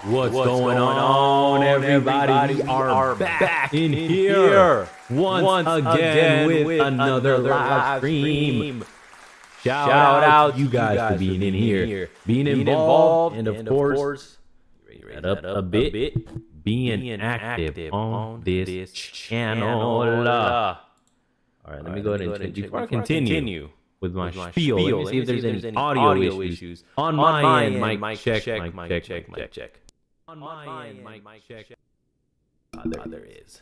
What's going on, everybody? We are back in here once again with another live stream. Shout out to you guys for being in here, being involved, and of course, raise that up a bit, being active on this channel. All right, let me go ahead and check. Before I continue with my spiel, let me see if there's any audio issues on my end. Mic check. On my end, mic check. There is.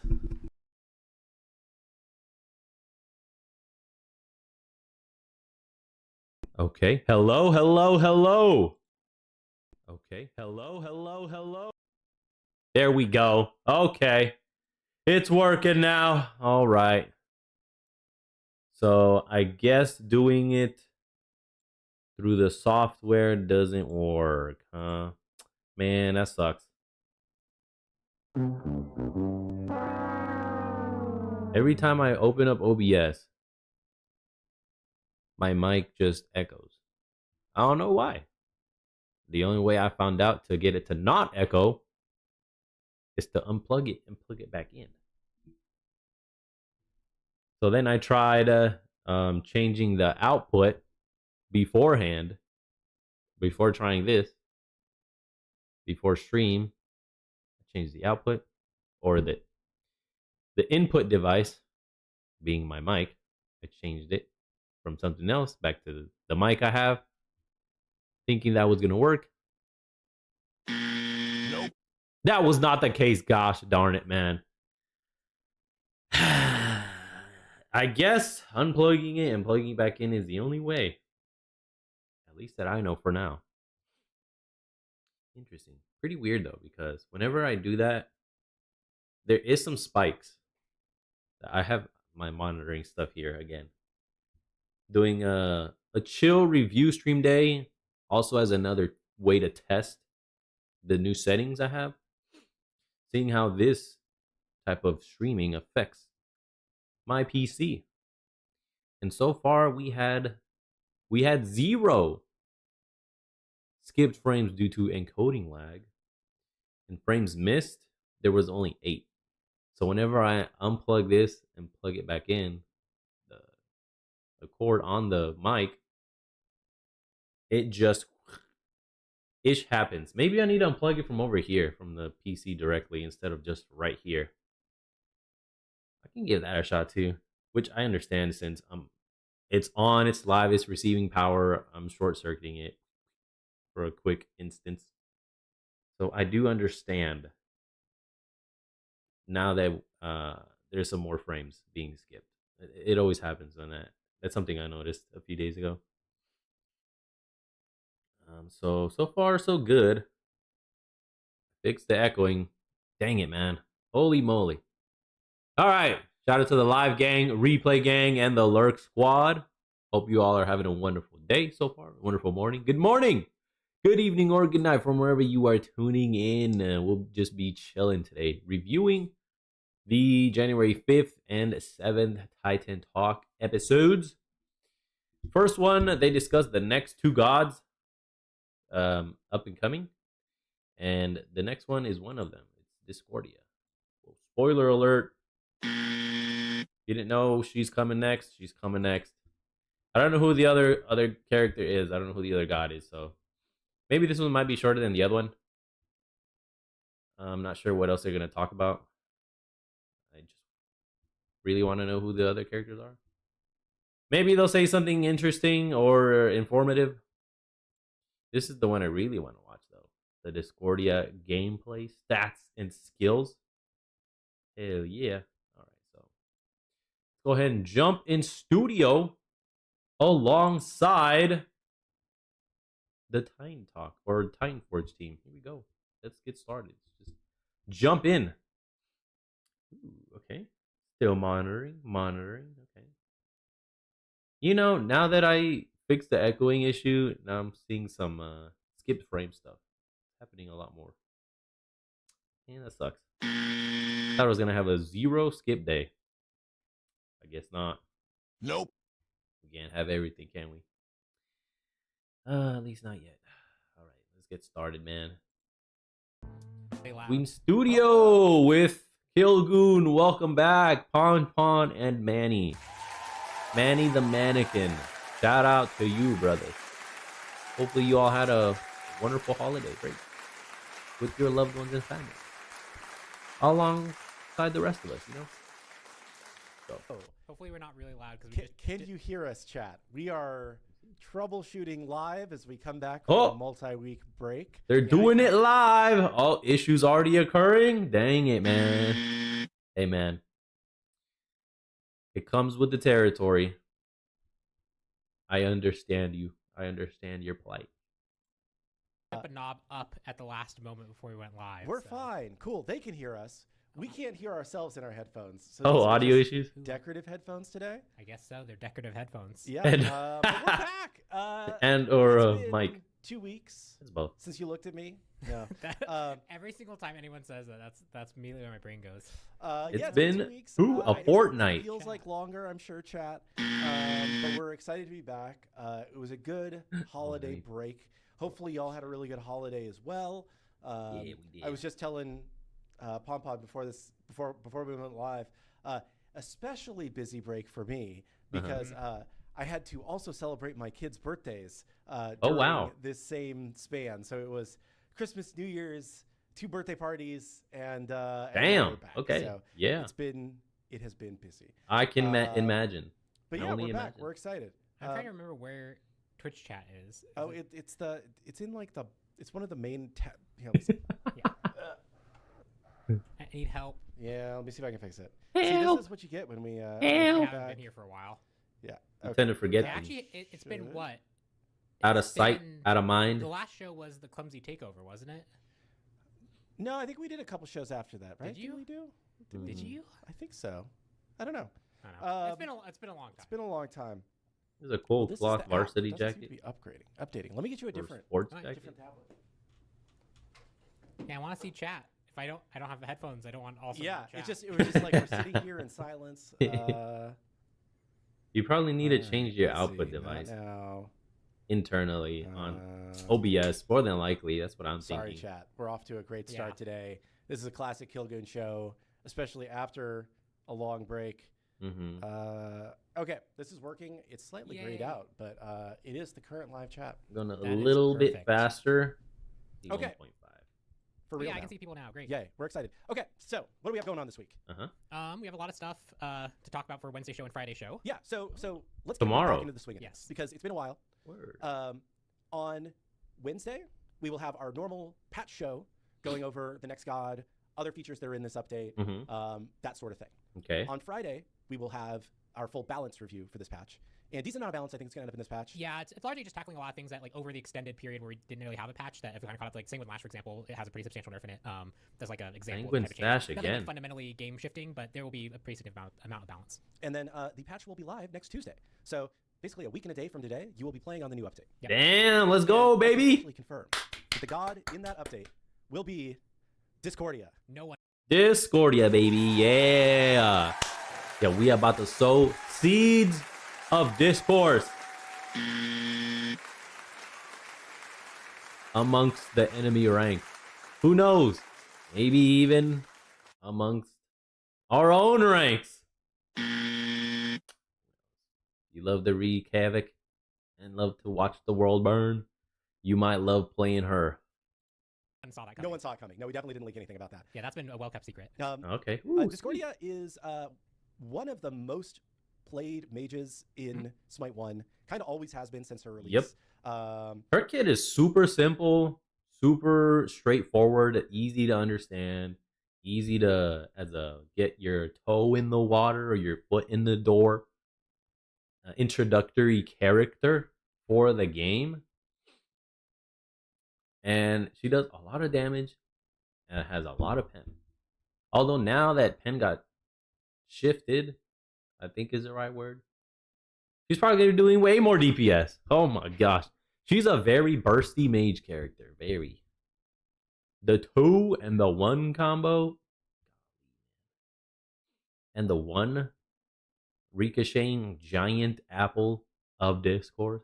Okay. Hello. Okay. Hello. There we go. Okay. It's working now. All right. So I guess doing it through the software doesn't work, huh? Man, that sucks. Every time I open up OBS, my mic just echoes. I don't know why. The only way I found out to get it to not echo is to unplug it and plug it back in. So then I tried changing the output beforehand, before trying this, before stream. I changed the output, or the input device, being my mic. I changed it from something else back to the mic I have, thinking that was going to work. Nope. That was not the case. Gosh darn it, man. I guess unplugging it and plugging it back in is the only way. At least that I know for now. Interesting. Pretty weird though, because whenever I do that, there is some spikes. I have my monitoring stuff here again. Doing a chill review stream day also as another way to test the new settings I have. Seeing how this type of streaming affects my PC. And so far we had 0 skipped frames due to encoding lag. And frames missed, there was only 8. So whenever I unplug this and plug it back in, the cord on the mic, it just ish happens. Maybe I need to unplug it from over here, from the PC directly, instead of just right here. I can give that a shot too, which I understand since it's on, it's live, it's receiving power. I'm short circuiting it for a quick instance. So I do understand now that there's some more frames being skipped. It always happens on that. That's something I noticed a few days ago. So far so good. Fix the echoing. Dang it, man. Holy moly. All right. Shout out to the live gang, replay gang, and the lurk squad. Hope you all are having a wonderful day so far. Wonderful morning. Good morning, good evening, or good night from wherever you are tuning in. We'll just be chilling today, reviewing the January 5th and 7th Titan Talk episodes. First one, they discussed the next 2 gods up and coming. And the next one is one of them. It's Discordia. Well, spoiler alert. You didn't know she's coming next. She's coming next. I don't know who the other character is. I don't know who the other god is. So maybe this one might be shorter than the other one. I'm not sure what else they're going to talk about. I just really want to know who the other characters are. Maybe they'll say something interesting or informative. This is the one I really want to watch, though. The Discordia gameplay, stats, and skills. Hell yeah. All right, so let's go ahead and jump in studio alongside the Titan Talk or Titan Forge team. Here we go. Let's get started. Just jump in. Ooh, okay. Still monitoring. Okay. You know, now that I fixed the echoing issue, now I'm seeing some skipped frame stuff happening a lot more. Yeah, that sucks. I thought I was gonna have a 0 skip day. I guess not. Nope. We can't have everything, can we? At least not yet. All right, let's get started, man. Queen Studio with Kilgoon. Welcome back, Pon and Manny. Manny the Mannequin. Shout out to you, brothers. Hopefully you all had a wonderful holiday break with your loved ones and family. Alongside the rest of us, you know? So. Hopefully we're not really loud. Can you hear us, chat? We are troubleshooting live as we come back from a multi-week break. They're doing it live. Oh, issues already occurring? Dang it, man. Hey, man. It comes with the territory. I understand you. I understand your plight. Put a knob up at the last moment before we went live. We're fine. Cool. They can hear us. We can't hear ourselves in our headphones. So audio issues? Decorative headphones today? I guess so. They're decorative headphones. Yeah. But we're back. Mic. 2 weeks. It's both. Since you looked at me. No. Every single time anyone says that, that's immediately where my brain goes. It's been 2 weeks. A fortnight. It feels like longer, I'm sure, chat. But we're excited to be back. It was a good holiday break. Hopefully y'all had a really good holiday as well. Yeah, we did. I was just telling Pom before we went live, especially busy break for me because I had to also celebrate my kids' birthdays during this same span. So it was Christmas, New Year's, 2 birthday parties, and damn. Okay. So yeah. It has been busy. I can imagine. But yeah, we're back. We're excited. I'm trying to remember where Twitch chat is. It's one of the main tabs. Yeah. I need help. Yeah, let me see if I can fix it. Help. See, this is what you get when we I haven't been here for a while. Yeah. I tend to forget. Actually, it's been what? Out of sight, out of mind. The last show was the Clumsy Takeover, wasn't it? No, I think we did a couple shows after that, right? Did you? Did you? I think so. I don't know. It's been a long time. It's been a long time. This is a cool cloth varsity jacket. Seem to be updating. Let me get you a different jacket. tablet. Yeah, I want to see chat. If I don't have the headphones. I don't want also. Yeah, it was just like we're sitting here in silence. You probably need to change your output device internally on OBS. More than likely, that's what I'm thinking. Sorry, chat. We're off to a great start today. This is a classic Kilgoon show, especially after a long break. Okay, this is working. It's slightly grayed out, but it is the current live chat. Going a little bit faster. Okay. 1.5. For real. Yeah, I can see people now. Great. Yay, we're excited. Okay, so what do we have going on this week? We have a lot of stuff to talk about for Wednesday show and Friday show. Yeah, so let's get back into the swing of it, because it's been a while. Word. On Wednesday, we will have our normal patch show going over the next god, other features that are in this update, that sort of thing. Okay. On Friday, we will have our full balance review for this patch. And decent amount of balance, I think, is going to end up in this patch. Yeah, it's largely just tackling a lot of things that, like, over the extended period where we didn't really have a patch, that if we kind of caught up, like, same with Lash, for example, it has a pretty substantial nerf in it. There's, like, an example of the type of change. Nothing like fundamentally game shifting, but there will be a pretty significant amount of balance. And then the patch will be live next Tuesday. So basically a week and a day from today, you will be playing on the new update. Yep. Damn, let's go, baby. Actually confirmed that the god in that update will be Discordia. No one. Discordia, baby. Yeah. Yeah, we about to sow seeds of discourse amongst the enemy ranks. Who knows? Maybe even amongst our own ranks. You love to wreak havoc and love to watch the world burn. You might love playing her. Saw that coming. No one saw it coming. No, we definitely didn't leak anything about that. Yeah, that's been a well-kept secret. Okay. Discordia is one of the most played mages in Smite 1. Kind of always has been since her release. Yep. Her kit is super simple, super straightforward, easy to understand, easy to get your toe in the water or your foot in the door. Introductory character for the game. And she does a lot of damage and has a lot of pen. Although now that pen got shifted, I think is the right word. She's probably going to be doing way more DPS. Oh my gosh. She's a very bursty mage character. Very. The 2 and the 1 combo. And the 1 ricocheting giant apple of discourse.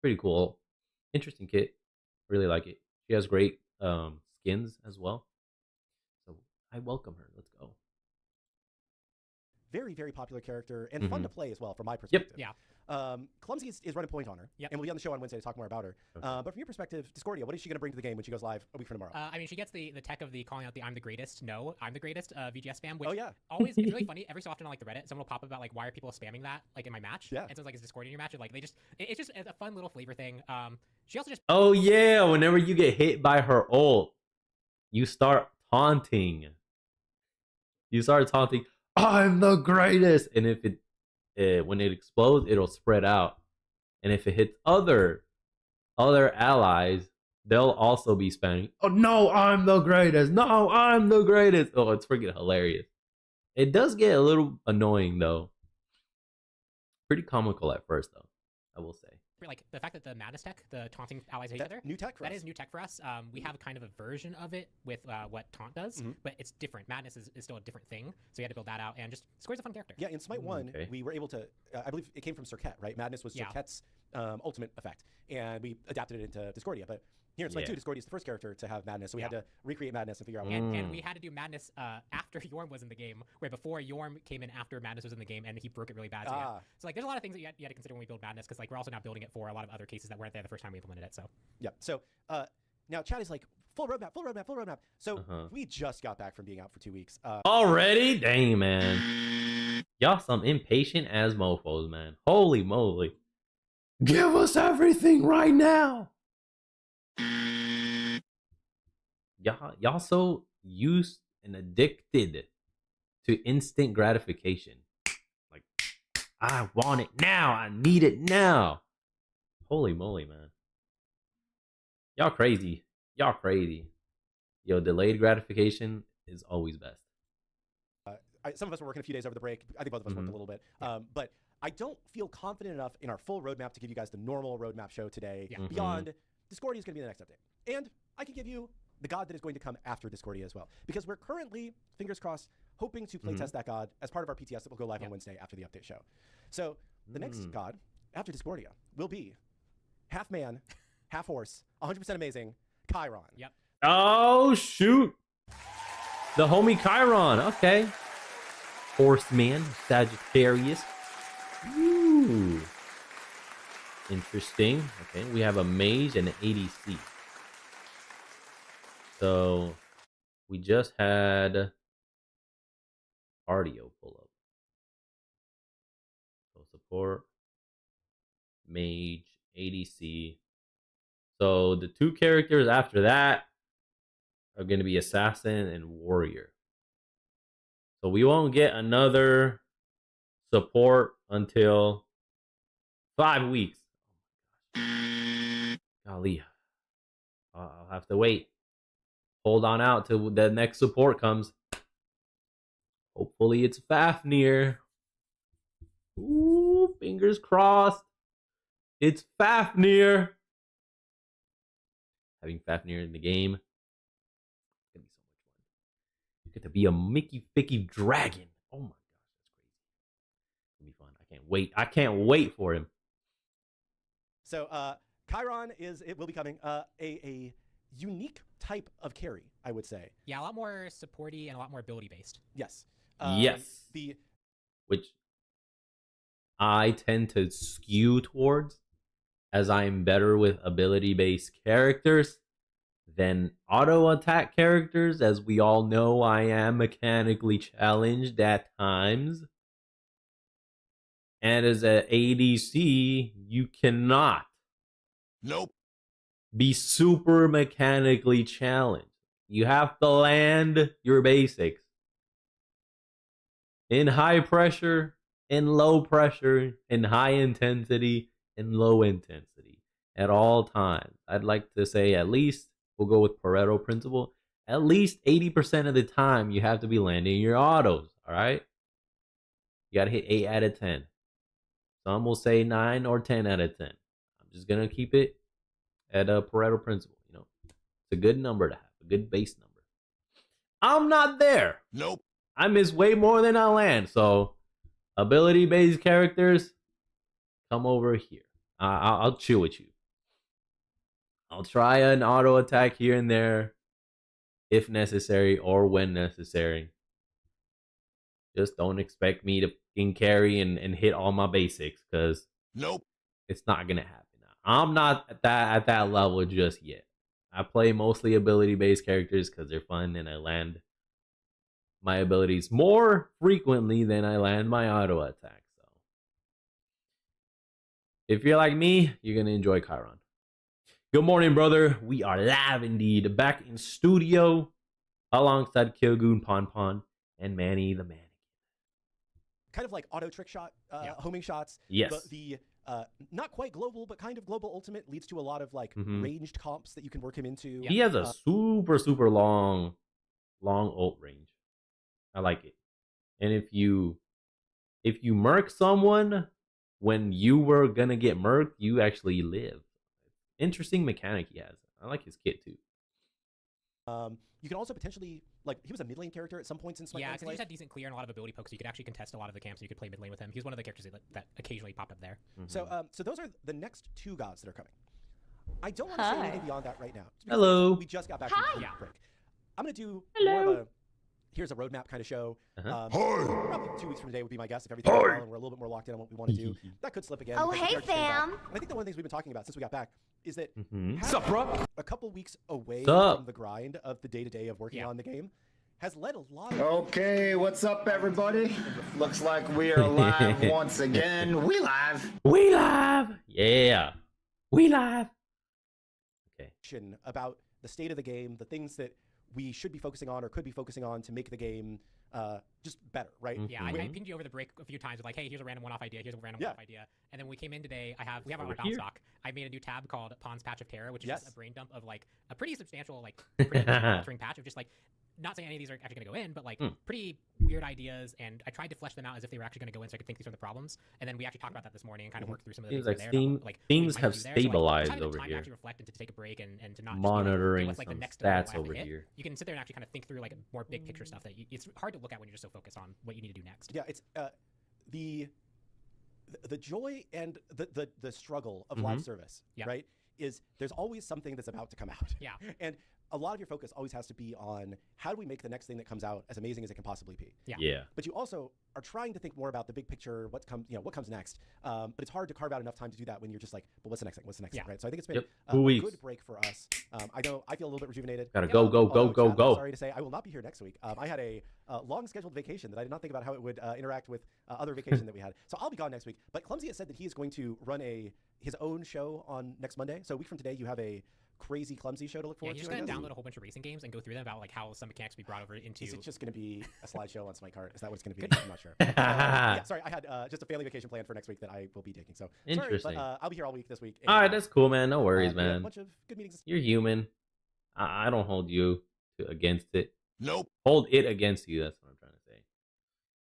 Pretty cool. Interesting kit. Really like it. She has great skins as well. So I welcome her. Let's go. Very, very popular character and fun to play as well, from my perspective. Yeah. Clumsy is running point on her, and we'll be on the show on Wednesday to talk more about her. Okay. But from your perspective, Discordia, what is she going to bring to the game when she goes live a week from tomorrow? I mean, she gets the tech of the calling out the "I'm the greatest." No, I'm the greatest. VGS spam. Which always it's really funny. Every so often on like the Reddit, someone will pop up about like, why are people spamming that like in my match? Yeah. And so it's like, is Discordia in your match? And like it's just a fun little flavor thing. She also just whenever you get hit by her ult, you start taunting. I'm the greatest, and if when it explodes, it'll spread out, and if it hits other allies, they'll also be spamming. Oh no, I'm the greatest! No, I'm the greatest! Oh, it's freaking hilarious. It does get a little annoying though. Pretty comical at first though, I will say. Like the fact that the Madness tech, the taunting allies each other, new tech for us. That is new tech for us. We have kind of a version of it with what Taunt does, but it's different. Madness is still a different thing, so you had to build that out, and just Square's a fun character. Yeah, in Smite 1, we were able to, I believe it came from Circuit, right? Madness was Circuit's ultimate effect, and we adapted it into Discordia, but here in Smite 2, Discordia is the first character to have Madness, so we had to recreate Madness and figure out what and we had to do Madness after Yorm was in the game, where before Yorm came in after Madness was in the game, and he broke it really bad. So like, there's a lot of things that you had to consider when we build Madness, because like we're also now building it for a lot of other cases that weren't there the first time we implemented it. So so now chat is like full roadmap. So we just got back from being out for 2 weeks. Already? Dang, man. Y'all some impatient as mofos, man. Holy moly. Give us everything right now. Y'all so used and addicted to instant gratification. Like, I want it now. I need it now. Holy moly, man. Y'all crazy. Yo, delayed gratification is always best. Some of us were working a few days over the break. I think both of us worked a little bit. But I don't feel confident enough in our full roadmap to give you guys the normal roadmap show today. Beyond, Discordia is going to be the next update. And I can give you the god that is going to come after Discordia as well. Because we're currently, fingers crossed, hoping to playtest that god as part of our PTS that will go live on Wednesday after the update show. So the next god after Discordia will be half man, half horse, 100% amazing, Chiron. Yep. Oh, shoot. The homie Chiron. Okay. Horseman, Sagittarius. Ooh. Interesting. Okay, we have a mage and an ADC. So we just had cardio pull up. So support, mage, ADC. So the two characters after that are going to be assassin and warrior. So we won't get another support until 5 weeks. Golly. I'll have to wait. Hold on out till the next support comes. Hopefully it's Fafnir. Ooh, fingers crossed. It's Fafnir. Having Fafnir in the game. It's going to be so much fun. You get to be a Mickey Ficky dragon. Oh my gosh, that's crazy. It's going to be fun. I can't wait for him. So, Chiron will be coming a unique type of carry, I would say. Yeah, a lot more supporty and a lot more ability based. Yes. Yes. Which I tend to skew towards, as I'm better with ability based characters than auto attack characters. As we all know, I am mechanically challenged at times. And as an ADC, you cannot be super mechanically challenged. You have to land your basics in high pressure, in low pressure, in high intensity, in low intensity at all times. I'd like to say at least, we'll go with Pareto principle, at least 80% of the time you have to be landing your autos, all right? You got to hit 8 out of 10. Some will say 9 or 10 out of 10. I'm just going to keep it at a Pareto principle. You know, it's a good number to have, a good base number. I'm not there. Nope. I miss way more than I land. So, ability-based characters, come over here. I'll chill with you. I'll try an auto attack here and there. if necessary or when necessary. Just don't expect me to fucking carry and hit all my basics, because nope, it's not gonna happen. I'm not at that level just yet. I play mostly ability based characters because they're fun, and I land my abilities more frequently than I land my auto attack. So if you're like me, you're gonna enjoy Chiron. Good morning, brother. We are live indeed, back in studio alongside Kilgoon Pon and Manny the Mannequin. Kind of like auto trick shot, homing shots. Yes. The not quite global, but kind of global ultimate leads to a lot of like ranged comps that you can work him into. He has a super long ult range. I like it. And if you murk someone when you were gonna get murked, you actually live. Interesting mechanic he has. I like his kit too. You can also potentially, like, he was a mid lane character at some points in Smite. Yeah, because he just had decent clear and a lot of ability pokes. So you could actually contest a lot of the camps. So you could play mid lane with him. He was one of the characters that occasionally popped up there. So those are the next two gods that are coming. I don't want to say anything beyond that right now. Hello. We just got back from the break. I'm going to do more of a here's a roadmap kind of show. Probably 2 weeks from today would be my guess if everything goes well and we're a little bit more locked in on what we want to do. That could slip again. Oh, hey, fam. And I think the one of the things we've been talking about since we got back is that Sup, bro? a couple weeks away from the grind of the day-to-day of working on the game has led a lot of... Okay, what's up, everybody? Looks like we are live once again. We live. We live. Yeah. We live. Okay. About the state of the game, the things that we should be focusing on or could be focusing on to make the game just better, right? Yeah, I pinged you over the break a few times with like, hey, here's a random one-off idea, here's a random one-off idea. And then when we came in today, we have our bounce stock. I made a new tab called Pon's Patch of Terror, which is just a brain dump of like a pretty substantial, like, pretty altering patch of just like, not saying any of these are actually going to go in, but like pretty weird ideas. And I tried to flesh them out as if they were actually going to go in so I could think through some of the problems. And then we actually talked about that this morning and kind of worked through some of the things like things have stabilized over time here. To actually reflect and to take a break and to not monitoring just, like, some the next stats over here. You can sit there and actually kind of think through like more big picture stuff that it's hard to look at when you're just so focused on what you need to do next. Yeah, it's the joy and the struggle of live service, right? Is there's always something that's about to come out. Yeah. And a lot of your focus always has to be on how do we make the next thing that comes out as amazing as it can possibly be. Yeah. But you also are trying to think more about the big picture, what comes next. But it's hard to carve out enough time to do that when you're just like, but what's the next thing? What's the next thing, right? So I think it's been a good break for us. I know I feel a little bit rejuvenated. Gotta go. Sorry to say, I will not be here next week. I had a long scheduled vacation that I did not think about how it would interact with other vacation that we had. So I'll be gone next week. But Clumsy has said that he is going to run his own show on next Monday. So a week from today, you have a crazy Clumsy show to look forward to. You're just going to download a whole bunch of racing games and go through them about like how some mechanics be brought over into... Is it just going to be a slideshow on Smite Cart? Is that what it's going to be? I'm not sure. Yeah, sorry, I had just a family vacation planned for next week that I will be taking. So interesting. Sorry, but I'll be here all week this week. And, all right, that's cool, man. No worries, man. A bunch of good meetings. You're human. I don't hold you against it. Nope. Hold it against you. That's what I'm trying to say.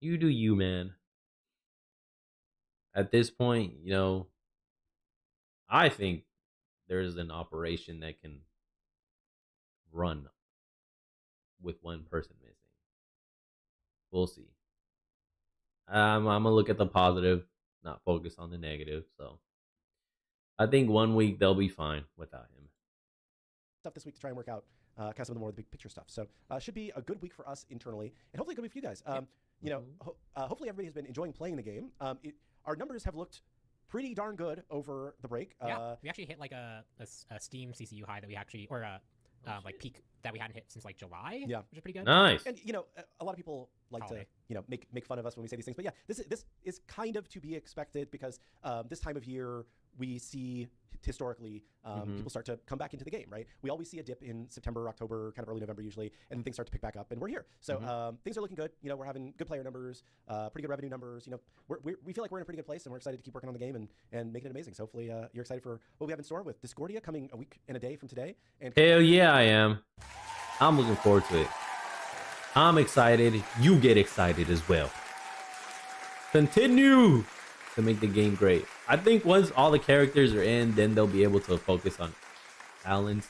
You do you, man. At this point, I think there's an operation that can run with one person missing. We'll see. I'm gonna look at the positive, not focus on the negative. So I think 1 week they'll be fine without him. Stuff this week to try and work out kind of some of the more big picture stuff. So should be a good week for us internally, and hopefully a good week for you guys. Hopefully everybody has been enjoying playing the game. Our numbers have looked pretty darn good over the break. We actually hit like a Steam CCU high that we actually, or like peak that we hadn't hit since like July. Yeah, which is pretty good. Nice. And a lot of people like to make fun of us when we say these things, but yeah, this is kind of to be expected because this time of year we see historically people start to come back into the game, right? We always see a dip in September, October, kind of early November usually, and then things start to pick back up, and we're here. So things are looking good. We're having good player numbers, pretty good revenue numbers. We feel like we're in a pretty good place, and we're excited to keep working on the game and making it amazing. So hopefully you're excited for what we have in store with Discordia coming a week and a day from today. And hell yeah, I am. I'm looking forward to it. I'm excited. You get excited as well. Continue to make the game great. I think once all the characters are in, then they'll be able to focus on balance.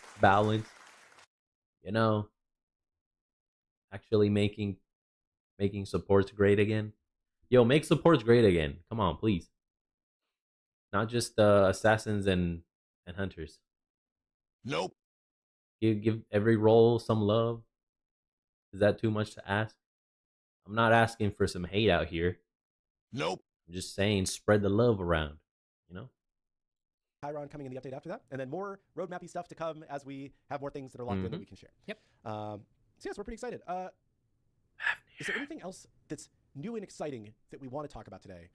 Actually making supports great again. Yo, make supports great again. Come on, please. Not just assassins and hunters. Nope. Give every role some love. Is that too much to ask? I'm not asking for some hate out here. Nope. I'm just saying spread the love around, you know? Chiron coming in the update after that. And then more roadmappy stuff to come as we have more things that are locked in that we can share. Yep. So yes, we're pretty excited. Is there anything else that's new and exciting that we want to talk about today?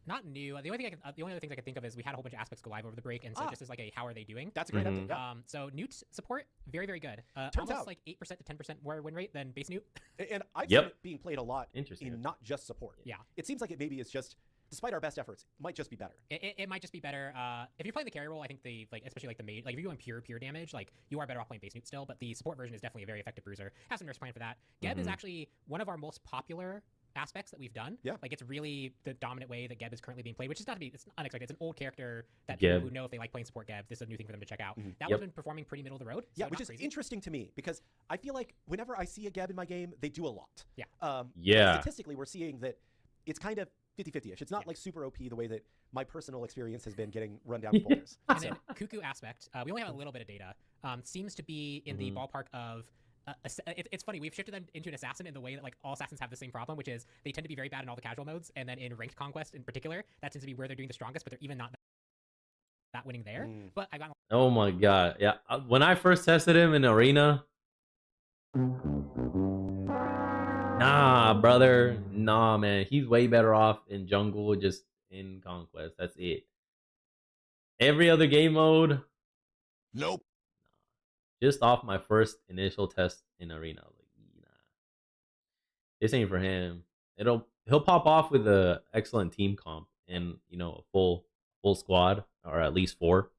Not new. The only other things I can think of is we had a whole bunch of aspects go live over the break, and so just as like a how are they doing? That's a great update. Yeah. So Newt support very, very good. Turns almost out like 8% to 10% more win rate than base Newt. And I've seen it being played a lot in not just support. Yeah. It seems like it maybe is just, despite our best efforts, it might just be better. It might just be better. If you're playing the carry role, I think especially like the mage, like if you're doing pure damage, like you are better off playing base Newt still. But the support version is definitely a very effective bruiser. Has some nurse plan for that. Geb is actually one of our most popular aspects that we've done. Yeah. Like it's really the dominant way that Geb is currently being played, which is it's unexpected. It's an old character that people who know if they like playing support Geb, this is a new thing for them to check out. That one's been performing pretty middle of the road. Yeah, which is interesting to me because I feel like whenever I see a Geb in my game, they do a lot. Yeah. Statistically, we're seeing that it's kind of 50-50-ish. It's not like super OP the way that my personal experience has been getting run down with boulders. And then Cuckoo aspect, we only have a little bit of data, seems to be in the ballpark of it's funny, we've shifted them into an assassin in the way that like all assassins have the same problem, which is they tend to be very bad in all the casual modes, and then in ranked conquest in particular, that tends to be where they're doing the strongest, but they're even not that winning there. But I got oh my god, yeah. When I first tested him in arena, nah, brother, nah, man, he's way better off in jungle, just in conquest. That's it. Every other game mode, nope. Just off my first initial test in arena, like, nah, this ain't for him. He'll pop off with a excellent team comp and a full squad, or at least 4.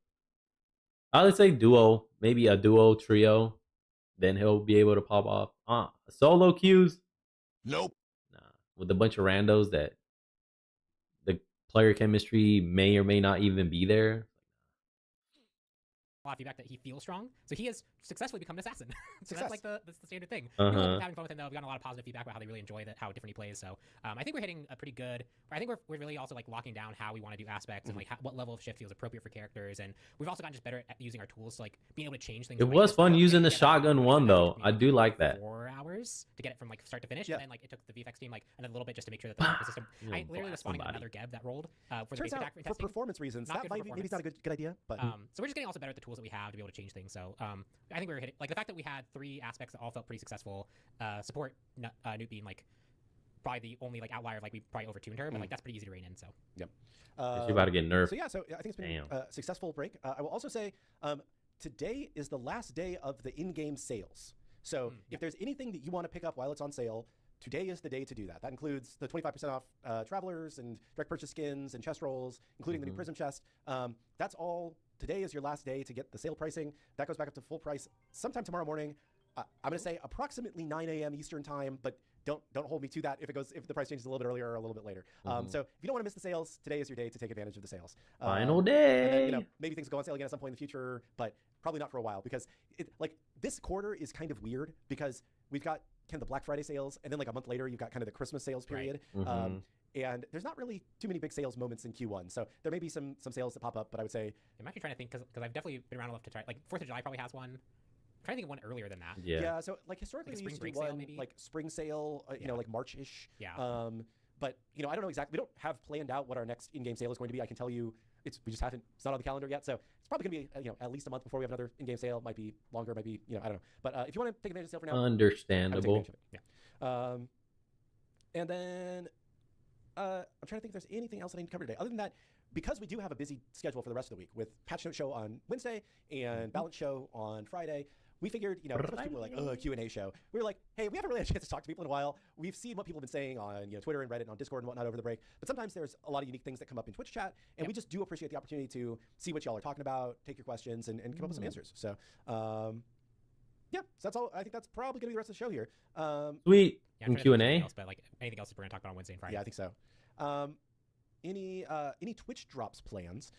I would say duo, maybe a duo trio, then he'll be able to pop off. Solo queues, nope. Nah, with a bunch of randos that the player chemistry may or may not even be there. a lot of feedback that he feels strong, so he has successfully become an assassin. So that's like that's the standard thing. People have having fun with him though. We've gotten a lot of positive feedback about how they really enjoy how different he plays. So I think we're hitting a pretty good. I think we're really also like locking down how we want to do aspects and like what level of shift feels appropriate for characters, and we've also gotten just better at using our tools, to like being able to change things. It was fun using the shotgun one though. I do like that. 4 hours to get it from like start to finish, and then like it took the VFX team like a little bit just to make sure that the system. I literally was spawning another Geb that rolled for the basic attack for performance reasons. That might maybe it's not a good idea, but so we're just getting also better at the tools that we have to be able to change things. So I think we were hitting like the fact that we had 3 aspects that all felt pretty successful. Support Newt being like probably the only like outlier of like we probably overtuned her, but like that's pretty easy to rein in. So yep. She's about to get nerfed. So yeah, so I think it's been a successful break. I will also say today is the last day of the in-game sales. So if there's anything that you want to pick up while it's on sale, today is the day to do that. That includes the 25% off travelers and direct purchase skins and chest rolls, including the new prism chest. That's all. Today is your last day to get the sale pricing. That goes back up to full price sometime tomorrow morning. I'm going to say approximately 9 a.m. Eastern time, but don't hold me to that if the price changes a little bit earlier or a little bit later. So if you don't want to miss the sales, today is your day to take advantage of the sales. Final day. And then, maybe things will go on sale again at some point in the future, but probably not for a while, because this quarter is kind of weird because we've got kind of the Black Friday sales, and then like a month later you've got kind of the Christmas sales period. Right. And there's not really too many big sales moments in Q1. So there may be some sales that pop up, but I would say I'm actually trying to think because I've definitely been around enough to try. Like 4th of July probably has one. I'm trying to think of one earlier than that. Yeah. So like historically like we used to do one one like spring sale, like March-ish. Yeah. But I don't know exactly. We don't have planned out what our next in-game sale is going to be. I can tell you we just haven't. It's not on the calendar yet. So it's probably going to be at least a month before we have another in-game sale. Might be longer. Might be I don't know. But if you want to take advantage of the sale for now, understandable. Yeah. And then I'm trying to think if there's anything else that I need to cover today. Other than that, because we do have a busy schedule for the rest of the week with Patch Note Show on Wednesday and Balance Show on Friday, we figured, most people were like, Q&A show. We were like, hey, we haven't really had a chance to talk to people in a while. We've seen what people have been saying on Twitter and Reddit and on Discord and whatnot over the break. But sometimes there's a lot of unique things that come up in Twitch chat, and we just do appreciate the opportunity to see what y'all are talking about, take your questions, and come up with some answers. So, yeah, so that's all. I think that's probably going to be the rest of the show here. Sweet. Yeah, Q&A? But like anything else that we're going to talk about on Wednesday and Friday. Yeah, I think so. Any Twitch drops plans?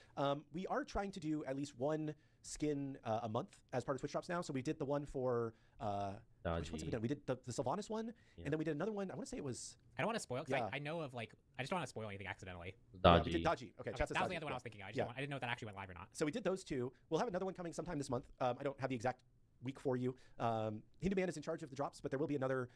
We are trying to do at least one skin a month as part of Twitch drops now. So we did the one for which ones have we done? We did the Sylvanas one, and then we did another one. I want to say it was. I don't want to spoil because I know of like I just don't want to spoil anything accidentally. Dodgy. Yeah, we did Dodgy. Okay, that was the other one I was thinking. I didn't know if that actually went live or not. So we did those 2. We'll have another one coming sometime this month. I don't have the exact week for you. Hinduman is in charge of the drops, but there will be another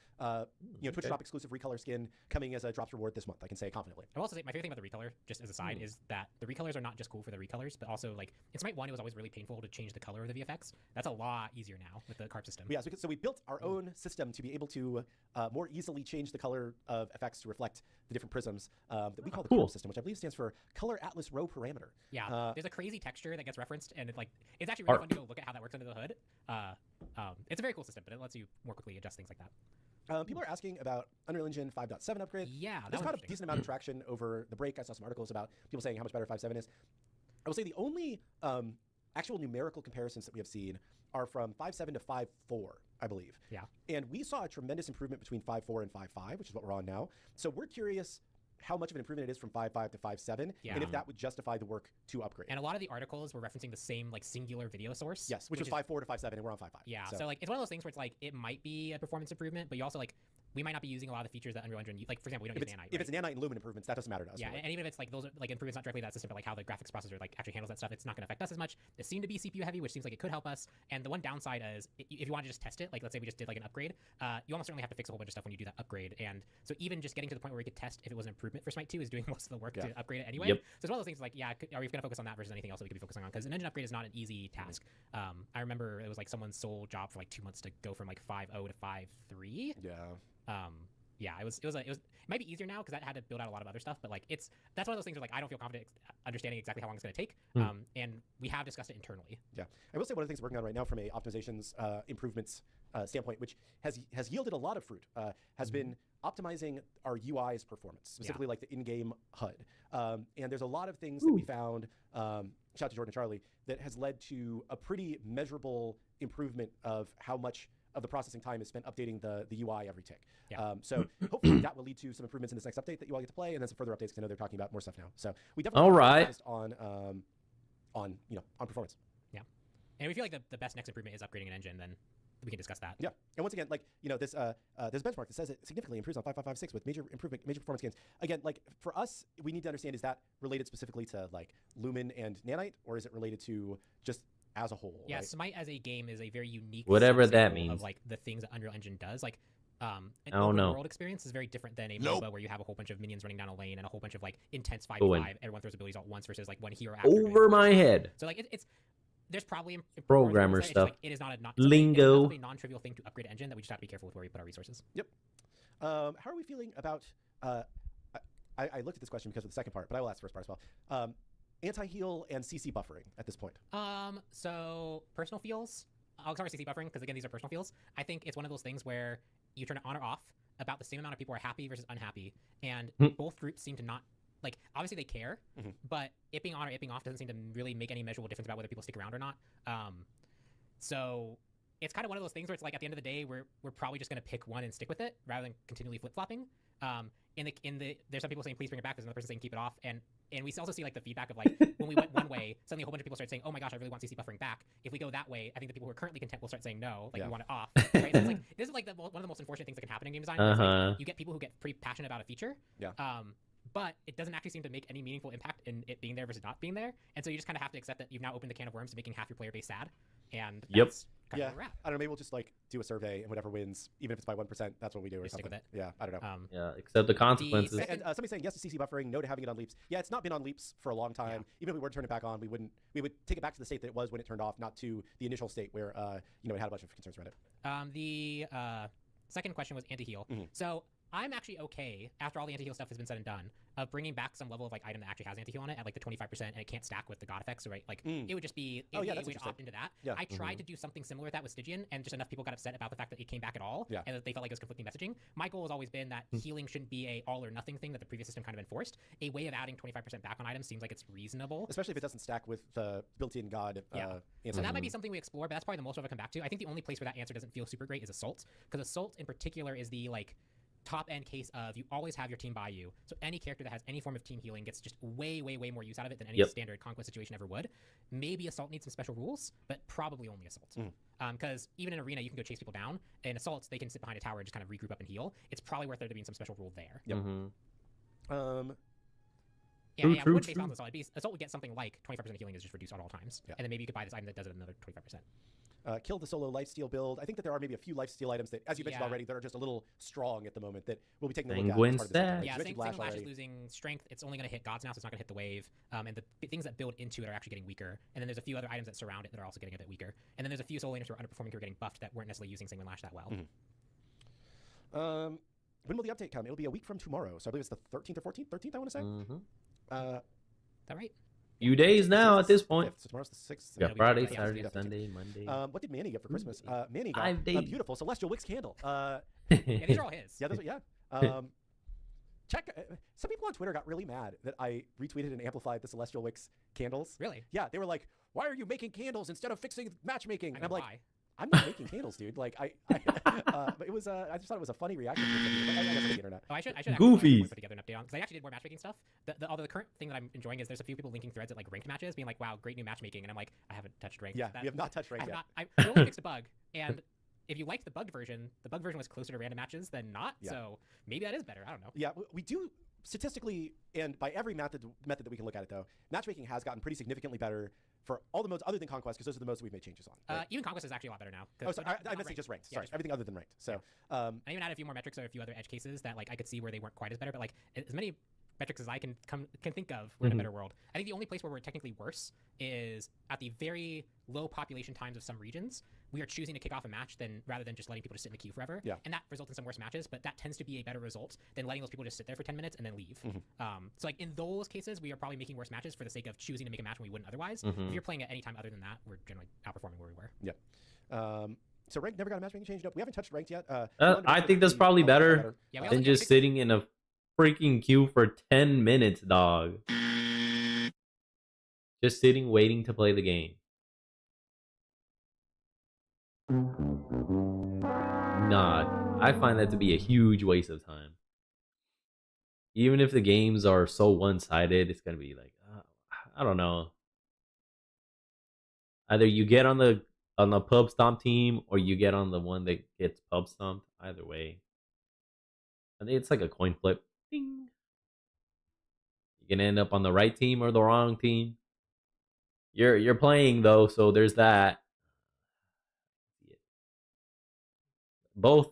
Twitch drop exclusive recolor skin coming as a drops reward this month. I can say confidently. I will also say my favorite thing about the recolor, just as a side, is that the recolors are not just cool for the recolors, but also like in Smite 1 it was always really painful to change the color of the VFX. That's a lot easier now with the carp system. Yeah, so we built our own system to be able to more easily change the color of effects to reflect the different prisms that we call the carp system, which I believe stands for Color Atlas Row Parameter. Yeah, there's a crazy texture that gets referenced, and it's actually really fun to go look at how that works under the hood. It's a very cool system, but it lets you more quickly adjust things like that. People are asking about Unreal Engine 5.7 upgrade. Yeah, this got a decent amount of traction over the break. I saw some articles about people saying how much better 5.7 is. I will say the only actual numerical comparisons that we have seen are from 5.7 to 5.4, I believe. Yeah. And we saw a tremendous improvement between 5.4 and 5.5, which is what we're on now. So we're curious how much of an improvement it is from 5.5 to 5.7, and if that would justify the work to upgrade. And a lot of the articles were referencing the same singular video source. Yes, which was 5.4 to 5.7, and we're on 5.5. Yeah, so it's one of those things where it's it might be a performance improvement, but you also we might not be using a lot of the features that Unreal Engine, for example, we don't use nanite. If it's nanite and lumen improvements, that doesn't matter to us. Yeah, really. and even if it's those are improvements not directly to that system, but how the graphics processor actually handles that stuff, it's not going to affect us as much. It seemed to be CPU heavy, which seems like it could help us. And the one downside is if you want to just test it, let's say we just did an upgrade, you almost certainly have to fix a whole bunch of stuff when you do that upgrade. And so even just getting to the point where we could test if it was an improvement for Smite 2 is doing most of the work to upgrade it anyway. Yep. So it's one of those things are we going to focus on that versus anything else that we could be focusing on? Because an engine upgrade is not an easy task. I remember it was someone's sole job for 2 months to go from 5.0 to 5.3. Yeah. Yeah, it might be easier now because that had to build out a lot of other stuff, but that's one of those things where I don't feel confident understanding exactly how long it's going to take. And we have discussed it internally. Yeah, I will say one of the things we're working on right now from a optimizations improvements standpoint, which has yielded a lot of fruit, has been optimizing our UI's performance, specifically the in-game HUD. And there's a lot of things that we found. Shout out to Jordan and Charlie, that has led to a pretty measurable improvement of how much of the processing time is spent updating the UI every tick. Yeah. So hopefully that will lead to some improvements in this next update that you all get to play, and then some further updates because I know they're talking about more stuff now. So we definitely focused on performance. Yeah, and we feel the best next improvement is upgrading an engine. Then we can discuss that. Yeah, and once again, this there's a benchmark that says it significantly improves on 5.5.6 with major performance gains. Again, for us, we need to understand, is that related specifically to lumen and nanite, or is it related to just as a whole? Yeah, right? Smite as a game is a very unique whatever that means of the things that Unreal Engine does. An I don't know. world experience is very different than a MOBA where you have a whole bunch of minions running down a lane and a whole bunch of intense 5v5. Everyone throws abilities all at once versus one hero after over my head. So there's probably programmer stuff. It is not lingo. It's a non-trivial thing to upgrade an engine that we just have to be careful with where we put our resources. Yep. How are we feeling about? I looked at this question because of the second part, but I will ask the first part as well. Anti-heal and CC buffering at this point. So personal feels. I'll start with CC buffering because again these are personal feels. I think it's one of those things where you turn it on or off. About the same amount of people are happy versus unhappy, and both groups seem to not obviously they care, but it being on or it being off doesn't seem to really make any measurable difference about whether people stick around or not. So it's kind of one of those things where it's at the end of the day we're probably just going to pick one and stick with it rather than continually flip flopping. There's some people saying please bring it back. There's another person saying keep it off, and we also see the feedback of when we went one way, suddenly a whole bunch of people start saying, oh my gosh, I really want CC buffering back. If we go that way, I think the people who are currently content will start saying no, we want it off. Right? So this is one of the most unfortunate things that can happen in game design. You get people who get pretty passionate about a feature. Yeah. But it doesn't actually seem to make any meaningful impact in it being there versus not being there. And so you just kind of have to accept that you've now opened the can of worms to making half your player base sad. And that's kind of where we're at. I don't know, maybe we'll just do a survey and whatever wins, even if it's by 1%, that's what we do or something. Stick with it. Yeah, I don't know. Yeah, accept the consequences. And somebody saying yes to CC buffering, no to having it on leaps. Yeah, it's not been on leaps for a long time. Yeah. Even if we were to turn it back on, we would take it back to the state that it was when it turned off, not to the initial state where it had a bunch of concerns around it. The second question was anti-heal. So I'm actually okay, after all the anti-heal stuff has been said and done, of bringing back some level of item that actually has anti-heal on it at the 25% and it can't stack with the god effects, right? It would just be, it would opt into that. Yeah. I tried to do something similar with that with Stygian, and just enough people got upset about the fact that it came back at all, and that they felt like it was conflicting messaging. My goal has always been that healing shouldn't be a all or nothing thing that the previous system kind of enforced. A way of adding 25% back on items seems like it's reasonable. Especially if it doesn't stack with the built-in god answer. So that might be something we explore, but that's probably the most we'll come back to. I think the only place where that answer doesn't feel super great is Assault, because Assault in particular is the top end case of you always have your team by you. So any character that has any form of team healing gets just way more use out of it than any standard conquest situation ever would. Maybe Assault needs some special rules, but probably only Assault. Because even in Arena, you can go chase people down. In Assault, they can sit behind a tower and just kind of regroup up and heal. It's probably worth there to be some special rule there. Yep. We wouldn't base on Assault. Assault would get something like 25% healing is just reduced at all times. Yeah. And then maybe you could buy this item that does it another 25%. Kill the solo lifesteal build. I think that there are maybe a few lifesteal items that, as you mentioned already, that are just a little strong at the moment that we'll be taking a look at. Sanguine Sash. Yeah, Sanguine Lash is losing strength. It's only going to hit gods now, so it's not going to hit the wave. And the things that build into it are actually getting weaker. And then there's a few other items that surround it that are also getting a bit weaker. And then there's a few solo laners who are underperforming who are getting buffed that weren't necessarily using Sanguine Lash that well. When will the update come? It'll be a week from tomorrow, so I believe it's the 13th or 14th. 13th, I want to say. Is that right? Few days now at this point. So tomorrow's the 6th. Yeah, Friday, Saturday, Sunday, Monday. What did Manny get for Christmas? Manny got 5 days. a beautiful Celestial Wix candle. Yeah, these are all his. Yeah, check. Some people on Twitter got really mad that I retweeted and amplified the Celestial Wix candles. Really? Yeah, they were like, "Why are you making candles instead of fixing matchmaking?" And I'm like, why? I'm not making candles, dude. Like, but it was, I just thought it was a funny reaction. I guess on the internet. Oh, I should Goofies. put together an update on, because I actually did more matchmaking stuff. Although the current thing that I'm enjoying is there's a few people linking threads at like ranked matches, being like, "Wow, great new matchmaking," and I'm like, I haven't touched ranked. Yeah, we have not touched ranked yet. I only fixed a bug, and if you liked the bugged version was closer to random matches than not. Yeah. So maybe that is better. I don't know. Yeah, we do statistically, and by every method that we can look at it, though, matchmaking has gotten pretty significantly better for all the modes other than Conquest, because those are the modes that we've made changes on. Right? Even Conquest is actually a lot better now. Oh, sorry, I meant to say just ranked. Sorry, everything other than ranked. So, I even added a few more metrics or a few other edge cases that like I could see where they weren't quite as better, but like as many metrics as I can think of, we're in a better world. I think the only place where we're technically worse is at the very low population times of some regions. We are choosing to kick off a match rather than just letting people just sit in the queue forever. Yeah. And that results in some worse matches, but that tends to be a better result than letting those people just sit there for 10 minutes and then leave. So like in those cases, we are probably making worse matches for the sake of choosing to make a match when we wouldn't otherwise. If you're playing at any time other than that, we're generally outperforming where we were. Yeah. So ranked never got a matchmaking change. Nope, we haven't touched ranked yet. I think that's probably better than just sitting in a freaking queue for 10 minutes, dog. Just sitting, waiting to play the game. Nah, I find that to be a huge waste of time. Even if the games are so one-sided, it's gonna be like, I don't know. Either you get on the pub stomp team, or you get on the one that gets pub stomped. Either way, I think it's like a coin flip. Ding. You can end up on the right team or the wrong team. You're playing though, so there's that. Both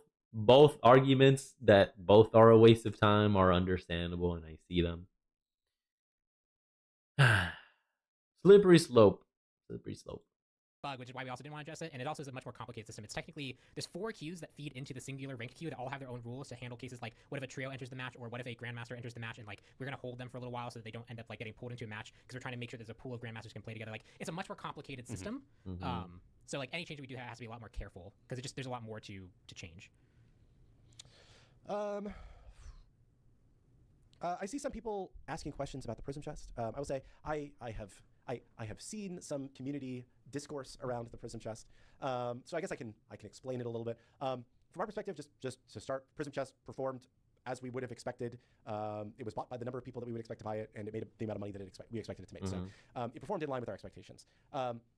arguments that both are a waste of time are understandable, and I see them. Slippery slope. Bug, which is why we also didn't want to address it, and it also is a much more complicated system. It's technically, there's 4 queues that feed into the singular ranked queue that all have their own rules to handle cases like what if a trio enters the match, or what if a grandmaster enters the match, and like we're gonna hold them for a little while so that they don't end up like getting pulled into a match, because we're trying to make sure there's a pool of grandmasters who can play together. Like it's a much more complicated system. So like any change that we do has to be a lot more careful, because there's a lot more to change. I see some people asking questions about the Prism Chest. I will say I have seen some community discourse around the Prism Chest, so I guess I can explain it a little bit. From our perspective, just to start, Prism Chest performed as we would have expected. It was bought by the number of people that we would expect to buy it, and it made the amount of money that we expected it to make. So it performed in line with our expectations.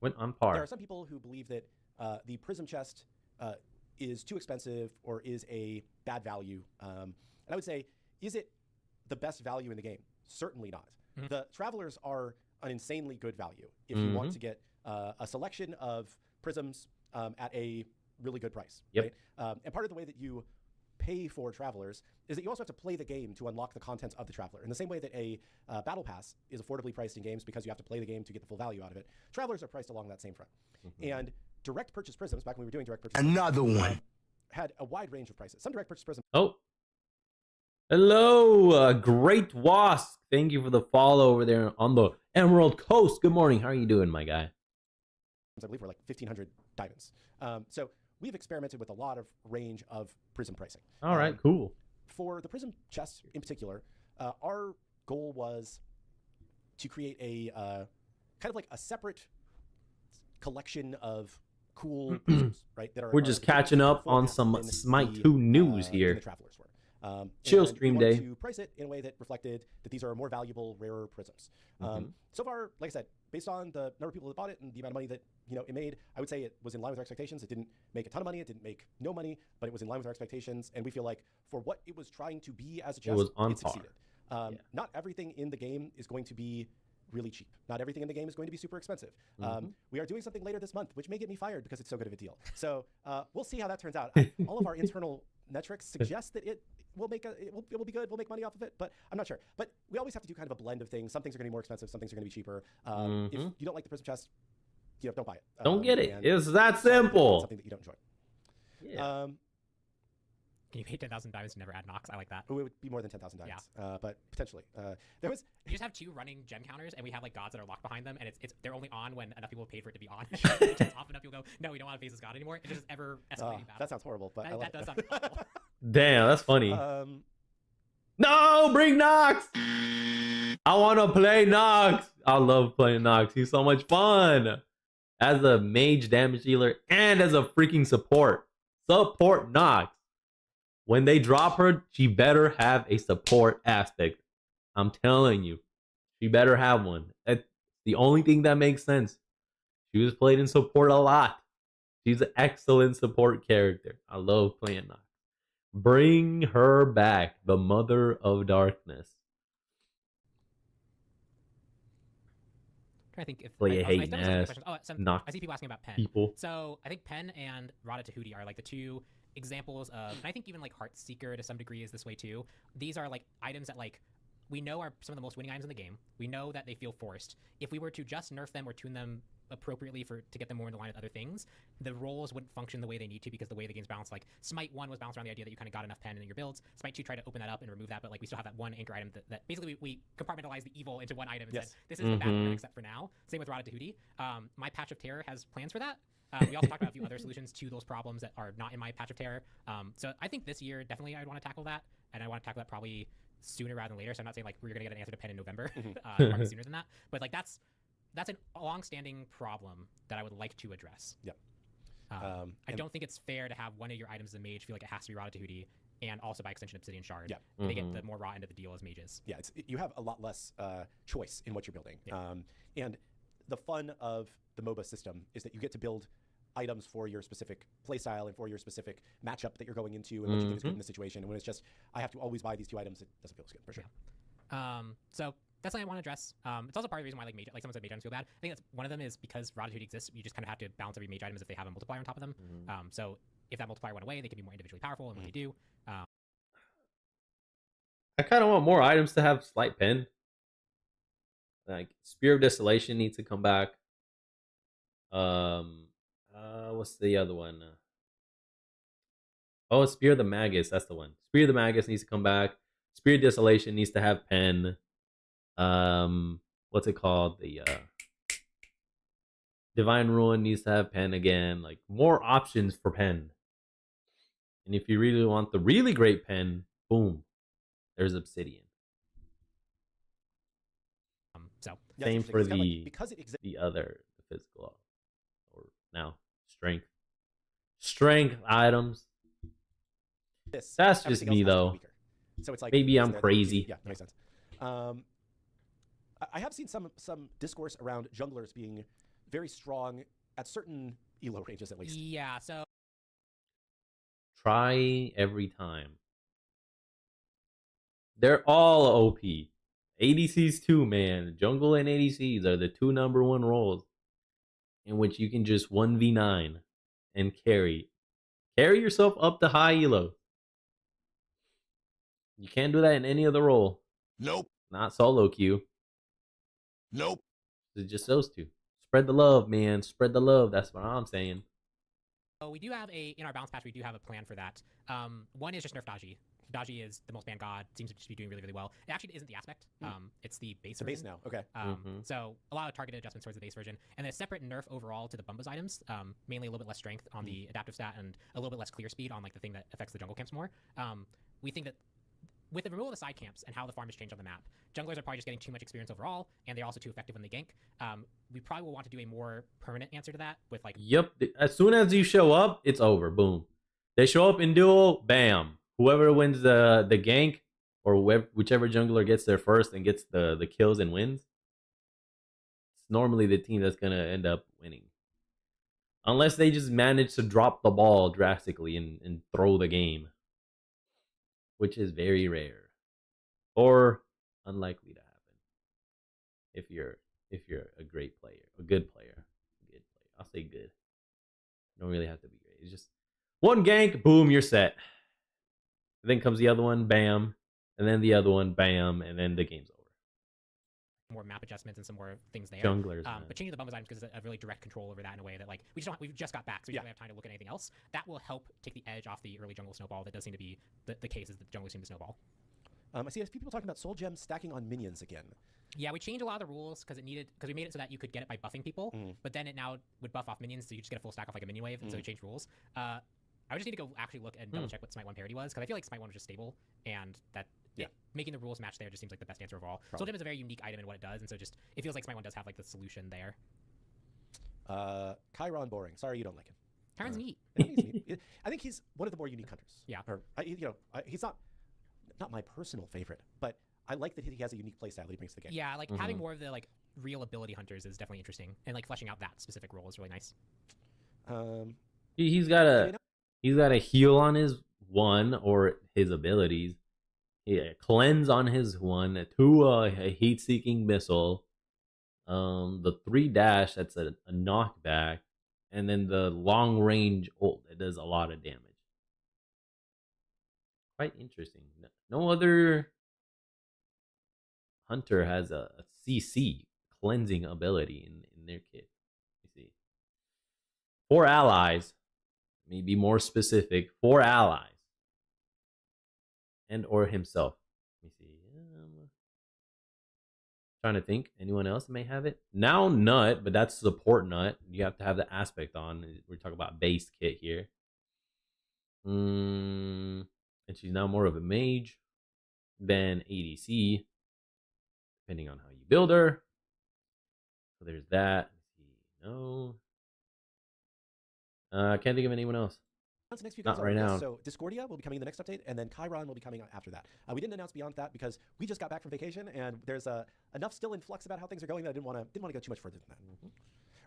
Went on par. There are some people who believe that the Prism Chest is too expensive or is a bad value. And I would say, is it the best value in the game? Certainly not. The Travelers are an insanely good value if you want to get a selection of prisms at a really good price. Right? And part of the way that you pay for Travelers is that you also have to play the game to unlock the contents of the Traveler. In the same way that a Battle Pass is affordably priced in games because you have to play the game to get the full value out of it, Travelers are priced along that same front. And direct purchase prisms, back when we were doing direct purchase another one, had a wide range of prices. Some direct purchase prisms. Oh. Hello, Great Wasp. Thank you for the follow over there on the Emerald Coast. Good morning. How are you doing, my guy? I believe we're like 1,500 diamonds. So we've experimented with a lot of range of prism pricing. All right, cool. For the prism chest in particular, our goal was to create a kind of like a separate collection of cool prisms, right? That are, We're just catching up on some Smite 2 news here. The Travelers were. Chill stream day. To price it in a way that reflected that these are more valuable, rarer prisms. So far, like I said, based on the number of people that bought it and the amount of money that it made, I would say it was in line with our expectations. It didn't make a ton of money. It didn't make no money, but it was in line with our expectations. And we feel like for what it was trying to be as a chest, it was on it succeeded. Not everything in the game is going to be really cheap. Not everything in the game is going to be super expensive. We are doing something later this month, which may get me fired because it's so good of a deal. So we'll see how that turns out. All of our internal metrics suggest that it will be good. We'll make money off of it, but I'm not sure. But we always have to do kind of a blend of things. Some things are going to be more expensive. Some things are going to be cheaper. If you don't like the Prism chest, don't buy it. Don't get it. It's that simple. Something that you don't enjoy. Yeah. Can you pay 10,000 diamonds to never add Nox? I like that. It would be more than 10,000 diamonds, but potentially. You just have 2 running gem counters, and we have like gods that are locked behind them, and they're only on when enough people paid for it to be on. Just often enough people go, no, we don't want to face this god anymore. It's just ever escalating battle. That sounds horrible, but that does sound awful. Damn, that's funny. No, bring Nox. I want to play Nox. I love playing Nox. He's so much fun as a mage damage dealer and as a freaking support. Support Nox. When they drop her, she better have a support aspect. I'm telling you, she better have one. That's the only thing that makes sense. She was played in support a lot. She's an excellent support character. I love playing Nox. Bring her back, the Mother of Darkness. I think if play hating ass. I see people asking about Pen. People. So I think Pen and Rada Tahuti are like the 2 examples of, and I think even like Heartseeker to some degree is this way too. These are like items that like we know are some of the most winning items in the game. We know that they feel forced. If we were to just nerf them or tune them appropriately to get them more in the line with other things, the roles wouldn't function the way they need to because the way the game's balanced. Like Smite 1 was balanced around the idea that you kind of got enough pen in your builds. Smite 2 tried to open that up and remove that, but like we still have that one anchor item that basically we compartmentalize the evil into one item and said this is the bad one except for now. Same with Rada Tahuti. My Patch of Terror has plans for that. We also talked about a few other solutions to those problems that are not in my Patch of Terror. So I think this year definitely I'd want to tackle that, and I want to tackle that probably sooner rather than later. So I'm not saying like we're gonna get an answer to Pen in November, probably sooner than that. But like that's a long-standing problem that I would like to address. Yep. I don't think it's fair to have one of your items as a mage feel like it has to be Rada Tahuti, and also by extension Obsidian Shard. Yeah. And they get the more raw end of the deal as mages. Yeah, you have a lot less choice in what you're building. Yeah. And the fun of the MOBA system is that you get to build items for your specific playstyle and for your specific matchup that you're going into and what you think is good in the situation. And when it's just, I have to always buy these 2 items, it doesn't feel as good, for sure. Yeah. So that's something I want to address. It's also part of the reason why like someone said mage items feel bad. I think that's one of them is because Rada Tahuti exists, you just kind of have to balance every mage items if they have a multiplier on top of them. So if that multiplier went away, they can be more individually powerful, and when they do. I kind of want more items to have slight pen. Like Spear of Desolation needs to come back. What's the other one? Oh, Spear of the Magus. That's the one. Spear of the Magus needs to come back. Spear of Desolation needs to have pen. What's it called? The Divine Ruin needs to have pen again. Like more options for pen. And if you really want the really great pen, boom, there's Obsidian. Same for the other physical or now strength items. That's just me though. So it's like maybe I'm crazy. Yeah, that makes sense. I have seen some discourse around junglers being very strong at certain elo ranges at least. Yeah, so try every time. They're all OP. ADCs too, man. Jungle and ADCs are the 2 #1 roles in which you can just 1v9 and carry yourself up to high elo. You can't do that in any other role. Nope. Not solo queue. Nope. It's just those 2. Spread the love, man. Spread the love. That's what I'm saying. So we do have in our balance patch, we do have a plan for that. One is just nerf Daji. Daji is the most banned god, seems to just be doing really, really well. It actually isn't the aspect. It's the base version. Base now, okay. So a lot of targeted adjustments towards the base version. And then a separate nerf overall to the Bumba's items, mainly a little bit less strength on the adaptive stat and a little bit less clear speed on like the thing that affects the jungle camps more. We think that with the removal of the side camps and how the farm has changed on the map, junglers are probably just getting too much experience overall, and they're also too effective when they gank. We probably will want to do a more permanent answer to that with like... Yep. As soon as you show up, it's over. Boom. They show up in duel, bam. Whoever wins the gank, or whichever jungler gets there first and gets the kills and wins, it's normally the team that's going to end up winning. Unless they just manage to drop the ball drastically and throw the game. Which is very rare. Or unlikely to happen. if you're a great player, a good player. I'll say good. You don't really have to be great. It's just one gank, boom, you're set. And then comes the other one, bam, and then the other one, bam, and then the game's over. More map adjustments and some more things there. Junglers, but changing the bump design because it's a really direct control over that in a way that like we just got back, so we don't have time to look at anything else. That will help take the edge off the early jungle snowball. That does seem to be the case, is that the jungle seem to snowball. I see a few people talking about soul gems stacking on minions again. Yeah, we changed a lot of the rules because we made it so that you could get it by buffing people, but then it now would buff off minions, so you just get a full stack off like a minion wave, and so we changed rules. I would just need to go actually look and double check what Smite 1 parity was, because I feel like Smite 1 was just stable, and that making the rules match there just seems like the best answer overall. Soul Gem is a very unique item in what it does, and so just it feels like Smite 1 does have like the solution there. Chiron boring. Sorry you don't like him. Chiron's neat. I think he's one of the more unique hunters. Yeah. He's not my personal favorite, but I like that he has a unique playstyle that he brings to the game. Yeah, like having more of the like real ability hunters is definitely interesting, and like fleshing out that specific role is really nice. He's got a heal on his 1 or his abilities. Cleanse on his 1, 2 a heat-seeking missile, the 3 dash that's a knockback, and then the long range ult that does a lot of damage. Quite interesting. No other hunter has a CC cleansing ability in their kit. You see, 4 allies, maybe more specific, 4 allies. And or himself. Let me see. Trying to think. Anyone else may have it? Now Nut, but that's support Nut. You have to have the aspect on. We're talking about base kit here. And she's now more of a mage than ADC, depending on how you build her. So there's that. No. I can't think of anyone else. The next few Not right now. So Discordia will be coming in the next update, and then Chiron will be coming after that. We didn't announce beyond that because we just got back from vacation, and there's enough still in flux about how things are going that I didn't want to go too much further than that.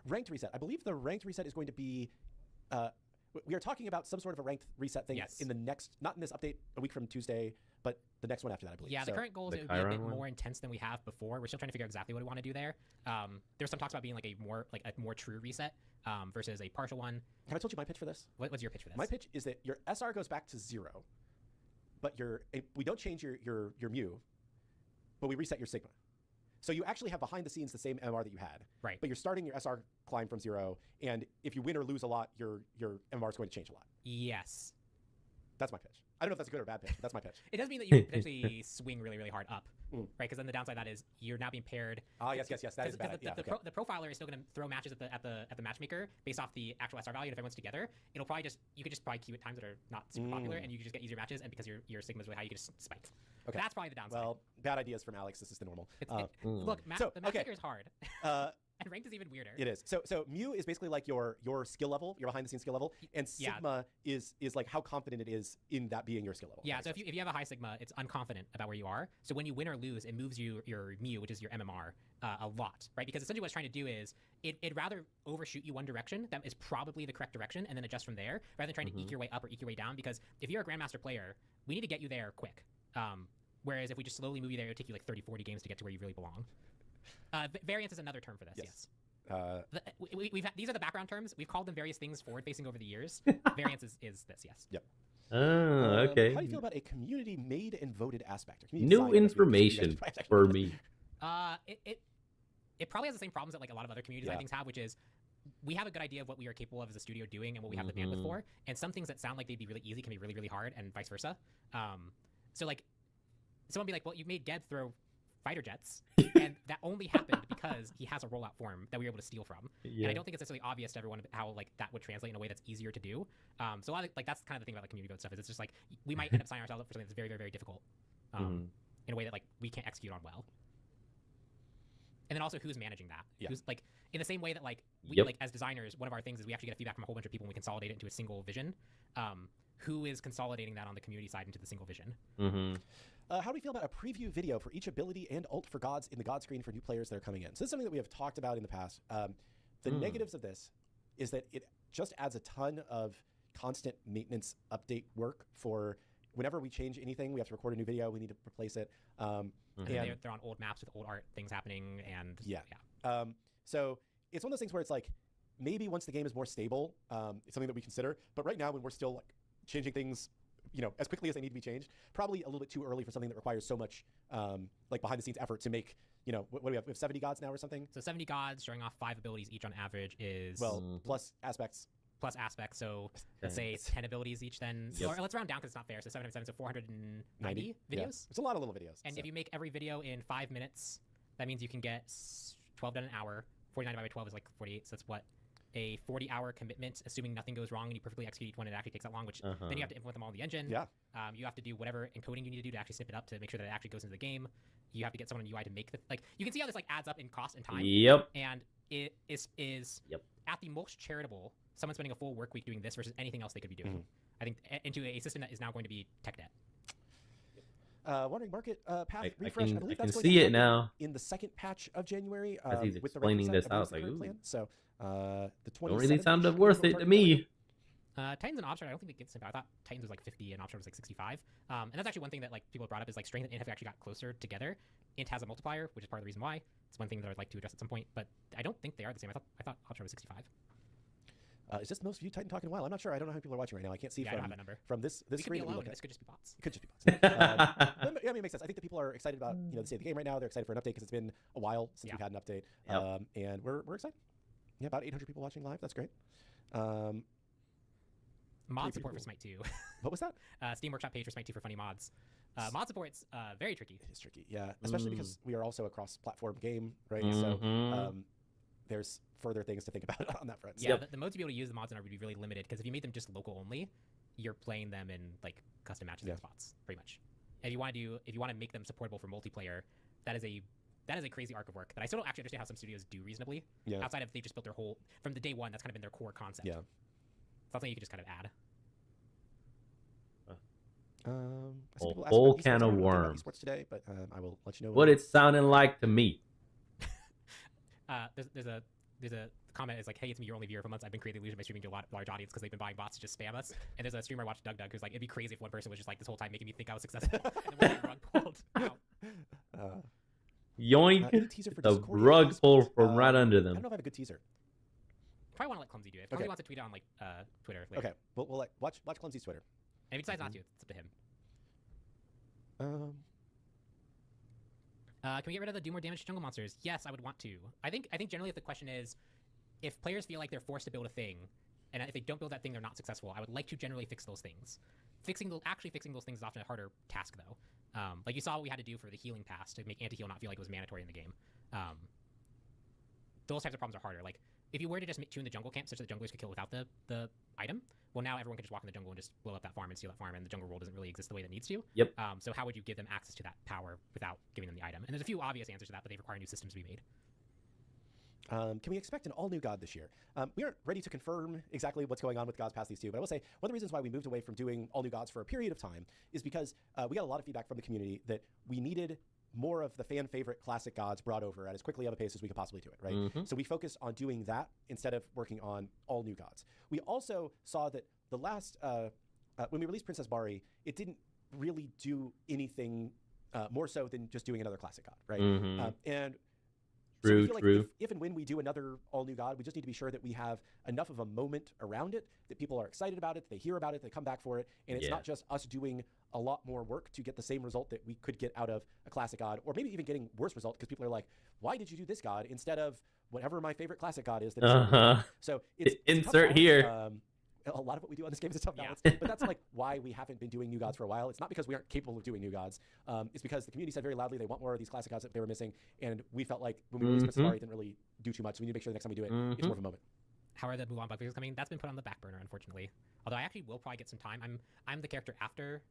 Ranked reset. I believe the ranked reset is going to be. We are talking about some sort of a ranked reset thing in the next, not in this update a week from Tuesday, but the next one after that, I believe. Yeah, the current goal is it would be a bit more intense than we have before. We're still trying to figure out exactly what we want to do there. There's some talks about being like a more true reset versus a partial one. Have I told you my pitch for this? What's your pitch for this? My pitch is that your SR goes back to 0, but we don't change your Mew, but we reset your Sigma. So you actually have behind the scenes the same MMR that you had. Right. But you're starting your SR climb from 0, and if you win or lose a lot, your MMR is going to change a lot. Yes. That's my pitch. I don't know if that's a good or bad pitch, but that's my pitch. It does mean that you potentially swing really, really hard up, right? Because then the downside of that is you're now being paired. Yes. That is a bad idea. The profiler is still going to throw matches at the matchmaker based off the actual SR value, and if everyone's together, you could just probably queue at times that are not super popular, and you can just get easier matches, and because your Sigma's really high, you can just spike. Okay. That's probably the downside. Well, bad ideas from Alex. This is the normal. Look, the matchmaker is hard. And ranked is even weirder. It is. So Mew is basically like your skill level, your behind the scenes skill level, and Sigma is like how confident it is in that being your skill level. Yeah. So if you have a high Sigma, it's unconfident about where you are. So when you win or lose, it moves your Mew, which is your MMR, a lot, right? Because essentially what it's trying to do is it'd rather overshoot you one direction that is probably the correct direction, and then adjust from there, rather than trying to eke your way up or eke your way down. Because if you're a Grandmaster player, we need to get you there quick. Whereas if we just slowly move you there, it'll take you like 30, 40 games to get to where you really belong. Variance is another term for this. Yes. These are the background terms. We've called them various things forward-facing over the years. Variance is this, yes. Yep. Oh, okay. How do you feel about a community-made and voted aspect? New information for me. It probably has the same problems that like a lot of other community design things have, which is we have a good idea of what we are capable of as a studio doing and what we have the bandwidth for, and some things that sound like they'd be really easy can be really, really hard, and vice versa. So like, someone be like, well, you made Geb throw fighter jets, and that only happened because he has a rollout form that we were able to steal from. And I don't think it's necessarily obvious to everyone how like that would translate in a way that's easier to do. So a lot of, like that's kind of the thing about the community code stuff is it's just like we might end up signing ourselves up for something that's very, very, very difficult in a way that like we can't execute on well. And then also who's managing that? Who's like in the same way that like we like as designers, one of our things is we actually get feedback from a whole bunch of people and we consolidate it into a single vision. Who is consolidating that on the community side into the single vision? How do we feel about a preview video for each ability and ult for gods in the god screen for new players that are coming in? So this is something that we have talked about in the past. The negatives of this is that it just adds a ton of constant maintenance update work for whenever we change anything, we have to record a new video, we need to replace it. And they're on old maps with old art things happening, and yeah. So it's one of those things where it's like maybe once the game is more stable, it's something that we consider. But right now, when we're still like changing things, as quickly as they need to be changed, probably a little bit too early for something that requires so much like behind the scenes effort to make. What do we have? We have 70 gods now or something. So 70 gods, showing off 5 abilities each on average is plus aspects. So let's say it's 10 abilities each then. Or let's round down because it's not fair. So 7 times 7, so 490 videos. Yeah. It's a lot of little videos. And if you make every video in 5 minutes, that means you can get 12 done an hour. 49 divided by 12 is like 48. So that's what? A 40-hour commitment, assuming nothing goes wrong and you perfectly execute each one. It actually takes that long, which then you have to implement them all in the engine. Yeah. You have to do whatever encoding you need to do to actually snip it up to make sure that it actually goes into the game. You have to get someone in UI to make you can see how this like adds up in cost and time. Yep. And it is at the most charitable, someone spending a full work week doing this versus anything else they could be doing. I think into a system that is now going to be tech debt. Wondering market path refresh. I can see it now. In the second patch of January. As he's with explaining the this out, like, ooh. So the 27th. Don't really sound worth it to me. Titans and Obshard, I don't think they get simple. I thought Titans was like 50 and Obshard was like 65. And that's actually one thing that like people have brought up is like Strength and Int have actually got closer together. Int has a multiplier, which is part of the reason why. It's one thing that I'd like to address at some point, but I don't think they are the same. I thought Obshard was 65. Is this the most viewed Titan Talk in a while? I'm not sure. I don't know how many people are watching right now. I can't see I don't have that number. from this We could screen. be alone, and this could just be bots. It could just be bots. I mean, it makes sense. I think that people are excited about the state of the game right now. They're excited for an update because it's been a while since we've had an update, and we're excited. Yeah, about 800 people watching live. That's great. Mod support for Smite 2. What was that? Steam Workshop page for Smite 2 for funny mods. Mod support's very tricky. It is tricky, yeah, especially because we are also a cross-platform game, right? So there's further things to think about on that front. Yeah, the modes to be able to use the mods in are would be really limited because if you made them just local only, you're playing them in like custom matches and spots, pretty much. And if you want to make them supportable for multiplayer, that is a crazy arc of work that I still don't actually understand how some studios do reasonably. Yeah. Outside of they just built their whole from the day one, that's kind of been their core concept. Yeah. It's something you can just kind of add. A whole can of worms. Esports today, but I will let you know what it's sounding like to me. There's a comment is like, hey, it's me, your only viewer for months. I've been creating illusion by streaming to a large audience because they've been buying bots to just spam us. And there's a streamer I watched, Doug, who's like, it'd be crazy if one person was just like this whole time making me think I was successful. And then rug pulled. Yoink! The rug pulled from right under them. I don't know if I have a good teaser. Probably want to let Clumsy do it. If Clumsy wants to tweet it on like Twitter later. Okay, we'll like watch Clumsy's Twitter. And if he decides not to, it's up to him. Can we get rid of the do more damage to jungle monsters? Yes, I would want to. I think generally if the question is, if players feel like they're forced to build a thing, and if they don't build that thing, they're not successful, I would like to generally fix those things. Actually fixing those things is often a harder task though. Like you saw what we had to do for the healing pass to make anti-heal not feel like it was mandatory in the game. Those types of problems are harder. Like if you were to just tune the jungle camp such that junglers could kill without the item, well now everyone can just walk in the jungle and just blow up that farm and steal that farm, and the jungle role doesn't really exist the way that it needs to. Yep. So how would you give them access to that power without giving them the item? And there's a few obvious answers to that, but they require new systems to be made. Can we expect an all-new God this year? We aren't ready to confirm exactly what's going on with gods past these two, but I will say one of the reasons why we moved away from doing all-new gods for a period of time is because we got a lot of feedback from the community that we needed more of the fan-favorite classic gods brought over at as quickly of a pace as we could possibly do it, right? So we focused on doing that instead of working on all-new gods. We also saw that the last, when we released Princess Bari, it didn't really do anything more so than just doing another classic god, right? And so we feel like if and when we do another all-new god, we just need to be sure that we have enough of a moment around it, that people are excited about it, that they hear about it, they come back for it, and it's not just us doing a lot more work to get the same result that we could get out of a classic god, or maybe even getting worse result because people are like, why did you do this god instead of whatever my favorite classic god is? So it's insert here. A lot of what we do on this game is a tough balance, but that's like why we haven't been doing new gods for a while. It's not because we aren't capable of doing new gods. It's because the community said very loudly they want more of these classic gods that they were missing, and we felt like when we released Princess Bari, it didn't really do too much. So we need to make sure the next time we do it, it's more of a moment. How are the Mulan bug fixes coming? That's been put on the back burner, unfortunately. Although I actually will probably get some time. I'm the character after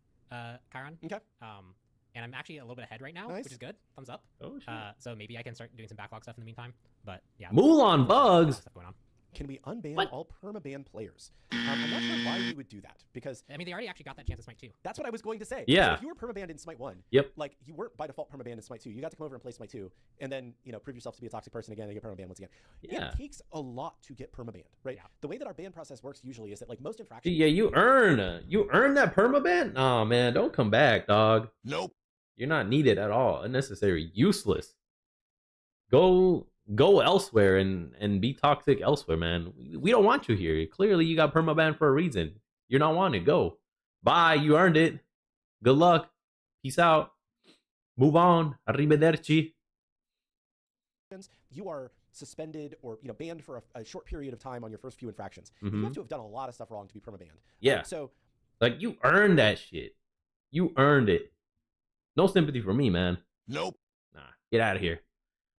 Chiron. Okay. And I'm actually a little bit ahead right now, which is good. Thumbs up. Oh shit. So maybe I can start doing some backlog stuff in the meantime. But yeah. Mulan bugs. Stuff going on. Can we unban all permaban players? I'm not sure why we would do that, because I mean they already actually got that chance in Smite 2. That's what I was going to say. Yeah. If you were permabanned in Smite 1, like you weren't by default permabanned in Smite 2. You got to come over and play Smite 2, and then prove yourself to be a toxic person again and get permabanned once again. Yeah. It takes a lot to get permabanned, right? Yeah. The way that our ban process works usually is that like most infractions. Yeah, you earn that permaban. Oh man, don't come back, dog. Nope. You're not needed at all. Unnecessary, useless. Go elsewhere and be toxic elsewhere, man. We don't want you here. Clearly, you got permaban for a reason. You're not wanted. Go. Bye. You earned it. Good luck. Peace out. Move on. Arrivederci. You are suspended or banned for a short period of time on your first few infractions. Mm-hmm. You have to have done a lot of stuff wrong to be permabanned. Yeah. So, like, you earned that shit. You earned it. No sympathy for me, man. Nope. Nah, get out of here.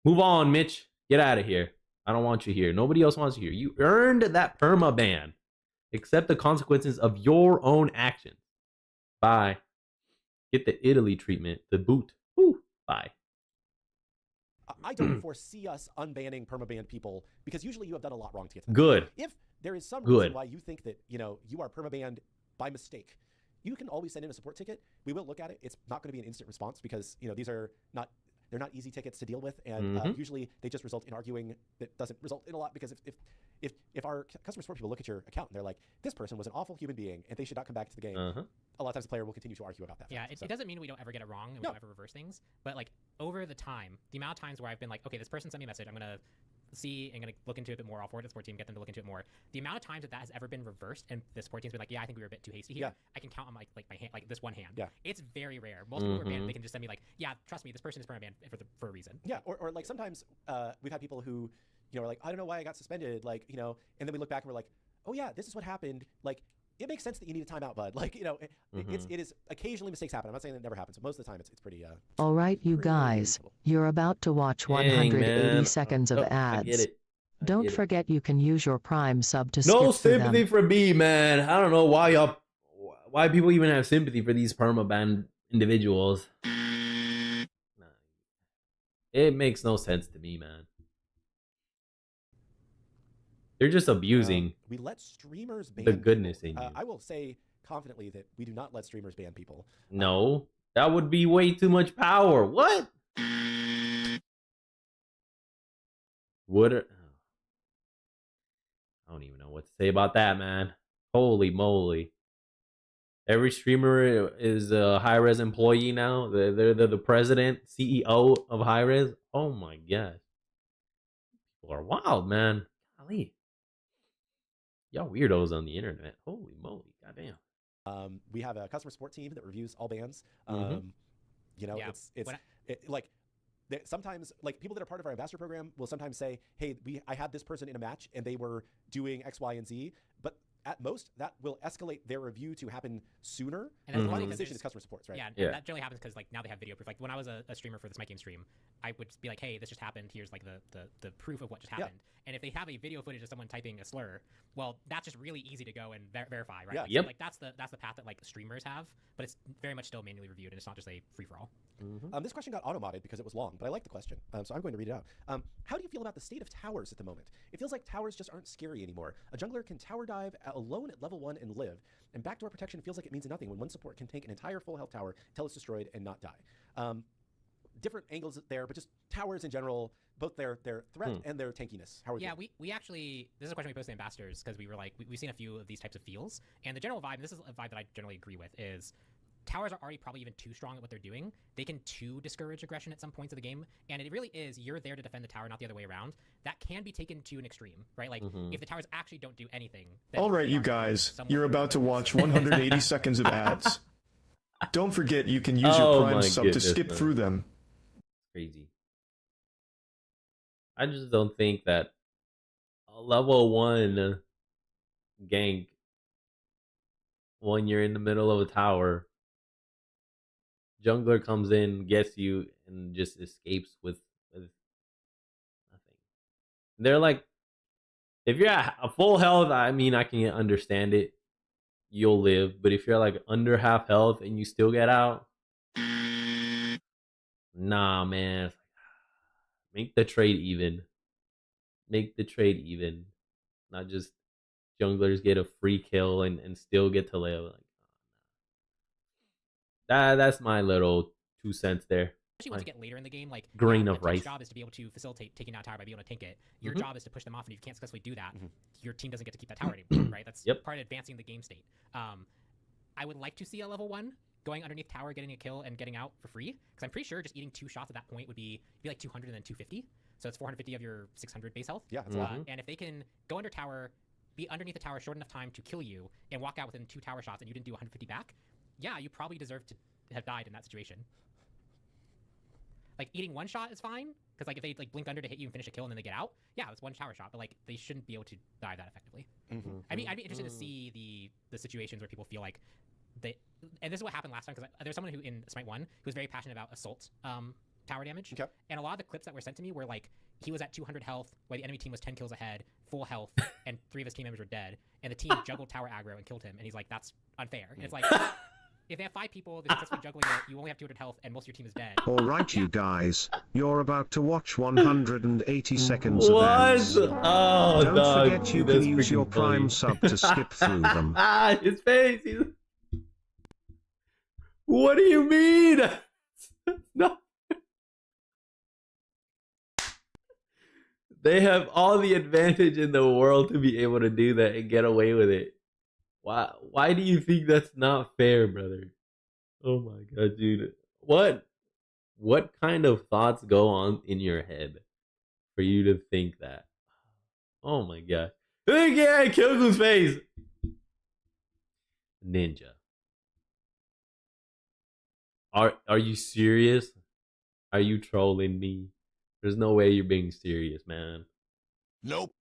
Move on, Mitch. Get out of here. I don't want you here. Nobody else wants you here. You earned that permaban. Accept the consequences of your own actions. Bye. Get the Italy treatment to boot. Woo. Bye. I don't foresee us unbanning permabanned people because usually you have done a lot wrong to get to that. Good. If there is some reason why you think that you are permabanned by mistake, you can always send in a support ticket. We will look at it. It's not going to be an instant response because these are not easy tickets to deal with, and usually they just result in arguing that doesn't result in a lot because if our customer support people look at your account and they're like, this person was an awful human being and they should not come back to the game, a lot of times the player will continue to argue about that. Yeah, it doesn't mean we don't ever get it wrong and we don't ever reverse things, but like over the time, the amount of times where I've been like, okay, this person sent me a message, I'm gonna see and gonna look into it a bit more. I'll forward to the support team, get them to look into it more. The amount of times that has ever been reversed and the support team's been like, yeah, I think we were a bit too hasty here. I can count on my hand, like this one hand. Yeah, it's very rare. Most people are banned. They can just send me like, yeah, trust me, this person is permabanned for a reason. Yeah, or like sometimes we've had people who are like, I don't know why I got suspended, like and then we look back and we're like, oh yeah, this is what happened. Like, it makes sense that you need a timeout, bud. Like, it is occasionally mistakes happen. I'm not saying that it never happens, but most of the time it's pretty. All right, you guys, you're about to watch 180 seconds of ads. Don't forget you can use your Prime sub to skip No through them. sympathy for me, man. I don't know why people even have sympathy for these permaban individuals. It makes no sense to me, man. They're just abusing we let streamers ban the goodness people. in you. I will say confidently that we do not let streamers ban people. No, that would be way too much power. What? I don't even know what to say about that, man. Holy moly. Every streamer is a high-res employee now. They're the president, CEO of high-res. Oh my gosh. People are wild, man. Golly. Y'all weirdos on the internet. Holy moly. Goddamn. We have a customer support team that reviews all bans. Sometimes like people that are part of our ambassador program will sometimes say, hey, I had this person in a match and they were doing X, Y, and Z, but at most that will escalate their review to happen sooner. And that's the position is customer supports, right? Yeah, and that generally happens because like now they have video proof. Like when I was a streamer for the Smite game stream, I would be like, hey, this just happened. Here's like the proof of what just happened. And if they have a video footage of someone typing a slur, well, that's just really easy to go and verify, right? Yeah. Like that's the path that like streamers have, but it's very much still manually reviewed and it's not just a free for all. This question got auto-modded because it was long, but I like the question, so I'm going to read it out. How do you feel about the state of towers at the moment? It feels like towers just aren't scary anymore. A jungler can tower dive alone at level 1 and live, and backdoor protection feels like it means nothing when one support can tank an entire full health tower until it's destroyed and not die. Different angles there, but just towers in general, both their threat and their tankiness. How are you? We actually, this is a question we posted to ambassadors because we were like, we've seen a few of these types of feels, and the general vibe, and this is a vibe that I generally agree with, is towers are already probably even too strong at what they're doing. They can too discourage aggression at some points of the game, and it really is, you're there to defend the tower, not the other way around. That can be taken to an extreme, right? Like, if the towers actually don't do anything... All right, you guys, you're about to watch 180 seconds of ads. Don't forget you can use your Prime sub to skip through them. Crazy. I just don't think that a level 1 gank when you're in the middle of a tower, jungler comes in, gets you, and just escapes with nothing. They're like, if you're at a full health, I mean, I can understand it. You'll live. But if you're like under half health and you still get out, nah, man. Make the trade even. Make the trade even. Not just junglers get a free kill and still get to live. Like, that's my little 2 cents there. Especially once you get later in the game, like grain of rice. Your job is to be able to facilitate taking down a tower by being able to tank it. Your job is to push them off, and if you can't successfully do that, your team doesn't get to keep that tower anymore, right? That's part of advancing the game state. I would like to see a level 1 going underneath tower, getting a kill, and getting out for free. Because I'm pretty sure just eating 2 shots at that point would be like 200 and then 250. So it's 450 of your 600 base health. Yeah, that's a lot. And if they can go under tower, be underneath the tower short enough time to kill you, and walk out within 2 tower shots, and you didn't do 150 back, yeah, you probably deserve to have died in that situation. Like, eating 1 shot is fine, because like if they like blink under to hit you and finish a kill and then they get out, yeah, it's 1 tower shot, but like they shouldn't be able to die that effectively. I mean, I'd be interested to see the situations where people feel like they, and this is what happened last time, because there's someone who in Smite 1 who was very passionate about assault tower damage, and a lot of the clips that were sent to me were like he was at 200 health while the enemy team was 10 kills ahead, full health, and 3 of his team members were dead, and the team juggled tower aggro and killed him, and he's like, that's unfair. And it's like, if they have 5 people, they're successfully juggling it, you only have 200 health, and most of your team is dead. Alright, you guys, you're about to watch 180 seconds of ads. Oh, Don't dog, forget you can use your Prime sub to skip through them. His face. What do you mean? No. They have all the advantage in the world to be able to do that and get away with it. Why do you think that's not fair, brother? Oh my god, dude. What kind of thoughts go on in your head for you to think that? Oh my god. Look at Kyoku's face. Ninja. Are you serious? Are you trolling me? There's no way you're being serious, man. Nope.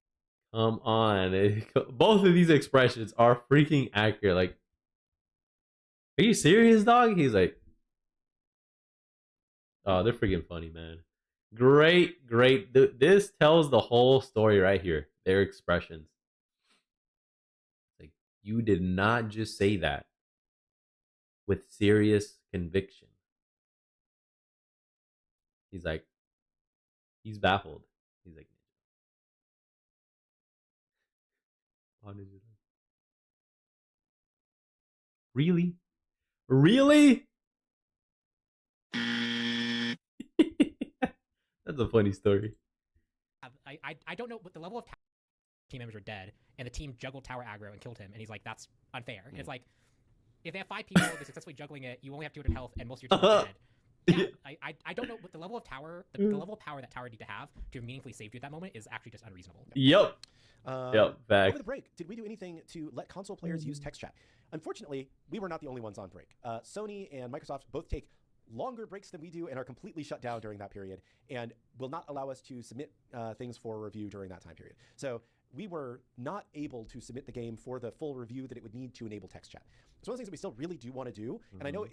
Come on. Both of these expressions are freaking accurate. Like, are you serious, dog? He's like, oh, they're freaking funny, man. Great. This tells the whole story right here. Their expressions. Like, you did not just say that with serious conviction. He's like, he's baffled. He's like, really? That's a funny story. I don't know what the level of team members are dead, and the team juggled tower aggro and killed him, and he's like, that's unfair. And it's like, if they have 5 people, they're successfully juggling it, you only have 200 health, and most of your team is dead. Yeah, I don't know what the level of tower, the level of power that tower need to have meaningfully saved you at that moment is actually just unreasonable. Yep. Back. Over the break, did we do anything to let console players use text chat? Unfortunately, we were not the only ones on break. Sony and Microsoft both take longer breaks than we do and are completely shut down during that period and will not allow us to submit things for review during that time period. So we were not able to submit the game for the full review that it would need to enable text chat. It's one of the things that we still really do want to do, and I know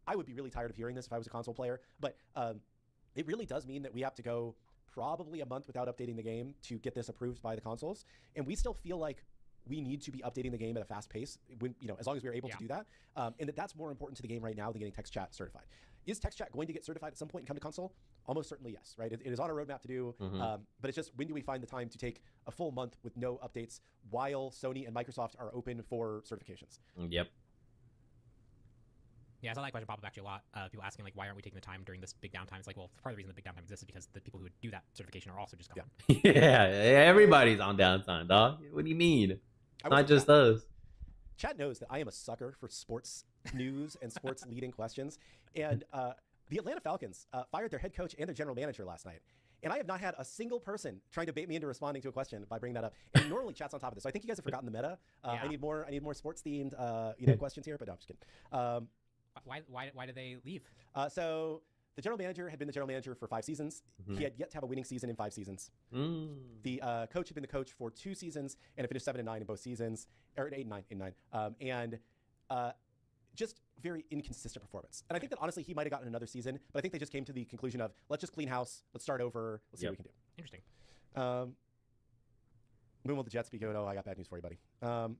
I would be really tired of hearing this if I was a console player, but it really does mean that we have to go probably a month without updating the game to get this approved by the consoles, and we still feel like we need to be updating the game at a fast pace when, as long as we're able to do that, and that's more important to the game right now than getting text chat certified. Is text chat going to get certified at some point and come to console? Almost certainly yes, right? It is on a roadmap to do, but it's just, when do we find the time to take a full month with no updates while Sony and Microsoft are open for certifications? Yep. Yeah, I saw that question pop up actually a lot. People asking, like, why aren't we taking the time during this big downtime? It's like, well, part of the reason the big downtime exists is because the people who would do that certification are also just gone. Yeah, everybody's on downtime, dog. What do you mean? Not just us. Chat knows that I am a sucker for sports news and sports leading questions. And the Atlanta Falcons fired their head coach and their general manager last night. And I have not had a single person trying to bait me into responding to a question by bringing that up. And normally chat's on top of this. So I think you guys have forgotten the meta. I need more sports themed questions here, but no, I'm just kidding. Why did they leave? So the general manager had been the general manager for 5 seasons. He had yet to have a winning season in 5 seasons. The coach had been the coach for 2 seasons and had finished 7-9 in both seasons, or 8-9, and just very inconsistent performance. And I think that honestly he might have gotten another season, but I think they just came to the conclusion of, let's just clean house, let's start over, let's see what we can do. Interesting. When will the Jets be going? Oh, I got bad news for you, buddy.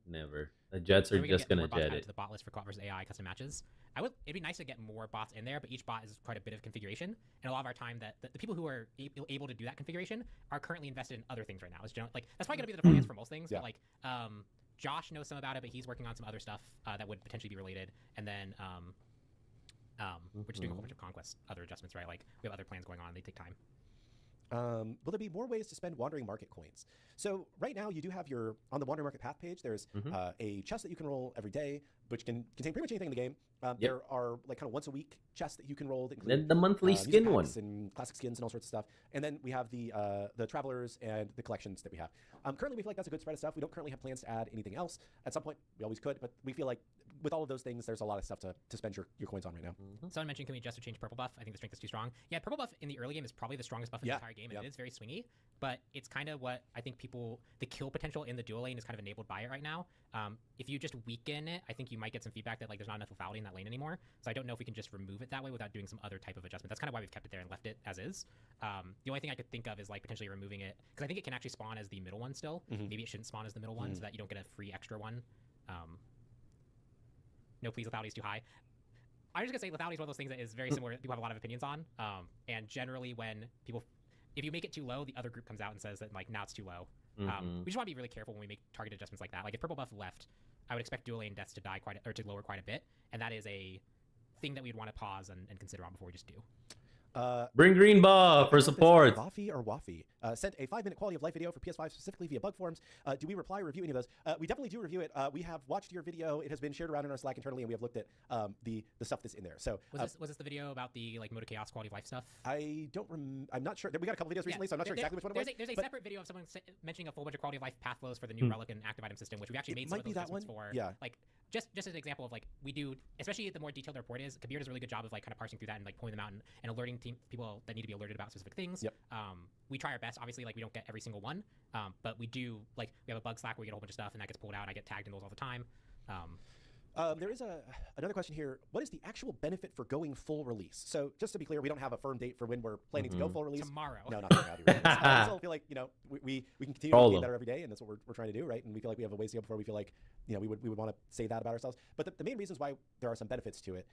Never. The Jets are just gonna jet it. To the bot list for co-op versus AI custom matches. It'd be nice to get more bots in there, but each bot is quite a bit of configuration, and a lot of our time that the people who are able to do that configuration are currently invested in other things right now. It's like that's probably gonna be the default answer for most things. But like Josh knows some about it, but he's working on some other stuff that would potentially be related, and then we're just doing a whole bunch of conquest, other adjustments, right? Like we have other plans going on, they take time. Will there be more ways to spend Wandering Market coins? So right now you do have on the Wandering Market path page, there's a chest that you can roll every day, which can contain pretty much anything in the game. There are like kind of once a week chests that you can roll that include then the monthly skin one and classic skins and all sorts of stuff. And then we have the travelers and the collections that we have. Currently we feel like that's a good spread of stuff. We don't currently have plans to add anything else. At some point we always could, but we feel like with all of those things, there's a lot of stuff to spend your coins on right now. Someone mentioned, can we adjust or change purple buff? I think the strength is too strong. Yeah, purple buff in the early game is probably the strongest buff in the entire game, and it is very swingy, but it's kind of what I think the kill potential in the dual lane is kind of enabled by it right now. If you just weaken it, I think you might get some feedback that like there's not enough lethality in that lane anymore. So I don't know if we can just remove it that way without doing some other type of adjustment. That's kind of why we've kept it there and left it as is. The only thing I could think of is like potentially removing it, because I think it can actually spawn as the middle one still. Maybe it shouldn't spawn as the middle one so that you don't get a free extra one. No, please, lethality is too high. I'm just gonna say lethality is one of those things that is very similar. People have a lot of opinions on, and generally when if you make it too low, the other group comes out and says that like now it's too low. We just want to be really careful when we make targeted adjustments like that. Like if purple buff left, I would expect dual lane deaths to to lower quite a bit, and that is a thing that we'd want to pause and consider on before we just do. Bring green buff for support. Waffy or Waffy sent a 5-minute quality of life video for PS5 specifically via bug forums. Do we reply or review any of those? We definitely do review it. We have watched your video. It has been shared around in our Slack internally, and we have looked at the stuff that's in there. So was this the video about the like Mode of Chaos quality of life stuff? I don't I'm not sure. We got a couple videos recently, so I'm not sure exactly which one it was. There's a separate video of someone mentioning a full bunch of quality of life path flows for the new relic and active item system, which we actually made some of those adjustments for. Yeah. Like just as an example of like we do, especially the more detailed the report is, Kabir does a really good job of like kind of parsing through that and like pulling them out and alerting people that need to be alerted about specific things. Yep. We try our best. Obviously, like we don't get every single one, but we do. Like we have a bug Slack where we get a whole bunch of stuff and that gets pulled out. And I get tagged in those all the time. There is another question here. What is the actual benefit for going full release? So just to be clear, we don't have a firm date for when we're planning to go full release. Tomorrow. No, not tomorrow. I still feel like we can continue to get better every day, and that's what we're trying to do, right? And we feel like we have a ways to go before we feel like we would want to say that about ourselves. But the main reasons why there are some benefits to it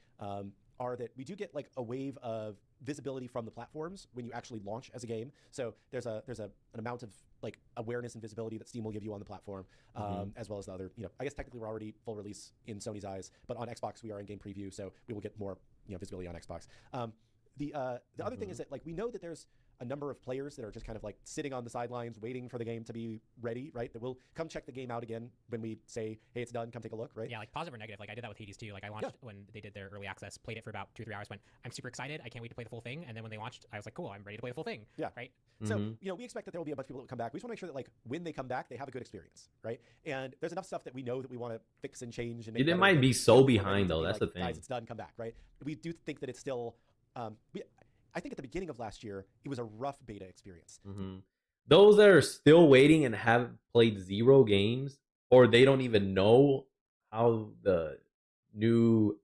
are that we do get like a wave of visibility from the platforms when you actually launch as a game. So there's an amount of like awareness and visibility that Steam will give you on the platform, as well as the other. I guess technically we're already full release in Sony's eyes, but on Xbox we are in game preview, so we will get more visibility on Xbox. The other thing is that like we know that there's a number of players that are just kind of like sitting on the sidelines waiting for the game to be ready, right? That will come check the game out again when we say, hey, it's done, come take a look, right? Yeah, like positive or negative. Like I did that with Hades too. Like I launched when they did their early access, played it for about 2 or 3 hours, went, I'm super excited, I can't wait to play the full thing. And then when they launched, I was like, cool, I'm ready to play the full thing. Yeah. Right? So, we expect that there will be a bunch of people that will come back. We just want to make sure that like when they come back, they have a good experience, right? And there's enough stuff that we know that we want to fix and change and make They might be so behind though, that's the thing. Guys, it's done, come back, right? We do think that it's still I think at the beginning of last year, it was a rough beta experience. Those that are still waiting and have played 0 games, or they don't even know how the new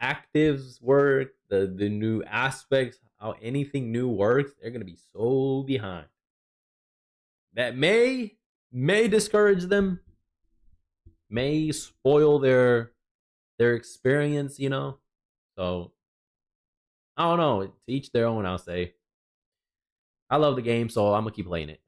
actives work, the new aspects, how anything new works, they're going to be so behind. That may discourage them, may spoil their experience, So I don't know. To each their own, I'll say. I love the game, so I'm gonna keep playing it.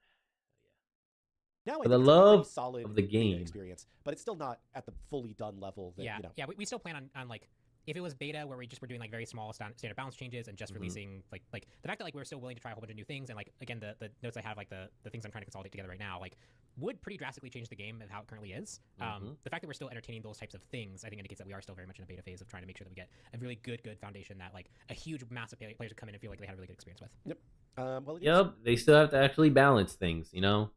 Now, for the love solid of the game experience, but it's still not at the fully done level. That, yeah. We still plan on like if it was beta where we just were doing like very small standard balance changes and just releasing like the fact that like we're still willing to try a whole bunch of new things and like again the notes I have like the things I'm trying to consolidate together right now like would pretty drastically change the game of how it currently is. The fact that we're still entertaining those types of things I think indicates that we are still very much in a beta phase of trying to make sure that we get a really good foundation that like a huge massive players would come in and feel like they had a really good experience with. Yep. They still have to actually balance things, Spread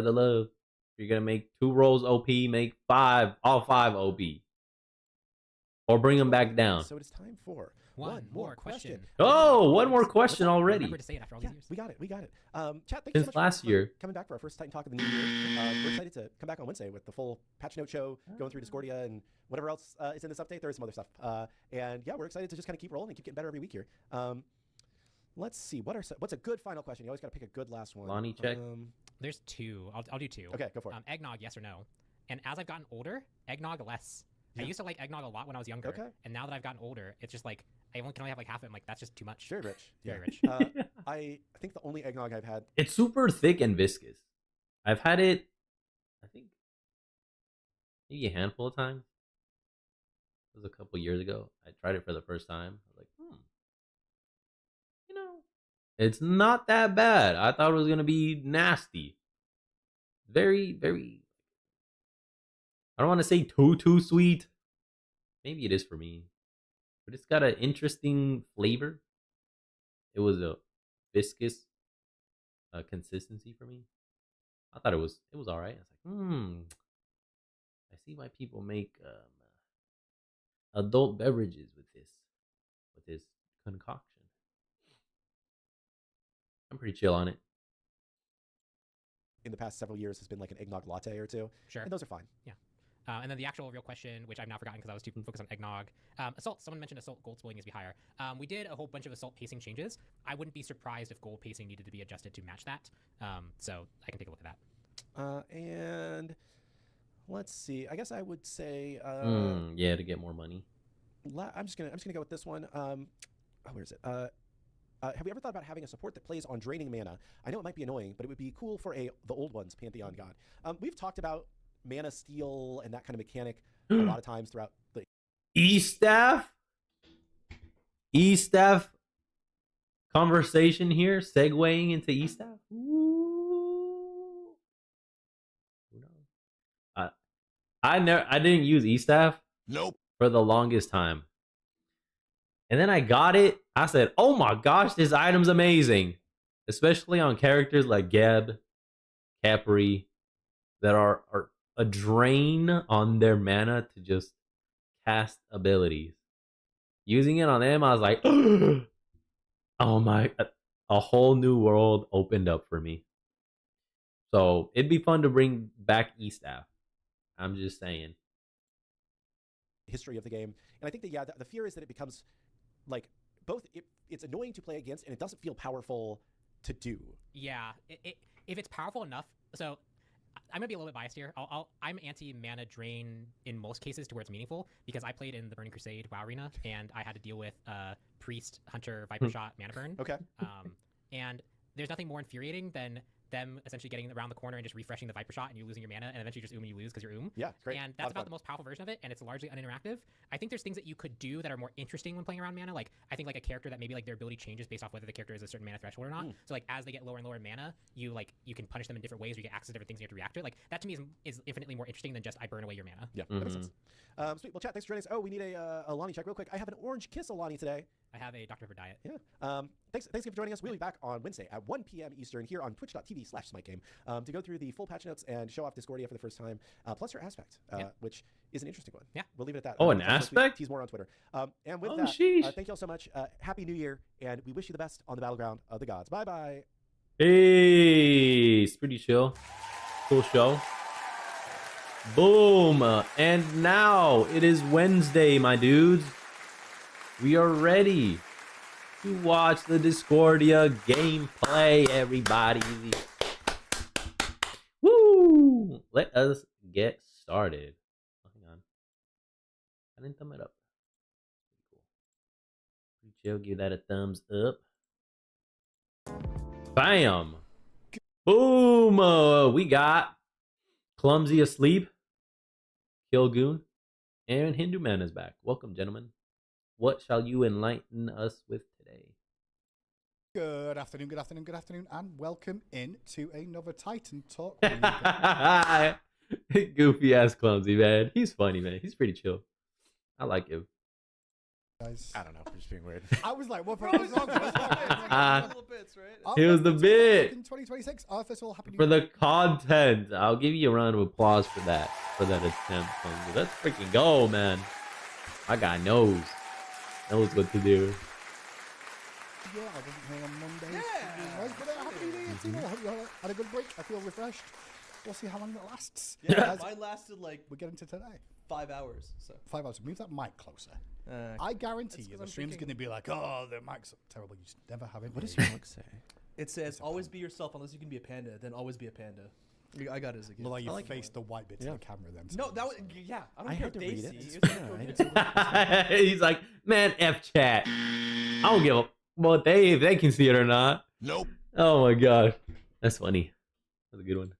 the love. If you're gonna make 2 roles OP, make 5, all 5 OP. Or bring them back down. So it is time for one more question. Oh, one more question already. Remember to say it after all these years. We got it. Chat, thank Since you so much last year. coming back for our first Titan Talk of the new year. We're excited to come back on Wednesday with the full patch note show, going through Discordia and whatever else is in this update. There is some other stuff. And yeah, we're excited to just kind of keep rolling and keep getting better every week here. Let's see. What's a good final question? You always got to pick a good last one. Lonnie, check. There's 2. I'll do 2. Okay, go for it. Eggnog, yes or no? And as I've gotten older, eggnog less. Yeah. I used to like eggnog a lot when I was younger. Okay. And now that I've gotten older, it's just like I can only have like half of it. I'm like, that's just too much. Very rich. Very rich. I think the only eggnog I've had. It's super thick and viscous. I've had it, I think, maybe a handful of times. It was a couple years ago. I tried it for the first time. I was like, It's not that bad. I thought it was gonna be nasty. Very, very. I don't want to say too sweet. Maybe it is for me, but it's got an interesting flavor. It was a viscous consistency for me. I thought it was all right. I was like, I see why people make adult beverages with this concoction. I'm pretty chill on it. In the past several years has been like an eggnog latte or two. Sure. And those are fine. Yeah. And then the actual real question, which I've now forgotten because I was too focused on eggnog. Assault, someone mentioned Assault gold splitting needs to be higher. We did a whole bunch of Assault pacing changes. I wouldn't be surprised if gold pacing needed to be adjusted to match that. So I can take a look at that. And let's see. I guess I would say... yeah, to get more money. I'm just gonna go with this one. Where is it? Have you ever thought about having a support that plays on draining mana? I know it might be annoying, but it would be cool for the old ones, Pantheon God. We've talked about mana steal and that kind of mechanic a lot of times throughout the E-Staff conversation here, segueing into E-Staff. I didn't use E-Staff. Nope. For the longest time. And then I got it. I said, oh my gosh, this item's amazing. Especially on characters like Geb, Capri, that are a drain on their mana to just cast abilities. Using it on them, I was like, oh my, a whole new world opened up for me. So it'd be fun to bring back E-Staff. I'm just saying. History of the game. And I think that, the fear is that it becomes like both it's annoying to play against and it doesn't feel powerful to do. Yeah, if it's powerful enough, so I'm gonna be a little bit biased here. I'm anti mana drain in most cases to where it's meaningful because I played in the Burning Crusade WoW arena and I had to deal with Priest, Hunter, Viper Shot, mana burn. Okay. And there's nothing more infuriating than them essentially getting around the corner and just refreshing the Viper Shot and you losing your mana and eventually just and you lose because you're Yeah, great. And that's about the most powerful version of it, and it's largely uninteractive. I think there's things that you could do that are more interesting when playing around mana. Like I think like a character that maybe like their ability changes based off whether the character is a certain mana threshold or not. So like as they get lower and lower in mana, you can punish them in different ways or you get access to different things and you have to react to it. Like that to me is infinitely more interesting than just I burn away your mana. Yeah, that makes sense. Sweet. Well, chat, thanks for joining us. Oh, we need a Lonnie check real quick. I have an orange kiss Lonnie today. I have a Dr. Pepper diet. Yeah. Thanks again for joining us. We'll be back on Wednesday at 1 p.m. Eastern here on twitch.tv/SmiteGame to go through the full patch notes and show off Discordia for the first time, plus her aspect, which is an interesting one. Yeah. We'll leave it at that. Oh, an aspect? Tease more on Twitter. And with that, thank you all so much. Happy New Year, and we wish you the best on the battleground of the gods. Bye-bye. Hey, it's pretty chill. Cool show. Boom. And now it is Wednesday, my dudes. We are ready to watch the Discordia gameplay, everybody. Woo! Let us get started. Oh, hang on. I didn't thumb it up. Pretty chill. Give that a thumbs up. Bam! Boom! We got Clumsy asleep, Kilgoon, and Hindu Man is back. Welcome, gentlemen. What shall you enlighten us with today? Good afternoon, and welcome into another Titan Talk. Goofy ass Clumsy, man. He's funny, man. He's pretty chill. I like him. Guys. I don't know. I'm just being weird. I was like, what? Little bits, right? It was the bit. In 2026, first of all, happy New For Year. the content. I'll give you a round of applause for that attempt, Clumsy. Let's freaking go, man. My guy knows what to do. Yeah, I wasn't here on Monday. Yeah. But happy New Year to you all. Hope you all had a good break. I feel refreshed. We'll see how long it lasts. Yeah, mine lasted like we get into today. 5 hours. So 5 hours. Move that mic closer. I guarantee you the stream's going to be like, oh, the mic's terrible. You just never have it. What does your mug say? it says, always be yourself unless you can be a panda. Then always be a panda. I got it as a gift. Look like you faced the white bit to the camera then. No, that was, yeah. I don't care if they see. He's like, man, F chat. I don't give a well if they can see it or not. Nope. Oh my gosh. That's funny. That's a good one.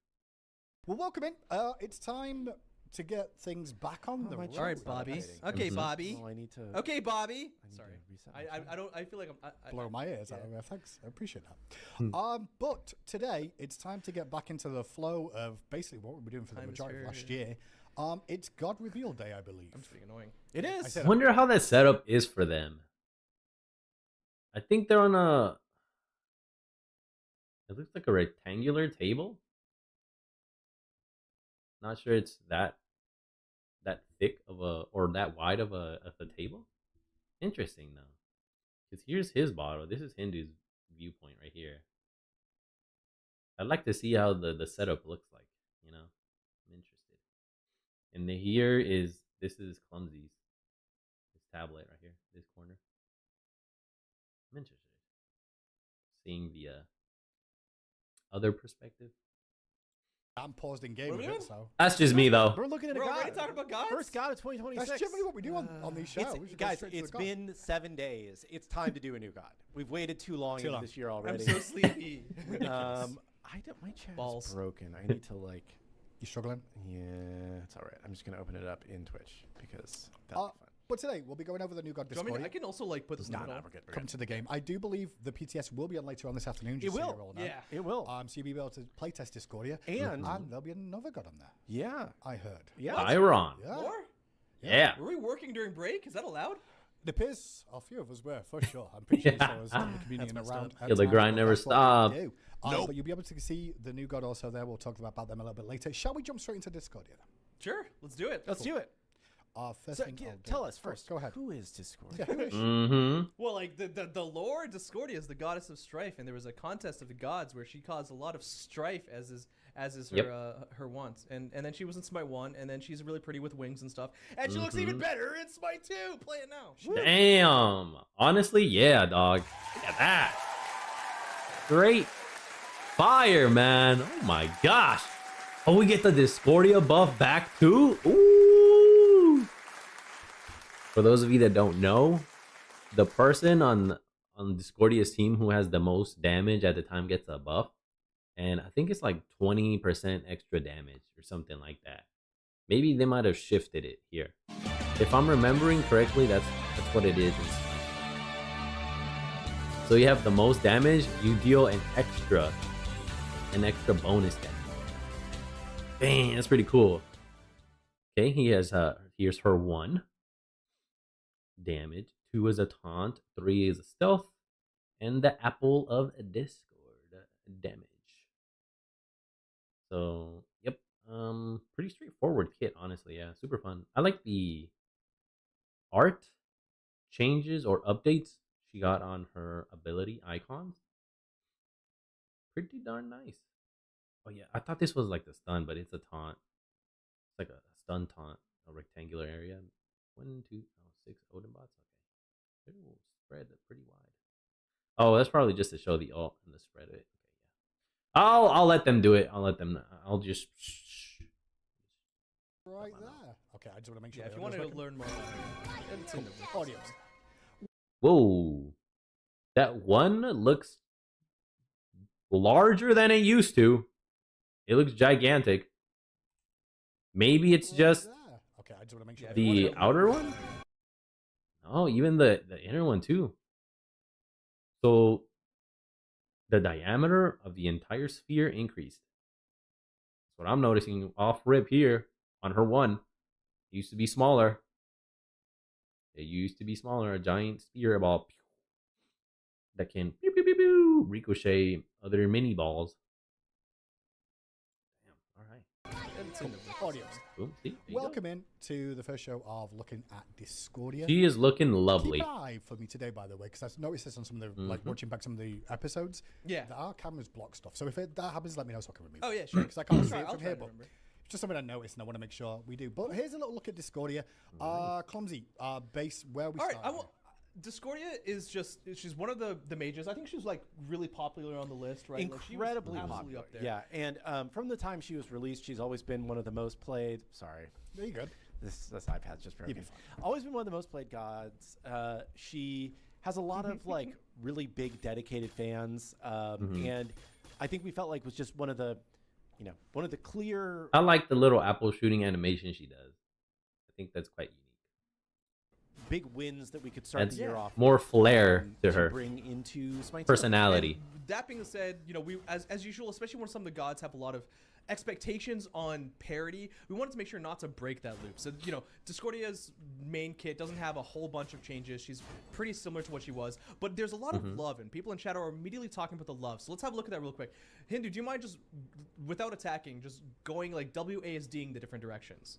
Well, welcome in. It's time to get things back on the road. All right, Bobby. Okay, Bobby. Well, I need to. Okay, Bobby. Sorry. I don't. I feel like I'm. Blow my ears out. Thanks. I appreciate Hmm. that. But today it's time to get back into the flow of basically what we were doing for the majority of last year. It's God Reveal Day, I believe. I'm just being annoying. It is. I wonder how that setup is for them. I think they're on a. It looks like a rectangular table. Not sure it's that thick of a or that wide of a table. Interesting though, because here's his bottle. This is Hindu's viewpoint right here. I'd like to see how the setup looks like. You know, I'm interested. And this is Clumsy's his tablet right here, this corner. I'm interested. Seeing the other perspective. I'm paused in game a bit, so. That's just me, though. We're looking at We're a god. already talking about gods? First god of 2026. That's generally what we do on these shows. Guys, it's been 7 days. It's time to do a new god. We've waited too long into this year already. I'm so sleepy. My chair Balls. is broken. I need to like. You struggling? Yeah, it's all right. I'm just gonna open it up in Twitch because that'll be fun. But today we'll be going over the new God Discord. I can also like put this in the middle. Come to the game. I do believe the PTS will be on later on this afternoon. It will. It will. So you'll be able to playtest Discordia, and there'll be another God on there. Yeah, I heard. Yeah, Byron. Yeah. More? Yeah. Were we working during break? Is that allowed? It appears a few of us were, for sure. I'm pretty sure so was in the community and around. Yeah, the grind never stopped. But you'll be able to see the new God also there. We'll talk about them a little bit later. Shall we jump straight into Discordia then? Sure, let's do it. Let's do it. First So, thing tell us first. Go ahead. Who is Discord? Yeah, who is she? Mm-hmm. Well, like the lore, Discordia is the goddess of strife, and there was a contest of the gods where she caused a lot of strife, as is her her wants, and then she was in Smite 1, and then she's really pretty with wings and stuff, and she looks even better in Smite 2. Play it now. Damn. Honestly, yeah, dog. Look at that. Great fire, man. Oh my gosh. Oh, we get the Discordia buff back too? Ooh. For those of you that don't know, the person on Discordia's team who has the most damage at the time gets a buff. And I think it's like 20% extra damage or something like that. Maybe they might have shifted it here. If I'm remembering correctly, that's what it is. So you have the most damage, you deal an extra bonus damage. Dang, that's pretty cool. Okay, here's her 1 damage, 2 is a taunt, 3 is a stealth, and the apple of Discord damage. So, yep, pretty straightforward kit, honestly. Yeah, super fun. I like the art changes or updates she got on her ability icons. Pretty darn nice. Oh yeah, I thought this was like the stun, but it's a taunt. It's like a stun taunt, a rectangular area. 1, 2, 6 Odin bots. Okay, it'll spread pretty wide. Oh, that's probably just to show the ult and the spread it. Okay, yeah. I'll let them do it. I'll just. Right there. Okay, I just want to make sure. Yeah, if you want to learn more, it's in the audio. Whoa, that one looks larger than it used to. It looks gigantic. Maybe it's just okay, I just want to make sure the outer one. Oh, even the inner one too. So the diameter of the entire sphere increased. That's what I'm noticing off rip here on her 1. It used to be smaller. A giant sphere ball that can pew, pew, pew, pew, ricochet other mini balls. Audio. Boom, see, welcome in to the first show of looking at Discordia. She is looking lovely. Keep an eye for me today, by the way, because I've noticed this on some of the like watching back some of the episodes. Yeah, that our cameras block stuff. So if that happens, let me know so I can remove. Oh yeah, sure. Because I can't see it from here, but it's just something I noticed, and I want to make sure we do. But here's a little look at Discordia. Clumsy, base where we start. All right, Discordia is she's one of the mages. I think she's like really popular on the list, right? Incredibly like, popular. Up there. Yeah, and from the time she was released, she's always been one of the most played. Sorry, there you go. This iPad's just broken. Always been one of the most played gods. She has a lot of like really big dedicated fans, and I think we felt like was just one of the. you know, one of the clear. I like the little apple shooting animation she does. I think that's quite unique. Big wins that we could start the year off. More flair to her. Bring into Smite personality. And that being said, you know, we as usual, especially when some of the gods have a lot of expectations on parity, we wanted to make sure not to break that loop. So, you know, Discordia's main kit doesn't have a whole bunch of changes. She's pretty similar to what she was, but there's a lot of love, and people in chat are immediately talking about the love. So let's have a look at that real quick. Hindu, do you mind just, without attacking, just going like WASDing the different directions?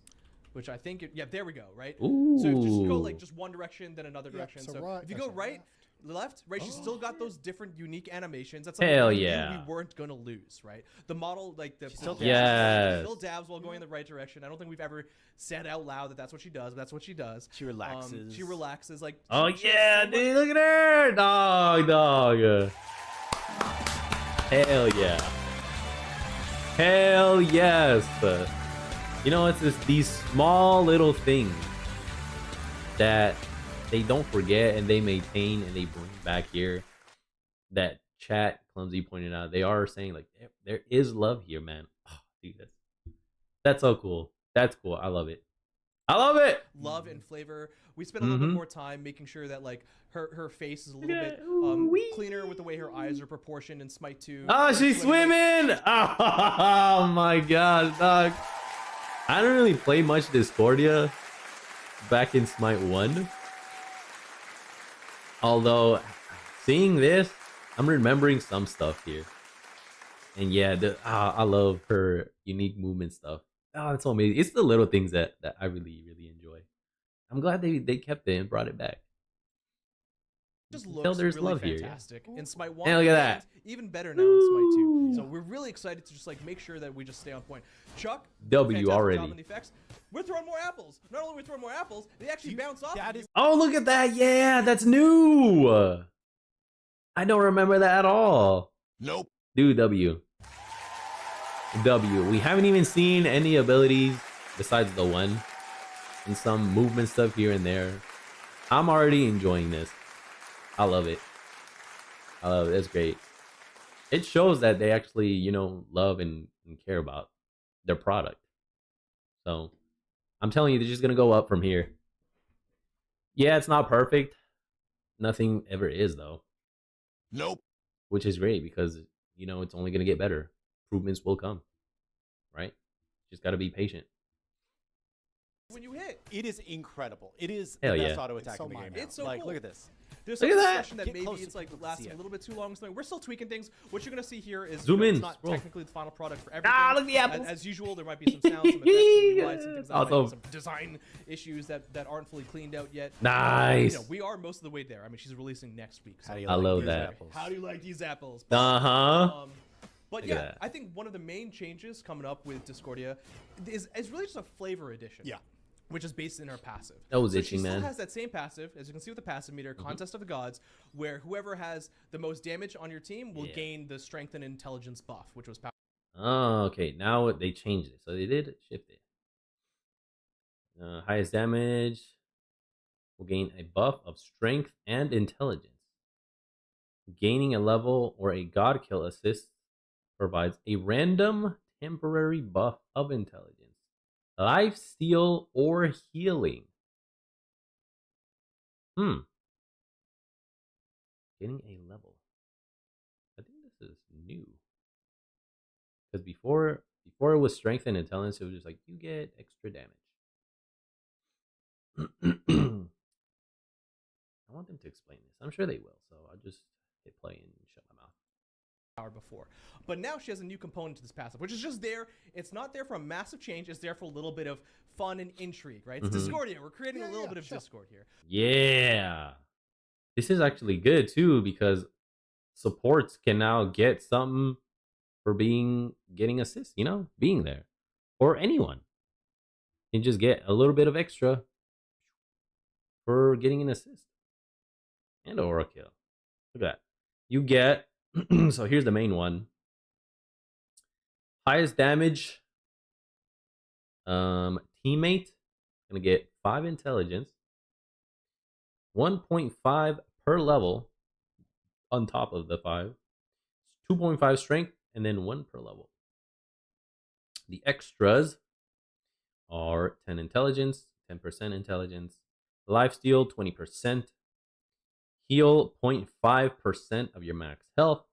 Which I think, yeah, there we go, right? Ooh. So if you just go like just one direction, then another direction. so So right, if you go right, left, right, she's still got those different unique animations. That's Hell something yeah. we weren't gonna lose, right? The model, like the still still dabs while going in the right direction. I don't think we've ever said out loud that that's what she does, but that's what she does. She relaxes. She relaxes. Like, Oh yeah, dude, look at her, dog. Hell yeah. Hell yes. You know, it's just these small little things that they don't forget and they maintain and they bring back here. That chat Clumsy pointed out, they are saying like there is love here, man. Oh, dude, that's so cool. That's cool. I love it. I love it. Love and flavor. We spent a little bit more time making sure that like her face is a little bit cleaner with the way her eyes are proportioned in Smite 2. Oh, she's swimming. Oh my god, dog. I don't really play much Discordia back in Smite 1. Although, seeing this, I'm remembering some stuff here. And yeah, I love her unique movement stuff. Oh, it's so amazing. It's the little things that I really, really enjoy. I'm glad they kept it and brought it back. Just looks there's really love fantastic here. in Smite 1. Hey, look at that. Even better now in Smite 2. So we're really excited to just like make sure that we just stay on point. Chuck, W already. job on the effects. We're throwing more apples. Not only are we throwing more apples, they actually bounce off. Oh, look at that. Yeah, that's new. I don't remember that at all. Nope. Dude, W. We haven't even seen any abilities besides the one and some movement stuff here and there. I'm already enjoying this. I love it. I love it. It's great. It shows that they actually, you know, love and care about their product. So I'm telling you, they're just going to go up from here. Yeah, it's not perfect. Nothing ever is, though. Nope. Which is great because, you know, it's only going to get better. Improvements will come. Right? Just got to be patient. When you hit, it is incredible. It is Hell the best yeah. auto attack in the game. It's so like, cool. look at this. There's Look some at that. discussion that Get maybe close it's so like people can lasting see a it. little bit too long. So we're still tweaking things. What you're gonna see here is Zoom in, it's not scroll. technically the final product for everything. Ah, look at the apples. As usual, there might be some sounds, some effects, some UI, some things like Awesome. some design issues that aren't fully cleaned out yet. Nice. You know, we are most of the way there. I mean, she's releasing next week. So How do you I like love these that. apples? How do you like these apples? Uh-huh. But Look at yeah, that. I think one of the main changes coming up with Discordia is really just a flavor addition. Yeah. Which is based in her passive. That was so itching, she man. still has that same passive, as you can see with the passive meter, Contest of the Gods, where whoever has the most damage on your team will gain the Strength and Intelligence buff, which was powerful. Oh, okay. Now they changed it. So they did shift it. Highest damage will gain a buff of strength and intelligence. Gaining a level or a god kill assist provides a random temporary buff of intelligence, life steal, or healing. Getting a level. I think this is new. Because before it was strength and intelligence, it was just like you get extra damage. I want them to explain this. I'm sure they will. So I'll just hit play and shut my mouth. Before. But now she has a new component to this passive, which is just there. It's not there for a massive change. It's there for a little bit of fun and intrigue, right? It's Discordia. We're creating a little bit of Discord here. Yeah. This is actually good too because supports can now get something for getting assists, you know, being there. Or anyone can just get a little bit of extra for getting an assist. And or a kill. Look at that. You get so here's the main one. Highest damage teammate gonna get 5 intelligence, 1.5 per level on top of the 5, 2.5 strength, and then 1 per level. The extras are 10 intelligence, 10% intelligence, lifesteal 20%, heal 0.5% of your max health,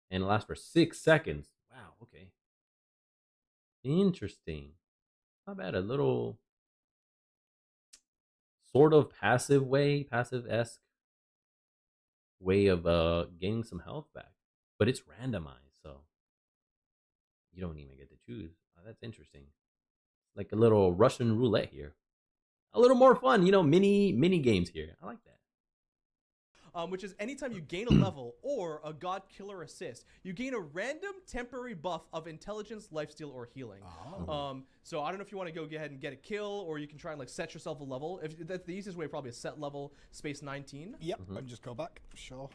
and lasts for 6 seconds. Wow, okay. Interesting. Not bad. A little sort of passive-esque way of gaining some health back. But it's randomized, so you don't even get to choose. Oh, that's interesting. Like a little Russian roulette here. A little more fun, mini games here. I like that. Which is anytime you gain a level or a god killer assist, you gain a random temporary buff of intelligence, lifesteal, or healing. So I don't know if you want to go ahead and get a kill, or you can try and like set yourself a level. If that's the easiest way, probably a set level space 19. Yep, and just go back. Sure.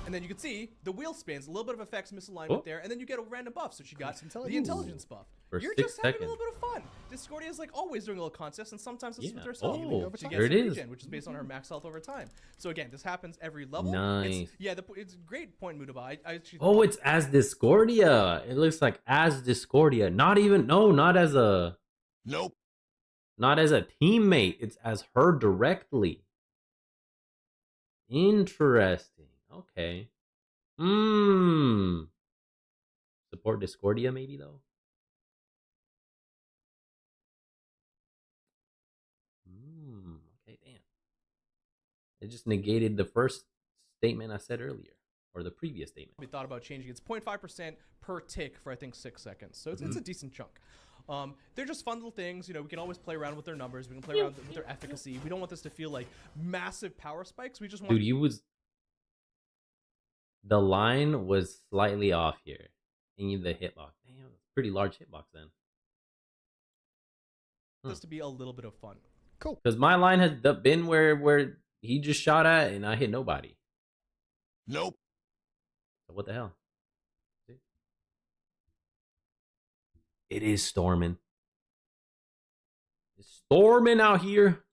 And then you can see the wheel spins, a little bit of effects misalignment there, and then you get a random buff. So she got the intelligence buff. You're just having a little bit of fun. Discordia is like always doing a little contest, and sometimes it's with herself. She gets a regen, which is based on her max health over time. So again, this happens every level. Nice. It's a great point, Mutaba. It's as Discordia. It looks like as Discordia. Not as a... Nope. Not as a teammate. It's as her directly. Interesting. Okay. Support Discordia maybe though? Okay, damn. It just negated the first statement I said earlier. Or the previous statement. We thought about changing. It's 0.5% per tick for I think 6 seconds. So it's a decent chunk. They're just fun little things. We can always play around with their numbers. We can play around with their efficacy. We don't want this to feel like massive power spikes. We just want... Dude, the line was slightly off here. You need the hitbox. Damn, it's a pretty large hitbox then. This to be a little bit of fun. Cool. Because my line has been where he just shot at and I hit nobody. Nope. So what the hell? It is storming. It's storming out here.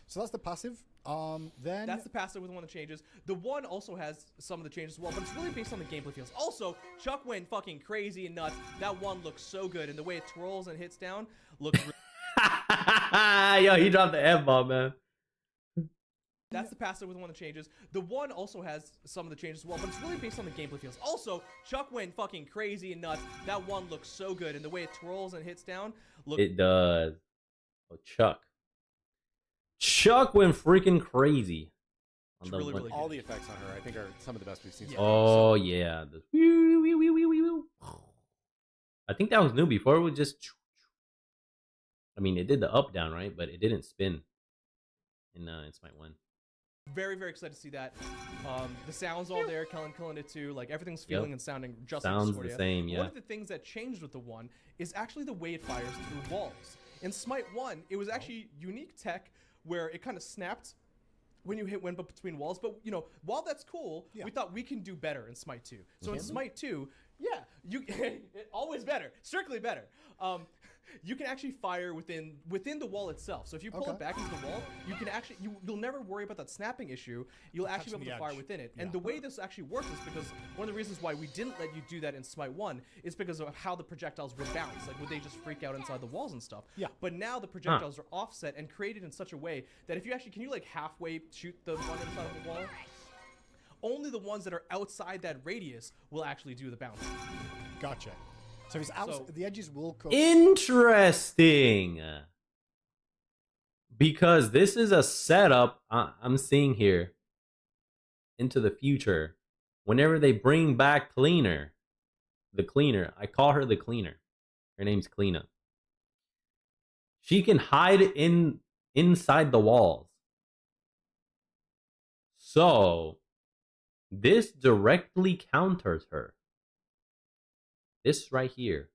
So that's the passive. Then that's the passive with one that changes. The one also has some of the changes as well, but it's really based on the gameplay feels. Also, Chuck went fucking crazy and nuts. That one looks so good, and the way it twirls and hits down looks. Yo, he dropped the F-bomb, man. That's the passive with one that changes. The one also has some of the changes as well, but it's really based on the gameplay feels. Also, Chuck went fucking crazy and nuts. That one looks so good, and the way it twirls and hits down looks. It does. Oh, Chuck went freaking crazy. Really all the effects on her, I think, are some of the best we've seen. Oh yeah. I think that was new. Before it was just. I mean, it did the up down, right? But it didn't spin. In Smite 1. Very, very excited to see that. The sound's all there. Kellen killing it too. Like everything's feeling and sounding just sounds like the same. Yeah. One of the things that changed with the one is actually the way it fires through walls. In Smite 1, it was actually unique tech where it kind of snapped when you went between walls. But while that's cool, we thought we can do better in Smite 2. So in Smite 2, you always better, strictly better. You can actually fire within the wall itself. So if you pull it back into the wall, you can actually you'll never worry about that snapping issue. You'll actually be able to fire within it. And the way this actually works is because one of the reasons why we didn't let you do that in Smite 1 is because of how the projectiles would bounce. Like, would they just freak out inside the walls and stuff? Yeah. But now the projectiles are offset and created in such a way that if you actually can you like halfway shoot the one inside of the wall? Only the ones that are outside that radius will actually do the bounce. Gotcha. So it's the edges will come. Interesting. Because this is a setup I'm seeing here into the future. Whenever they bring back the cleaner, I call her the cleaner. Her name's Cleena. She can hide inside the walls. So this directly counters her. This right here.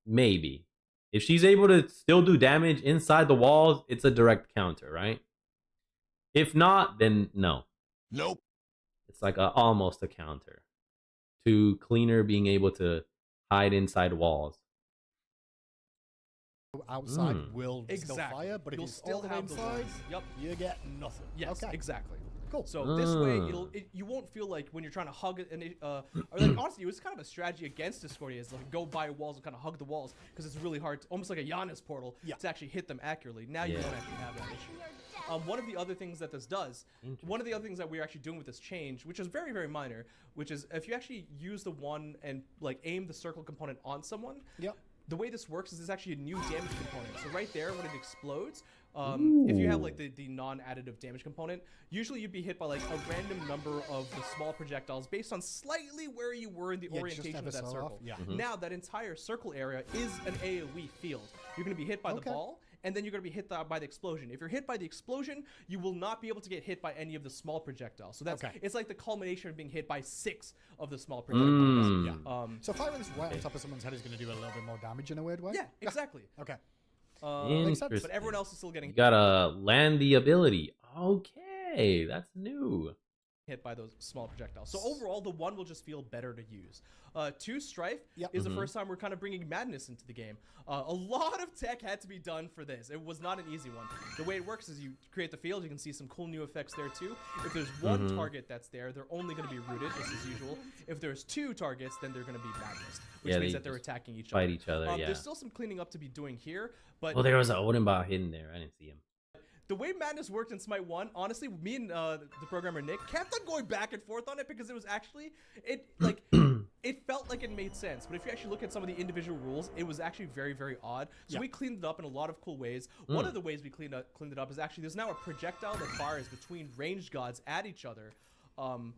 Maybe. If she's able to still do damage inside the walls, it's a direct counter, right? If not, then no. Nope. It's like almost a counter to Cleaner being able to hide inside walls. Outside will still fire, but if it's all the way inside, you get nothing. Yes, exactly. Cool. So this way, you won't feel like when you're trying to hug it, and or like honestly, it was kind of a strategy against Discordia is like go by walls and kind of hug the walls because it's really hard, almost like a Giannis portal, to actually hit them accurately. Now you don't actually have that issue. One of the other things that this does, one of the other things that we're actually doing with this change, which is very, very minor, which is if you actually use the one and like aim the circle component on someone, the way this works is there's actually a new damage component. So right there, when it explodes, if you have like the non-additive damage component, usually you'd be hit by like a random number of the small projectiles based on slightly where you were in the orientation of that circle. Now that entire circle area is an AoE field. You're going to be hit by the ball, and then you're going to be hit by the explosion. If you're hit by the explosion, you will not be able to get hit by any of the small projectiles. So that's it's like the culmination of being hit by 6 of the small projectiles. So firing this right on top of someone's head is going to do a little bit more damage in a weird way? Yeah, exactly. Okay. Makes sense. But everyone else is still getting You gotta land the ability. Okay, that's new. Hit by those small projectiles. So overall, the 1 will just feel better to use. 2 Strife is the first time we're kind of bringing madness into the game. A lot of tech had to be done for this. It was not an easy one. The way it works is you create the field. You can see some cool new effects there too. If there's one target that's there, they're only going to be rooted, just as usual. If there's 2 targets, then they're going to be madness, which means that they're attacking each other. Fight each other, There's still some cleaning up to be doing here, but there was an Odin bot hidden there. I didn't see him. The way madness worked in Smite 1, honestly, me and the programmer Nick kept on going back and forth on it because it was actually it felt like it made sense. But if you actually look at some of the individual rules, it was actually very, very odd. So we cleaned it up in a lot of cool ways. One of the ways we cleaned it up is actually there's now a projectile that fires between ranged gods at each other.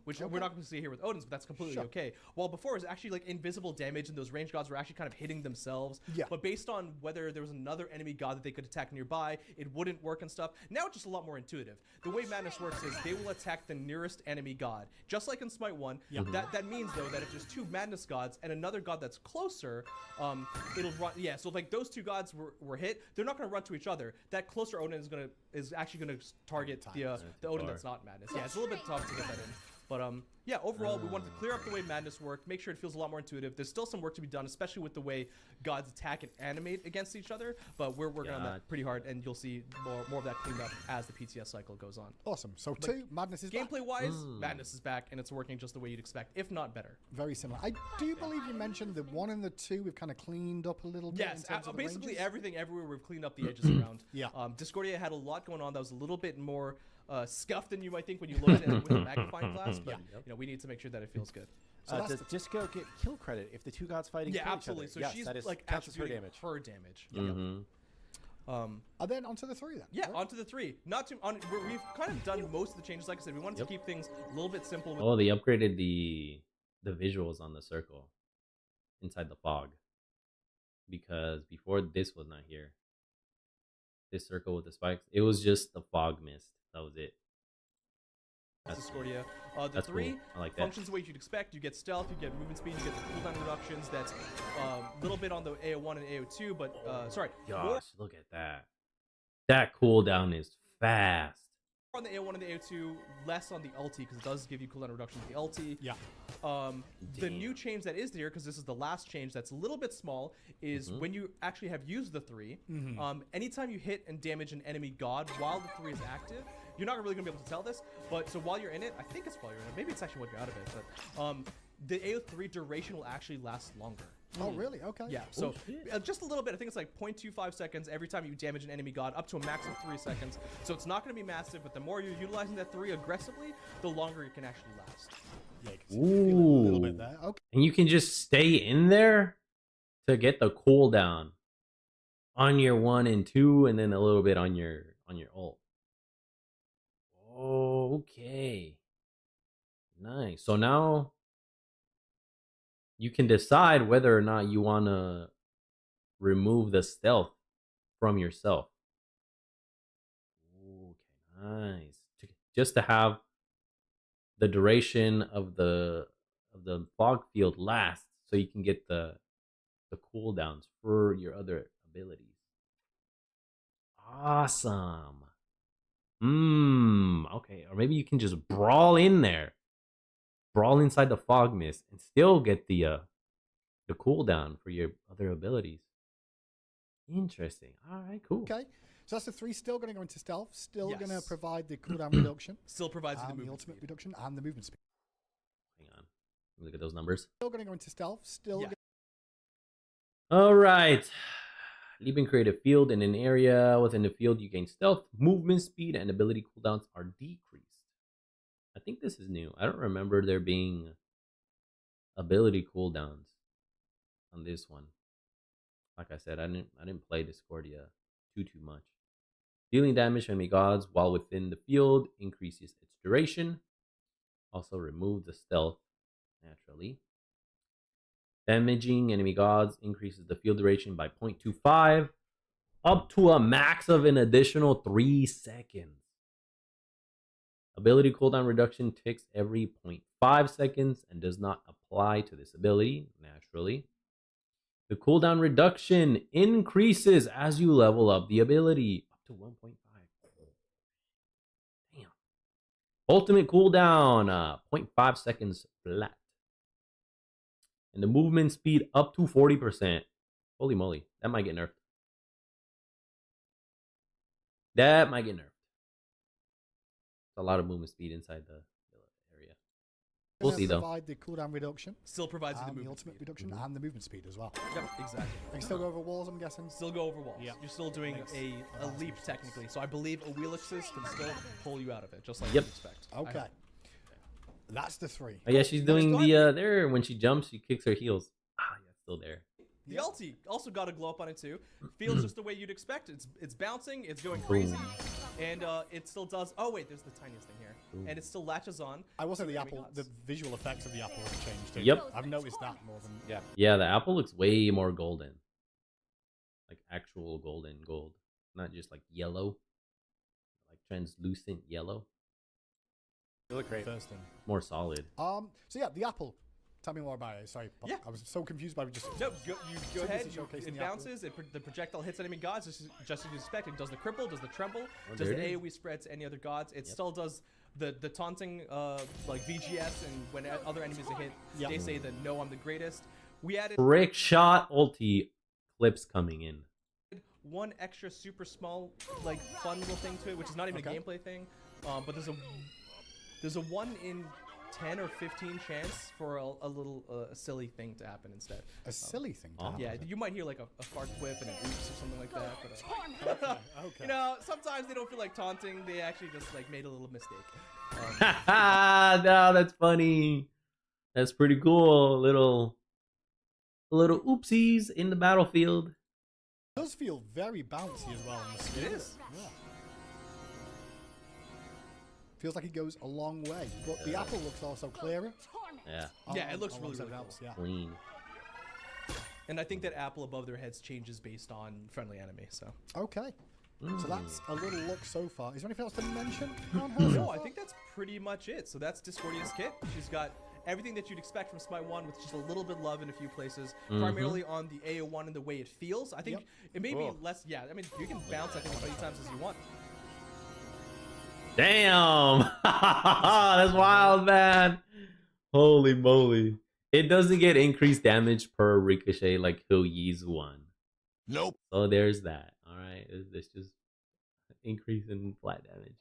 Which we're not going to see here with Odin's, but that's completely okay. While before it was actually like invisible damage, and those ranged gods were actually kind of hitting themselves. But based on whether there was another enemy god that they could attack nearby, it wouldn't work and stuff. Now it's just a lot more intuitive. The way Madness works is they will attack the nearest enemy god, just like in Smite 1. That means though that if there's 2 Madness gods and another god that's closer, it'll run. So like those 2 gods were hit, they're not going to run to each other. That closer Odin is actually going to target the Odin that's not Madness. It's a little bit tough to get that in. But overall, we wanted to clear up the way madness worked, make sure it feels a lot more intuitive. There's still some work to be done, especially with the way gods attack and animate against each other, but we're working on that pretty hard, and you'll see more of that cleaned up as the PTS cycle goes on. Awesome. So 2, madness is back. Gameplay-wise, madness is back, and it's working just the way you'd expect, if not better. Very similar. I do believe you mentioned the 1 and the 2 we've kind of cleaned up a little bit. Yes, basically everything everywhere we've cleaned up the edges around. Discordia had a lot going on that was a little bit more scuffed than you might think when you look at it with a magnifying glass, but we need to make sure that it feels good. So does Disco get kill credit if the 2 gods fighting? Yeah, absolutely. So she's like attributing her damage. And then onto the 3 then. Yeah, onto the 3. We've kind of done most of the changes. Like I said, we wanted to keep things a little bit simple. They upgraded the visuals on the circle inside the fog, because before this was not here. This circle with the spikes, it was just the fog mist. That was it. That's Discordia. The 3 cool. I like that. functions the way you'd expect. You get stealth, you get movement speed, you get the cooldown reductions. That's a little bit on the AO1 and AO2, but sorry. Gosh, look at that. That cooldown is fast. On the AO1 and the AO2, less on the ulti, because it does give you cooldown reduction with the ulti. The new change that is there, because this is the last change that's a little bit small, is when you actually have used the 3, anytime you hit and damage an enemy god while the 3 is active, you're not really going to be able to tell this, but so while you're in it, I think it's while you're in it, maybe it's actually when you're out of it, but the AO3 duration will actually last longer. Oh, really? Okay. Yeah, so just a little bit. I think it's like 0.25 seconds every time you damage an enemy god, up to a max of 3 seconds. So it's not going to be massive, but the more you're utilizing that 3 aggressively, the longer it can actually last. Yeah, a little bit there. Okay. And you can just stay in there to get the cooldown on your 1 and 2, and then a little bit on your ult. Oh, okay. Nice. So now you can decide whether or not you want to remove the stealth from yourself. Okay, nice. Just to have the duration of the fog field last, so you can get the cooldowns for your other abilities. Awesome. Okay. Or maybe you can just brawl in there. Brawl inside the fog mist and still get the cooldown for your other abilities. Interesting. All right, cool. Okay. So that's the 3 still going to go into stealth, still going to provide the cooldown reduction. Still provides you the ultimate speed. reduction and the movement speed. Hang on. Let me look at those numbers. Still going to go into stealth, still All right. Leap and create a field in an area. Within the field, you gain stealth, movement speed, and ability cooldowns are decreased. I think this is new. I don't remember there being ability cooldowns on this one. Like I said, I didn't play Discordia too much. Dealing damage to enemy gods while within the field increases its duration. Also remove the stealth naturally. Damaging enemy gods increases the field duration by 0.25 up to a max of an additional 3 seconds. Ability cooldown reduction ticks every 0.5 seconds and does not apply to this ability naturally. The cooldown reduction increases as you level up the ability up to 1.5. Damn. Ultimate cooldown 0.5 seconds flat. And the movement speed up to 40%. Holy moly, that might get nerfed. That might get nerfed. It's a lot of movement speed inside the area. We'll see though. Provide the cooldown reduction. Still provides you the the movement ultimate speed. reduction and the movement speed as well. Yep, exactly. You can still go over walls, I'm guessing. Still go over walls. Yeah. You're still doing a leap technically. So I believe a wheel assist can still pull you out of it, just like Yep. you'd expect. Okay. That's the 3. Oh, yeah, she's doing the there when she jumps, she kicks her heels. Ah, yeah, it's still there. The ulti also got a glow up on it too. Feels just the way you'd expect. It's bouncing, it's going crazy, and it still does. Oh wait, there's the tiniest thing here, and it still latches on. I will say the apple, the visual effects of the apple have changed too. Yep. I've noticed that more than Yeah, the apple looks way more golden. Like actual golden gold. Not just like yellow. Like translucent yellow. You look great. First thing. More solid. So yeah, the apple. Tell me more about it. Sorry, Yeah. I was so confused by just. No, you go ahead. showcasing It the apple. bounces. The projectile hits enemy gods just as you expect. It does the cripple, does the tremble, does there the it is. AoE spread to any other gods. It still does the taunting like VGS, and when other enemies are hit, they say that no, I'm the greatest. We added Trick shot ulti clips coming in. one extra super small like fun little thing to it, which is not even a gameplay thing, but there's a 1 in 10 or 15 chance for a little silly thing to happen instead. A silly thing to happen. Yeah, you might hear like a fart quip and an oops or something like that. But, Okay. you know, sometimes they don't feel like taunting. They actually just like made a little mistake. No, that's funny. That's pretty cool. Little oopsies in the battlefield. It does feel very bouncy as well on the screen. It is. Yeah. Feels like it goes a long way, but the apple looks also clearer. Yeah. Yeah, it looks really, alongside really else, cool. yeah. Clean. And I think that apple above their heads changes based on friendly enemy. So. Okay. So that's a little look so far. Is there anything else to mention on her? No, I think that's pretty much it. So that's Discordia's kit. She's got everything that you'd expect from Smite 1 with just a little bit of love in a few places, primarily on the AO1 and the way it feels. I think it may be less, I mean, you can bounce, I think, as many times as you want. Damn. That's wild, man. Holy moly. It doesn't get increased damage per ricochet like Hou-Yi's one. Nope. So there's that. All right. It's just increase in flat damage.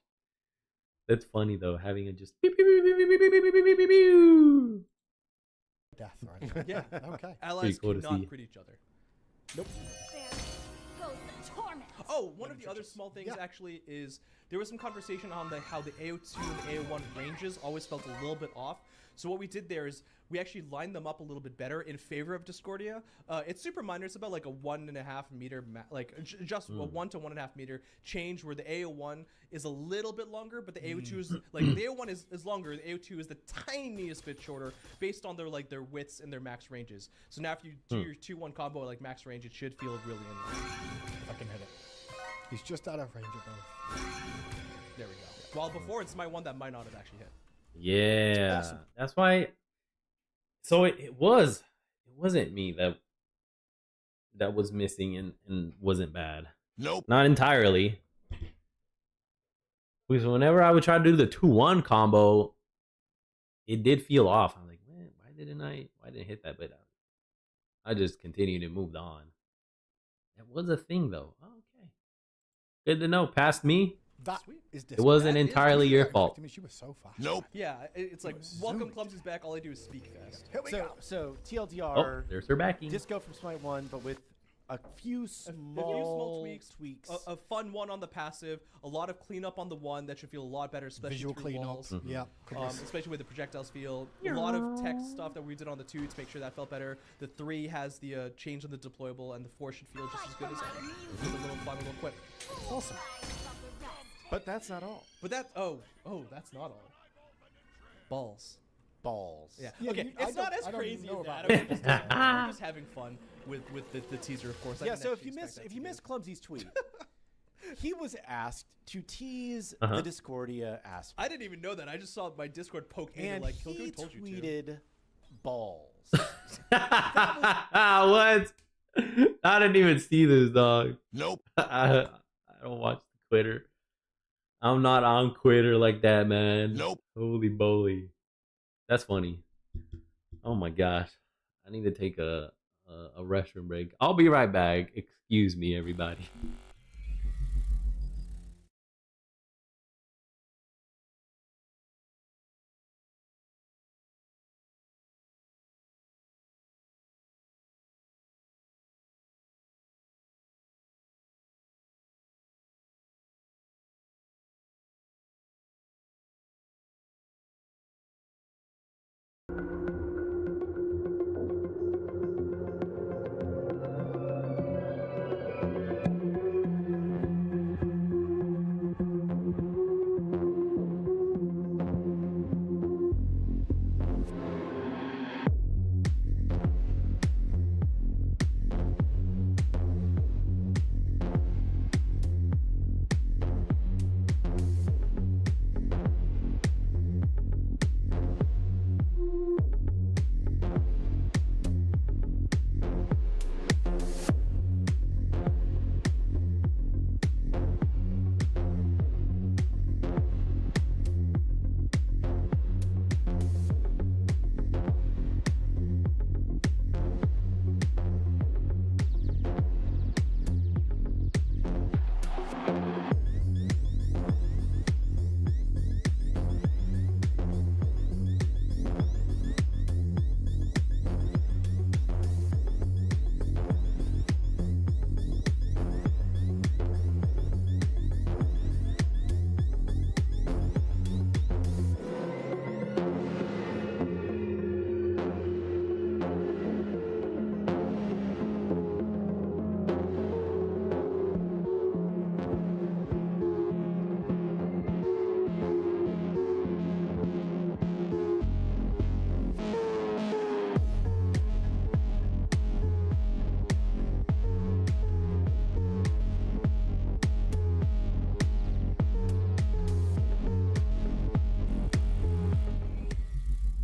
That's funny though, having it just beep, beep, beep, beep, beep, beep, beep, beep, beep, beep, beep. Death, right? Yeah. Okay. Allies cool to cannot see. crit each other. Nope. Oh, one of the other small things actually is there was some conversation on how the AO2 and AO1 ranges always felt a little bit off. So what we did there is we actually lined them up a little bit better in favor of Discordia. It's super minor. It's about like a 1.5 meter, just a 1 to 1.5 meter change where the AO1 is a little bit longer, but the AO2 is like the AO1 is longer. The AO2 is the tiniest bit shorter based on their widths and their max ranges. So now if you do your 2-1 combo at like max range, it should feel really in line. If I can hit it. He's just out of range of both. There we go. While before it's my one that might not have actually hit. Yeah. Awesome. That's why. So it wasn't me that was missing and wasn't bad. Nope. Not entirely. Because whenever I would try to do the 2-1 combo, it did feel off. I'm like, man, why didn't I hit that? But I just continued and moved on. That was a thing though. Oh, okay. Good to know. Past me. That Sweet. is It wasn't That is entirely your I fault. mean, she was so fast. Nope. Yeah, it's like, welcome zoomed. Clumsy's back. All I do is speak fast. Here we go. So Oh, TLDR, there's her backing. Disco from Smite 1, but with a few small tweaks. A fun one on the passive. A lot of cleanup on the one that should feel a lot better, especially Visual through cleanup. walls. Yeah. Especially with the projectiles feel. A lot of text stuff that we did on the 2 to make sure that felt better. The 3 has the change on the deployable, and the 4 should feel just as good as that. With a little fun little quip. Awesome. But that's not all. But that's that's not all. Balls. Yeah. Yeah, Okay. I It's not don't- as I don't crazy know as that. about We're just having fun with the teaser, of course. I Yeah. didn't So if actually you expect that to be miss good. Clumsy's tweet, he was asked to tease Uh-huh. the Discordia aspect, I didn't even know that. I just saw my Discord poke me and like he Kilgood told you to. tweeted balls. What? I didn't even see this, dog. Nope. I don't watch the Twitter. I'm not on Twitter like that, man. Nope. Holy moly. That's funny. Oh my gosh. I need to take a restroom break. I'll be right back. Excuse me, everybody.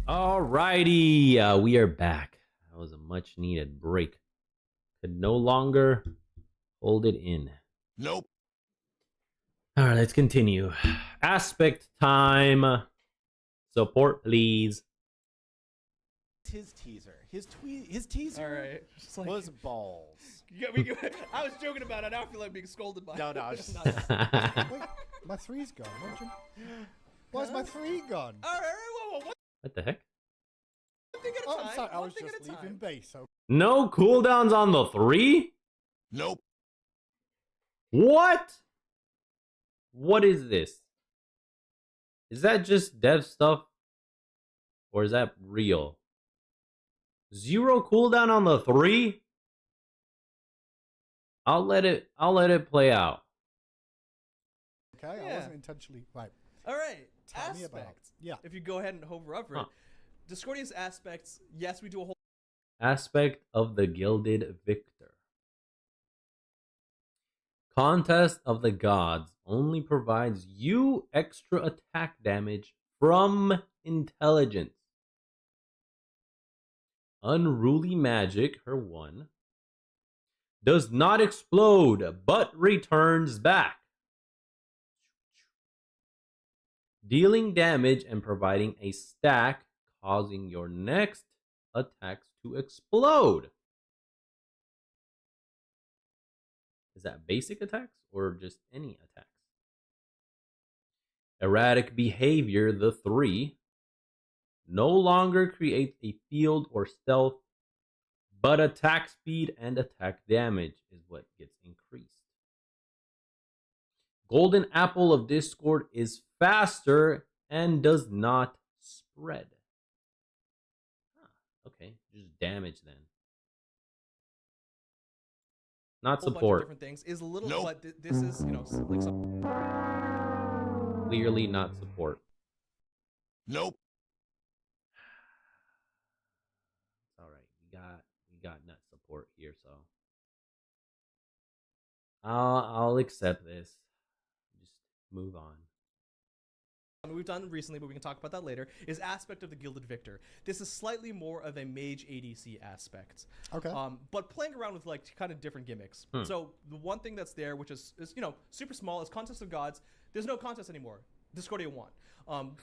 Alrighty, we are back. That was a much needed break. Could no longer hold it in. Nope. All right, let's continue. Aspect time. Support, please. His teaser. His teaser All right. Just like, was balls. I was joking about it. Now I feel like being scolded by. No, I was just Wait, my 3's gone. Why's my 3 gone? All right, whoa, one What the heck? thing at a Oh, time. I'm sorry. I one was thing just at a time. leaving base. So No cooldowns on the 3? Nope. What? What is this? Is that just dev stuff? Or is that real? 0 cooldown on the 3? I'll let it play out. okay, I Yeah. wasn't intentionally right. All right. Tell me about. Aspect. Yeah. If you go ahead and hover over Huh. it, Discordia's aspects. Yes, we do a whole. Aspect of the Gilded Victor. Contest of the Gods only provides you extra attack damage from intelligence. Unruly Magic, her 1, does not explode but returns back, dealing damage and providing a stack, causing your next attacks to explode. Is that basic attacks or just any attacks? Erratic behavior, the 3. No longer creates a field or stealth, but attack speed and attack damage is what gets increased. Golden Apple of Discord is faster and does not spread. Okay, just damage then. Not whole bunch of support. different things is a little, but this is, you know, like some. Clearly not support. Nope. All right, we got nut support here, so I'll accept this. Just move on. We've done recently, but we can talk about that later, is Aspect of the Gilded Victor. This is slightly more of a mage ADC aspect. Okay. But playing around with like kind of different gimmicks. So the one thing that's there, which is you know, super small, is Contest of Gods. There's no contest anymore. Discordia won.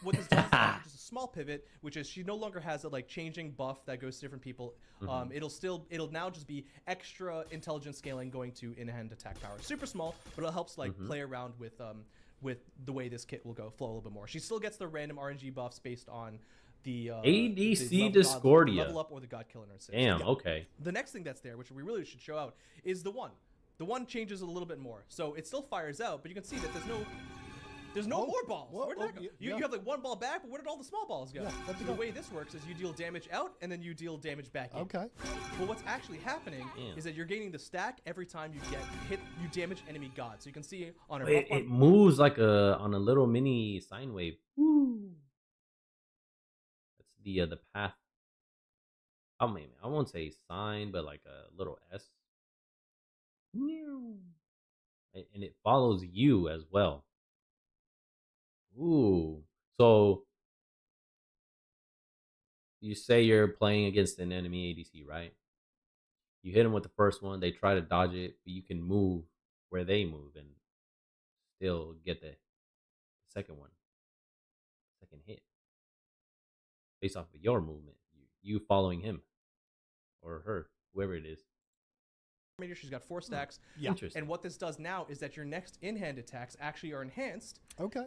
What this does is just a small pivot, which is she no longer has a like changing buff that goes to different people. It'll now just be extra intelligence scaling going to in-hand attack power. Super small, but it helps like play around with the way this kit will go flow a little bit more. She still gets the random RNG buffs based on the ADC the Discordia. level up or the God Killer in her six. Damn, okay. The next thing that's there, which we really should show out, is the 1. The 1 changes a little bit more. So it still fires out, but you can see that there's no more balls. Where did that go? You have like 1 ball back, but where did all the small balls go? So the way this works is you deal damage out and then you deal damage back in. Okay. But what's actually happening is that you're gaining the stack every time you you damage enemy gods. So you can see on her it moves like on a little mini sine wave. Woo. That's the path. I won't say sine, but like a little S. And it follows you as well. Ooh. So you say you're playing against an enemy ADC, right? You hit them with the first one, they try to dodge it, but you can move where they move and still get the second one. Second hit. Based off of your movement. You following him. Or her. Whoever it is. She's got 4 stacks. Interesting. And what this does now is that your next in-hand attacks actually are enhanced. Okay.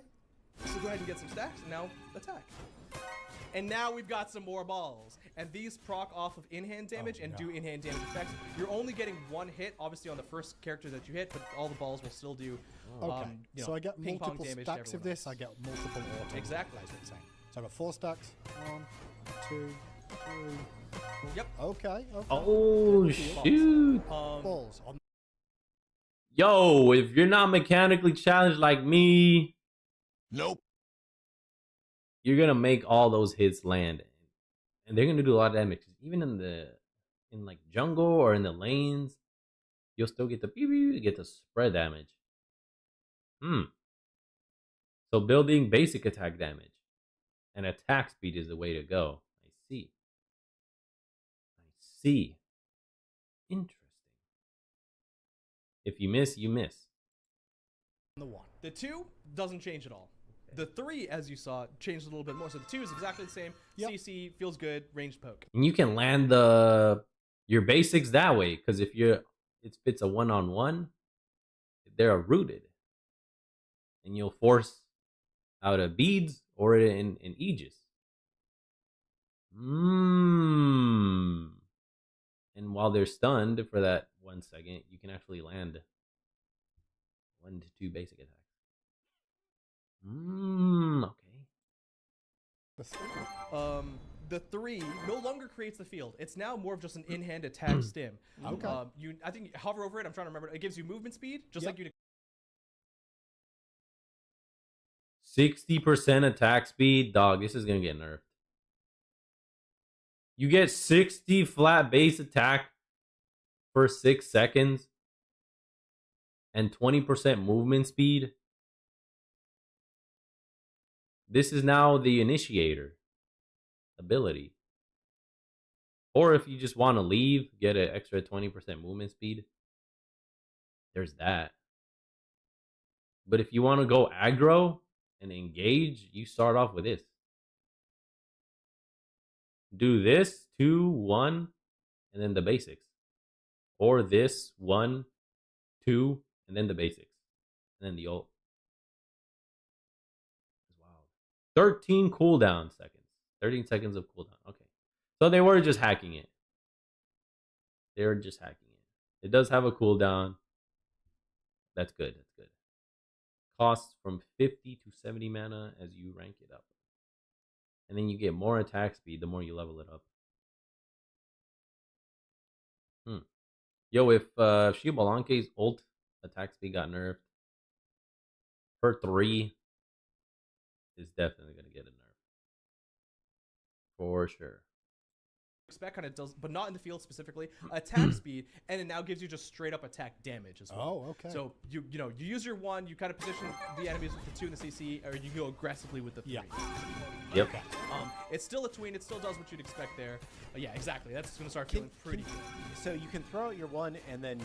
So go ahead and get some stacks and now attack. And now we've got some more balls. And these proc off of in-hand damage and do in-hand damage effects. You're only getting 1 hit, obviously, on the first character that you hit, but all the balls will still do Okay. you know, so I get ping pong multiple damage stacks to of this, everyone I get multiple auto. Exactly. That's what you're saying. So I got 4 stacks. 1, 2, 3. Yep. Okay. Oh, shoot. Balls. Yo, if you're not mechanically challenged like me, Nope. you're gonna make all those hits land, and they're gonna do a lot of damage. Even in like jungle or in the lanes, you'll still get the spread damage. So building basic attack damage and attack speed is the way to go. I see. Interesting. If you miss, you miss. The 1. The 2 doesn't change at all. The 3, as you saw, changed a little bit more. So the 2 is exactly the same. CC feels good, ranged poke. And you can land your basics that way, because if it's a 1-on-1, they're rooted, and you'll force out a beads or an Aegis. And while they're stunned for that 1 second, you can actually land 1 to 2 basic attacks. Okay. The 3 no longer creates the field. It's now more of just an in-hand attack stim. Okay. I think you hover over it. I'm trying to remember. It gives you movement speed, just like you. 60% attack speed, dog. This is gonna get nerfed. You get 60 flat base attack for 6 seconds and 20% movement speed. This is now the initiator ability. Or if you just want to leave, get an extra 20% movement speed. There's that. But if you want to go aggro and engage, you start off with this. Do this, 2, 1, and then the basics. Or this, 1, 2, and then the basics, and then the ult. Wow. 13 cooldown seconds. 13 seconds of cooldown. Okay. So they were just hacking it. They were just hacking it. It does have a cooldown. That's good. That's good. Costs from 50 to 70 mana as you rank it up. And then you get more attack speed the more you level it up. Yo, if Shibalanke's ult attack speed got nerfed, her 3 is definitely going to get a nerf. For sure. Expect kind of does, but not in the field specifically, attack speed, and it now gives you just straight up attack damage as well. Oh, okay. So you use your 1, you kind of position the enemies with the 2 and the CC, or you go aggressively with the 3. Yeah. Yep. It's still a tween. It still does what you'd expect there. Yeah, exactly. That's going to start feeling pretty good. So you can throw out your 1 and then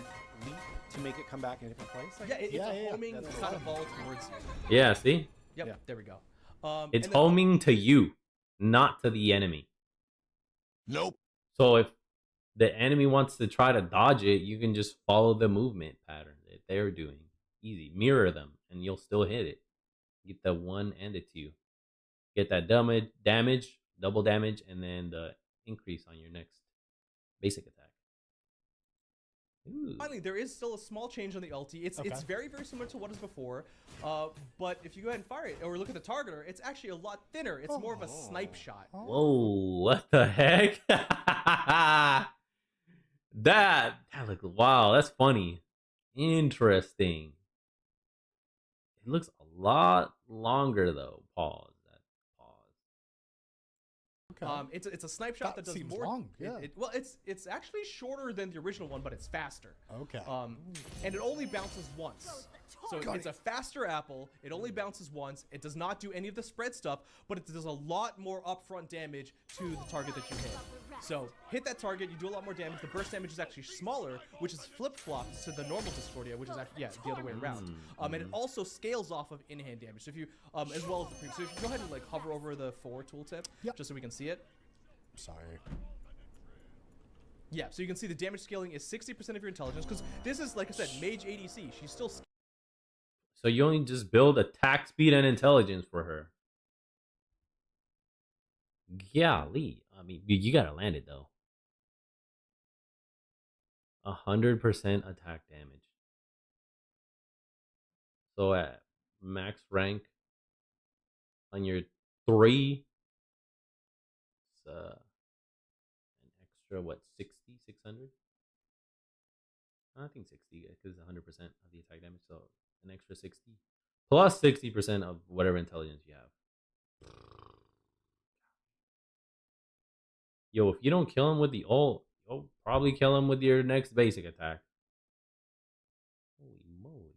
leap to make it come back in a different place? Yeah, it's a homing kind of ball towards you. Yeah, see? Yep, there we go. It's homing to you, not to the enemy. Nope. So if the enemy wants to try to dodge it, you can just follow the movement pattern that they're doing. Easy. Mirror them, and you'll still hit it. Get the 1 and the 2. Get that damage, double damage, and then the increase on your next basic attack. Ooh. Finally, there is still a small change on the ulti. It's very, very similar to what was before. But if you go ahead and fire it, or look at the targeter, it's actually a lot thinner. It's more of a snipe shot. Whoa, what the heck? that looks, wow, that's funny. Interesting. It looks a lot longer though. Pause. It's a snipe shot that does more. Long. Yeah. Well, it's actually shorter than the original one, but it's faster. Okay. And it only bounces once. So it's a faster apple. It only bounces once. It does not do any of the spread stuff, but it does a lot more upfront damage to the target that you hit. So hit that target, you do a lot more damage. The burst damage is actually smaller, which is flip-flopped to the normal Discordia, which is actually the other way around. And it also scales off of in-hand damage. So if you, as well as the previous, so if you go ahead and like hover over the 4 tooltip, just so we can see it. Sorry. Yeah, so you can see the damage scaling is 60% of your intelligence, because this is, like I said, Mage ADC. She's still. So you only just build attack speed and intelligence for her. Golly, I mean, you gotta land it though. 100% attack damage. So at max rank on your 3, it's an extra what, 600? I think 60 because 100% of the attack damage, so an extra 60 plus 60% of whatever intelligence you have. Yo, if you don't kill him with the ult, you'll probably kill him with your next basic attack. Holy moly.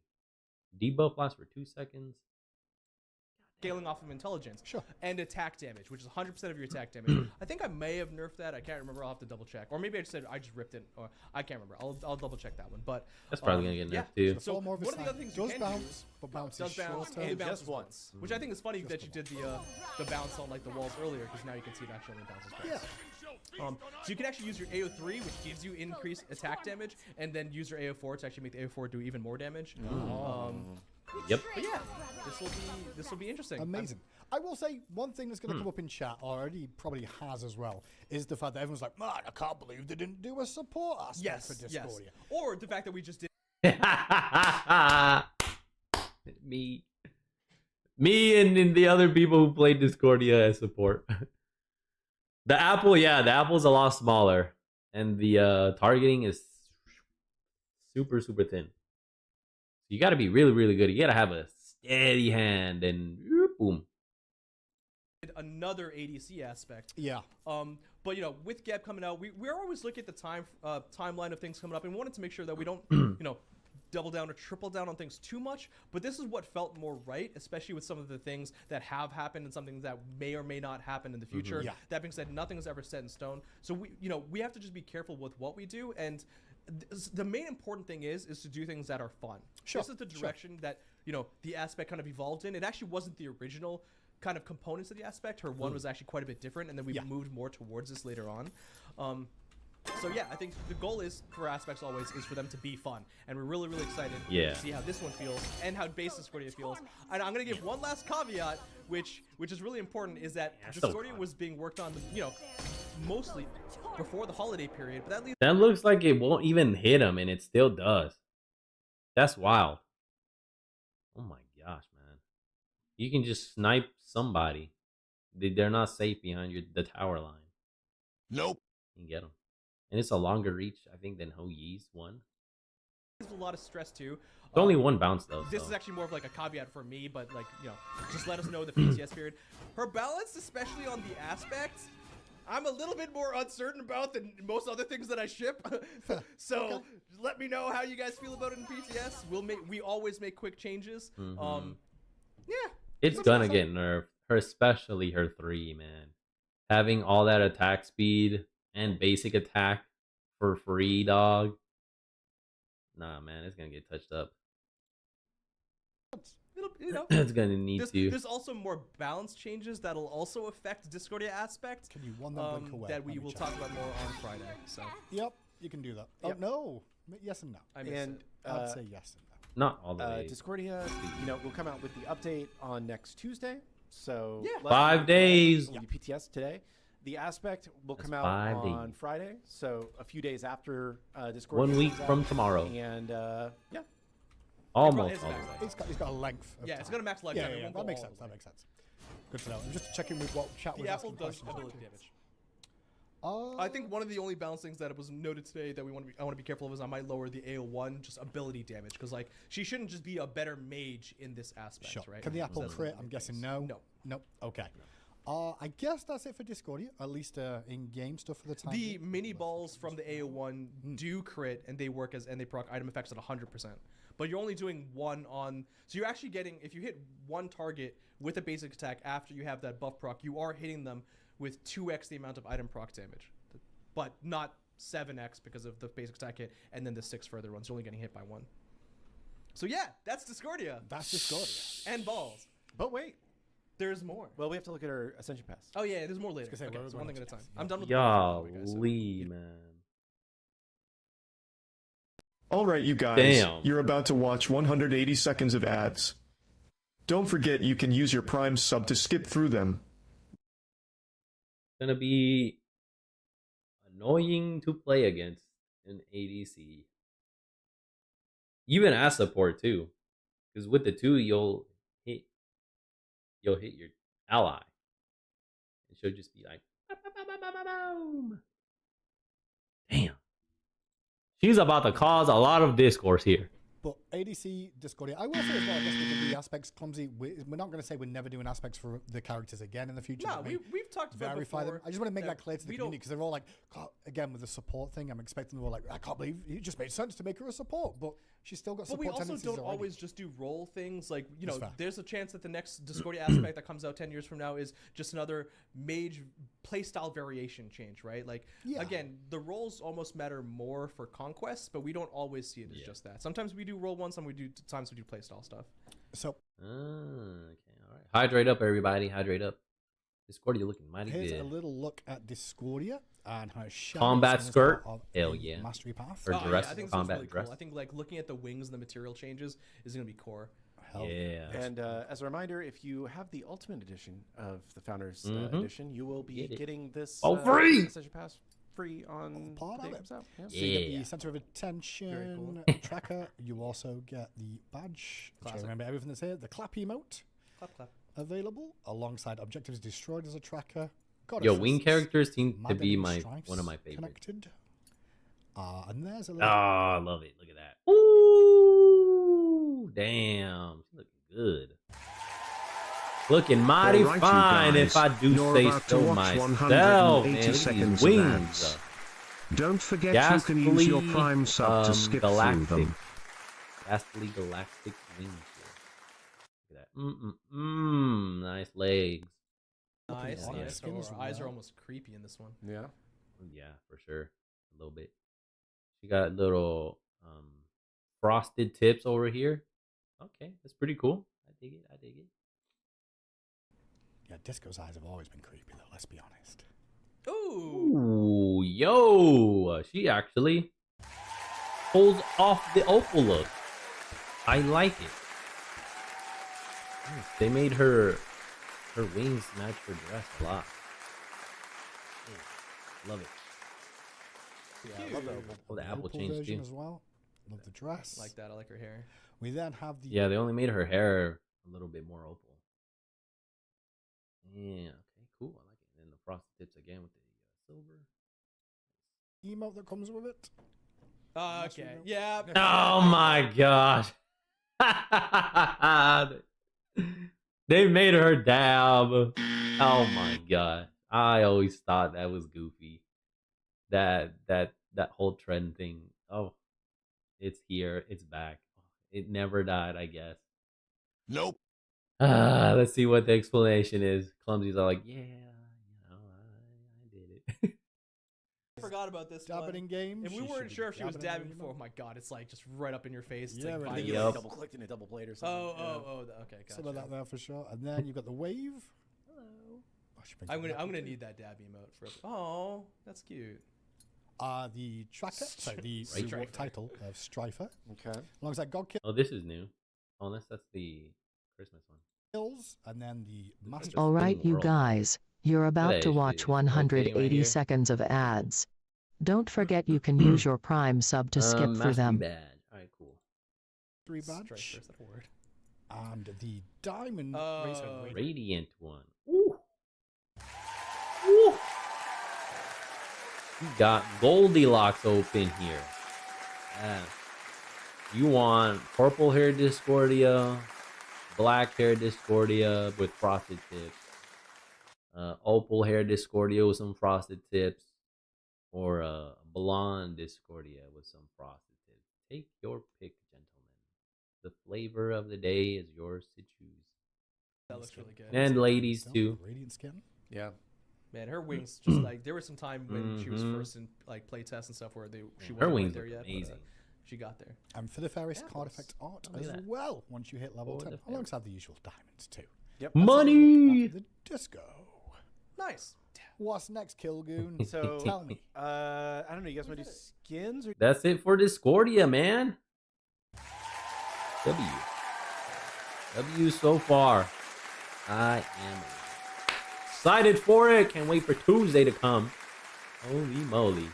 Debuff lasts for 2 seconds. Scaling off of intelligence. Sure. And attack damage, which is 100% of your attack damage. I think I may have nerfed that. I can't remember. I'll have to double check. Or maybe I just ripped it. Or I can't remember. I'll double check that one. But that's probably gonna get nerfed too. So one of the other things you can bounce, but bounces and bounces once. Which I think is funny that you did the bounce on like the walls earlier, because now you can see it actually only bounces twice. So you can actually use your AO3, which gives you increased attack damage, and then use your AO4 to actually make the AO4 do even more damage. Yep. But yeah, this will be interesting. Amazing. I will say one thing that's going to come up in chat, or already probably has as well, is the fact that everyone's like, man, I can't believe they didn't do a support aspect for Discordia. Yes. Or the fact that we just did. Me and the other people who played Discordia as support. The apple's a lot smaller, and the targeting is super thin. You got to be really, really good. You got to have a steady hand, and boom. Another ADC aspect. Yeah. But with Geb coming out, we're always looking at the timeline of things coming up, and we wanted to make sure that we don't, double down or triple down on things too much. But this is what felt more right, especially with some of the things that have happened and something that may or may not happen in the future. Yeah. That being said, nothing is ever set in stone. So we have to just be careful with what we do, and the main important thing is to do things that are fun. Sure. This is the direction that the aspect kind of evolved in. It actually wasn't the original kind of components of the aspect. Her one was actually quite a bit different, and then we moved more towards this later on. So yeah, I think the goal is for aspects always is for them to be fun, and we're really excited Yeah. to see how this one feels and how base Discordia feels. And I'm gonna give one last caveat, which is really important, is that Discordia was being worked on, you know, mostly before the holiday period, but that leaves. That looks like it won't even hit him, and it still does. That's wild. Oh my gosh, man! You can just snipe somebody. They're not safe behind the tower line. Nope. You can get them. And it's a longer reach, I think, than Ho Yi's one. There's a lot of stress too. It's only one bounce though. This is actually more of like a caveat for me, but like, you know, just let us know the PTS period. Her balance, especially on the aspects, I'm a little bit more uncertain about than most other things that I ship. So let me know how you guys feel about it in PTS. We always make quick changes. Yeah. It's gonna get nerfed. Especially her 3, man. Having all that attack speed and basic attack for free, dog. Nah, man, it's gonna get touched up. You know, it's gonna need to. There's also more balance changes that'll also affect Discordia aspect. Can you one them blink away? That we will talk about more on Friday. So. Yep, you can do that. Yep. Oh no, yes and no. I'd say yes and no. Not all the way. Discordia, you know, will come out with the update on next Tuesday. So yeah. 5 days. PTS today. The aspect will come out on Friday, so a few days after Discordia. 1 week from tomorrow. And yeah. Almost. It's got a length. Of time. It's got a max lifetime. Yeah, that makes sense. That makes sense. Good to know. I'm just checking with what chat was asking questions. The apple does ability damage. I think one of the only balance things that was noted today that I want to be careful of is I might lower the AO1 just ability damage, because like she shouldn't just be a better mage in this aspect, sure. right? Can the apple crit? I'm guessing no. No. Okay. I guess that's it for Discordia, at least in-game stuff for the time. The mini balls from the AO1 do crit, and they work and they proc item effects at 100%. But you're only doing one on, so you're actually getting, if you hit one target with a basic attack after you have that buff proc, you are hitting them with 2x the amount of item proc damage, but not 7x because of the basic attack hit, and then the 6 further ones. You're only getting hit by 1. So yeah, that's Discordia. That's Discordia. And balls. But wait. There's more. Well, we have to look at our Ascension Pass. Oh yeah, there's more later. Say, okay, so one thing at a time. I'm done with Golly, man. All right, you guys. Damn. You're about to watch 180 seconds of ads. Don't forget you can use your Prime sub to skip through them. It's gonna be annoying to play against an ADC. Even as support too. Because with the 2 you'll hit your ally. And she'll just be like, boom. Damn. She's about to cause a lot of discourse here. But ADC Discordia, I will say as well, I guess with the aspects clumsy, we're not going to say we're never doing aspects for the characters again in the future. No, we've talked about verify before. them. I just want to make that clear to the community, because they're all like, again, with the support thing, I'm expecting them all like, I can't believe it just made sense to make her a support, but she's still got support tendencies. But we also don't always just do role things. Like, you know, there's a chance that the next Discordia aspect that comes out 10 years from now is just another mage playstyle variation change, right? Like, again, the roles almost matter more for conquests, but we don't always see it as just that. Sometimes we do role one, sometimes we do playstyle stuff. So, okay, all right. Hydrate up, everybody. Hydrate up. Discordia looking mighty good. Here's a little look at Discordia and her combat skirt. Hell yeah. Mastery path. Or dress. I think combat really dress. Cool. I think like looking at the wings and the material changes is going to be core. Yeah. And as a reminder, if you have the Ultimate Edition of the Founders Edition, you will be getting this free Ascension Pass free on part the of day it. comes out. Yeah. So you get the center of attention tracker. You also get the badge. Which I remember everything that's here. The clap emote. Clap. Available alongside objectives destroyed as a tracker. Yo, wing characters seem to be one of my favorites. Connected. And there's a little... I love it. Look at that. Ooh, damn. She's looking good. Looking mighty fine if I do say so myself, man. These wings. Don't forget you can use your Prime sub to skip through them. Ghastly galactic wings. Look at that. Nice legs. Nice. Her eyes are almost creepy in this one. Yeah. Yeah, for sure. A little bit. She got little frosted tips over here. Okay, that's pretty cool. I dig it. Yeah, Disco's eyes have always been creepy, though, let's be honest. Ooh. Ooh, yo, she actually pulls off the opal look. I like it. They made her wings match her dress a lot. Yeah, love it. Yeah, I love the opal. Oh, the apple opal change version too. as well. Love the dress. I like that. I like her hair. We then have the Yeah, they only made her hair a little bit more opal. Yeah, okay, cool. I like it. And the frosted tips again with the silver. emote that comes with it. Okay. Yeah. Oh my gosh. They made her dab. Oh my god. I always thought that was goofy. That whole trend thing. Oh, it's here. It's back. It never died, I guess. Nope. Let's see what the explanation is. Clumsy's all like, yeah, I did it. I forgot about this Dabbing one. in games. If we weren't sure if she was dabbing before, oh my god, it's like just right up in your face. It's Yeah, like really. I five think you minutes. like double clicked and it double played or something. Okay, gotcha. Some of that there for sure. And then you've got the wave. Hello. Oh, she brings I'm it gonna back need that dab emote for. Oh, that's cute. the tracker, so the Strifer. title of Strifer, Okay. alongside God Oh, this is new. Unless that's the Christmas one. Kills, and then the Master. All right, you world. guys, you're about Hey, to watch she's 180 rotating right here. seconds of ads. Don't forget you can use your Prime sub to skip through Mastery them. badge. Alright, cool. 3 badge, Strifer, is that a word? and the Diamond Racer Radiant. Radiant one. Ooh. Ooh. You got Goldilocks open here. Yeah. You want purple hair Discordia, black hair Discordia with frosted tips, opal hair Discordia with some frosted tips, or blonde Discordia with some frosted tips. Take your pick, gentlemen. The flavor of the day is yours to choose. That looks really good. And ladies too. Radiant skin. Yeah. Man, her wings just like there was some time when she was first in like play tests and stuff where she Her wasn't wings there look yet. amazing. But, she got there. And for the fairest Yeah, card let's- effect art look at as that. well, once you hit level For 10, the fair. alongside the usual diamonds too. Yep. Money! The disco. Nice. What's next, Kilgoon? So Tell me. I don't know. You guys want to do skins or? That's it for Discordia, man. W so far. I am excited for it. Can't wait for Tuesday to come. Holy moly. Go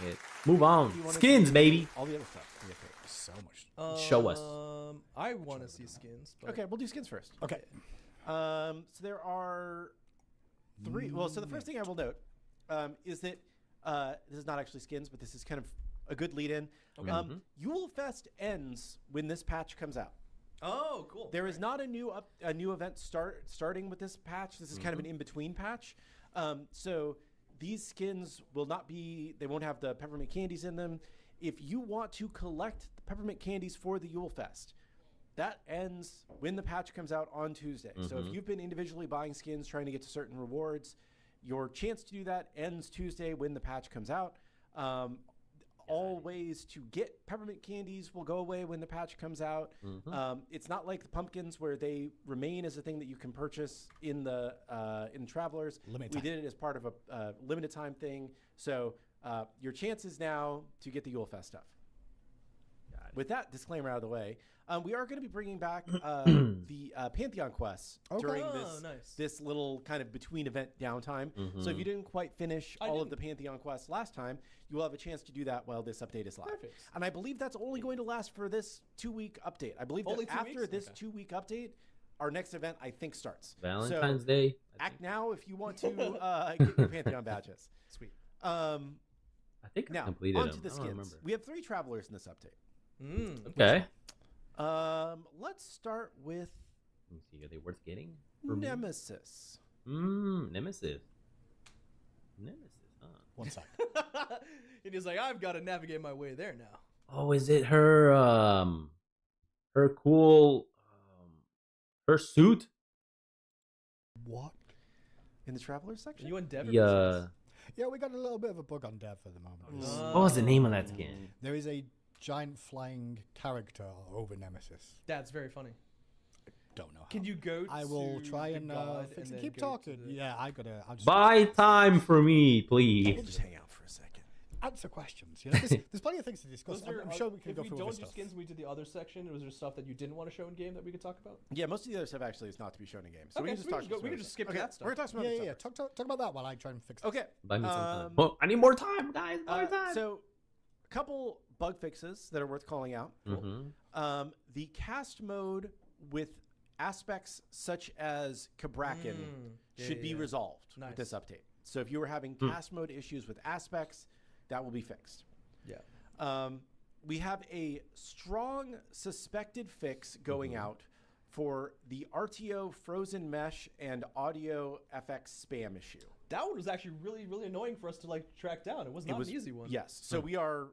ahead. Move on. You wanna Skins, do baby. All the other stuff. Okay. So much. Show us. I want to see skins. But Okay, we'll do skins first. Okay. So there are 3. Well, so the first thing I will note is that this is not actually skins, but this is kind of a good lead-in. Okay. Yule Fest ends when this patch comes out. Oh, cool. There is not a new event starting with this patch. This is kind of an in-between patch. So these skins will not be. They won't have the peppermint candies in them. If you want to collect the peppermint candies for the Yule Fest, that ends when the patch comes out on Tuesday. So if you've been individually buying skins trying to get to certain rewards, your chance to do that ends Tuesday when the patch comes out. All ways to get peppermint candies will go away when the patch comes out. It's not like the pumpkins where they remain as a thing that you can purchase in the Travelers. Limited We time. did it as part of a limited time thing. So your chances now to get the Yule Fest stuff. With that disclaimer out of the way, we are going to be bringing back the Pantheon quests during this little kind of between event downtime. So if you didn't quite finish all of the Pantheon quests last time, you will have a chance to do that while this update is live. Perfect. And I believe that's only going to last for this 2-week update. I believe Only that 2 after weeks? this Okay. 2-week update, our next event I think starts. Valentine's Day. Act now if you want to get your Pantheon badges. Sweet. I think I Now, completed onto them. the I don't skins. remember. We have 3 travelers in this update. Okay. Let's start with Let me see. Are they worth getting? for me? Nemesis. Nemesis. Nemesis, huh? One sec. And he's like, I've got to navigate my way there now. Oh, is it her her cool her suit? What? In the travelers section? You and Devin. Yeah. Yeah, we got a little bit of a bug on Dev at the moment. What was the name of that skin? There is a giant flying character over Nemesis. That's very funny. Don't know. Can you go? I will to try the and god fix and it. then Keep go to talking. the- Yeah, I gotta. Buy time for me, please. We'll just hang out for a second. Answer questions. You know, there's plenty of things to discuss. I'm sure we can go through If we other don't do stuff. skins, we did the other section. Was there stuff that you didn't want to show in game that we could talk about? Yeah, most of the other stuff actually is not to be shown in game. So we Okay, can just so talk. we can just skip okay, that stuff. We're gonna talk some other Yeah. stuff. Talk about that while I try and fix it. Okay. Buy me some time. Oh, I need more time, guys. More time. So, a couple bug fixes that are worth calling out. The cast mode with aspects such as Cabrakan should be resolved with this update. So if you were having cast mode issues with aspects, that will be fixed. Yeah. We have a strong suspected fix going out for the RTO frozen mesh and audio FX spam issue. That one was actually really, really annoying for us to like track down. It was not an easy one. Yes. So we are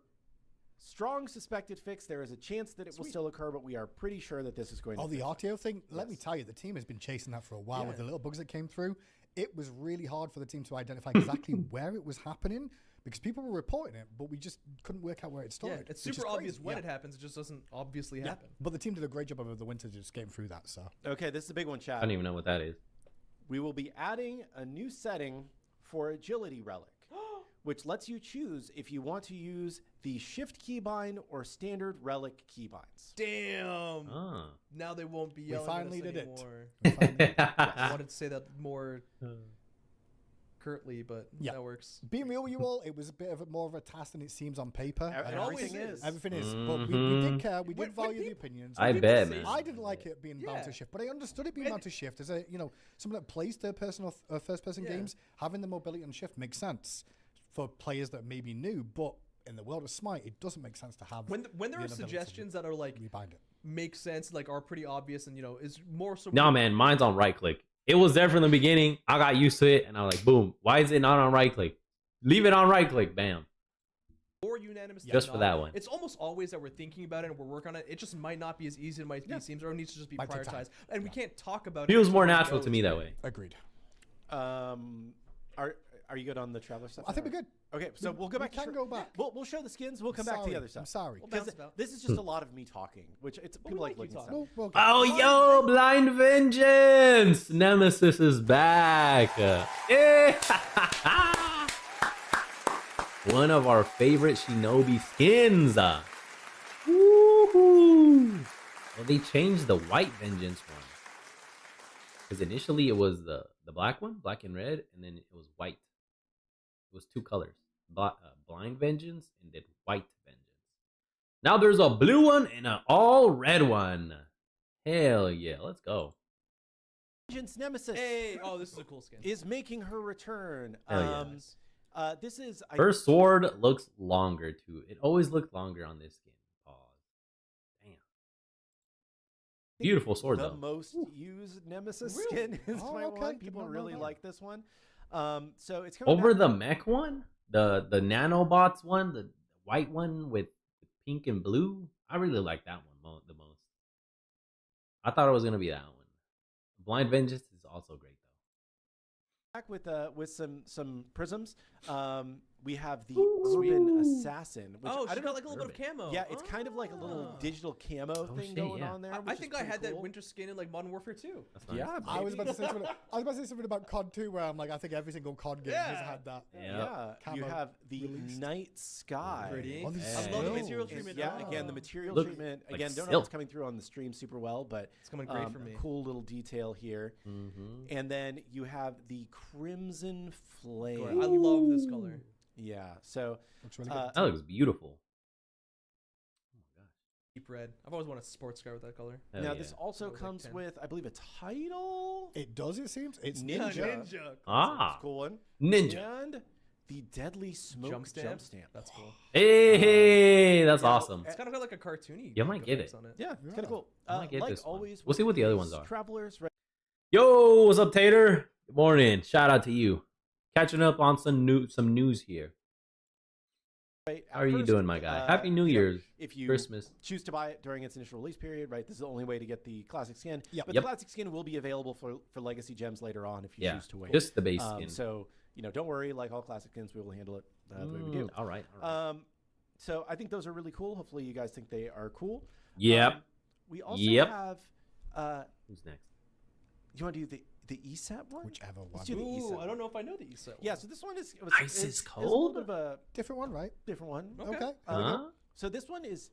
strong suspected fix. There is a chance that it will still occur, but we are pretty sure that this is going to the RTO thing, let me tell you, the team has been chasing that for a while with the little bugs that came through. It was really hard for the team to identify exactly where it was happening because people were reporting it, but we just couldn't work out where it started. Yeah, it's super obvious when it happens. It just doesn't obviously happen. But the team did a great job over the winter just getting through that. So Okay, this is a big one, Chad. I don't even know what that is. We will be adding a new setting for agility relic, which lets you choose if you want to use the shift keybind or standard relic keybinds. Damn. Now they won't be yelling finally at us did it. anymore. I wanted to say that more curtly, but that works. Being real with you all, it was a bit of more of a task than it seems on paper. Everything is. Everything is. But we did care. We did value the opinions. I bet, man. I didn't like it being bound to shift, but I understood it being bound to shift. As a someone that plays third-person or first-person games, having the mobility on shift makes sense for players that may be new. But in the world of Smite, it doesn't make sense to have. When there are suggestions that are like make sense, like are pretty obvious, and is more so. No, man, mine's on right click. It was there from the beginning. I got used to it, and I was like, boom. Why is it not on right click? Leave it on right click. Bam. More unanimous. Just for that one. It's almost always that we're thinking about it and we're working on it. It just might not be as easy as it might be. Seems, or it needs to just be prioritized. And we can't talk about it. Feels more natural to me that way. Agreed. Are you good on the traveler stuff? I think we're good. Okay, so we'll go back. We can go back. We'll show the skins. We'll come back to the other stuff. I'm sorry. Because this is just a lot of me talking, which people like looking stuff. Oh, yo, Blind Vengeance! Nemesis is back. Yeah. One of our favorite Shinobi skins. Woohoo! Well, they changed the White Vengeance one. Because initially it was the black one, black and red, and then it was white. It was two colors. Blind Vengeance and then White Vengeance. Now there's a blue one and an all red one. Hell yeah, let's go. Vengeance Nemesis. Hey, this is a cool skin. Is making her return. Hell yeah. This is her sword looks longer too. It always looked longer on this skin. Pause. Damn. Beautiful sword though. The most used Nemesis skin is my one. People really like this one. So it's coming over back. the mech one, the nanobots one, the white one with pink and blue. I really like that one the most. I thought it was gonna be that one. Blind Vengeance is also great though. Back with some prisms. We have the Urban Assassin. Which I don't know, like a little bit of camo. Yeah, it's kind of like a little digital camo thing going on there. I think I had that winter skin in like Modern Warfare 2. Yeah, I was about to say something about COD 2 where I'm like, I think every single COD game has had that. Yeah, you have the Night Sky. Pretty. I love the material treatment. Yeah, again, the material treatment. Again, don't know if it's coming through on the stream super well, but it's coming great for me. Cool little detail here. And then you have the Crimson Flame. I love this color. Yeah, so that looks beautiful. Oh my gosh, deep red. I've always wanted a sports car with that color. Now this also comes with, I believe, a title. It does. It seems it's Ninja. Ninja. That's a cool one. Ninja. And the Deadly Smoke jump stamp. That's cool. Hey, that's awesome. It's kind of got like a cartoony. You might get it. On it. Yeah, it's kind of cool. I might get like this one. always, We'll see what the other ones are. Travelers. Yo, what's up, Tater? Good morning. Shout out to you. Catching up on some news here. How are you doing, my guy? Happy New Year's. If you Christmas. choose to buy it during its initial release period, right? This is the only way to get the classic skin. But Yep. the classic skin will be available for legacy gems later on if you choose to wait. Just the base skin. So, don't worry. Like all classic skins, we will handle it the way we do. All right. So I think those are really cool. Hopefully you guys think they are cool. Yep. We also have Who's next? You want to do the ESAT one? Whichever one. Let's do the Ooh, ESAT. I don't know if I know the ESAT one. Yeah, so this one is Ice is It's a little cold? bit of a Different one, right? different one. Okay. Huh? So this one is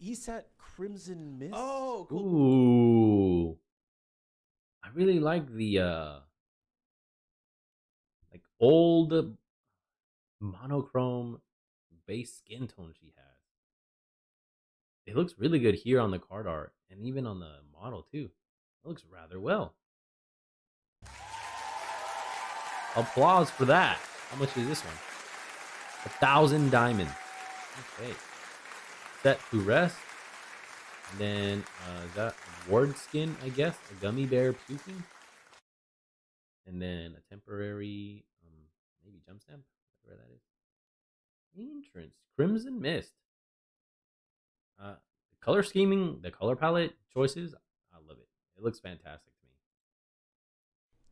ESAT Crimson Mist. Oh, cool. Ooh. I really like the like old monochrome base skin tone she has. It looks really good here on the card art and even on the model too. It looks rather well. Applause for that. How much is this one? 1,000 diamonds. Okay. Set to rest. And then is that a ward skin, I guess? A gummy bear puking. And then a temporary maybe jump stamp, whatever that is. Entrance. Crimson Mist. The color scheming, the color palette choices, I love it. It looks fantastic to me.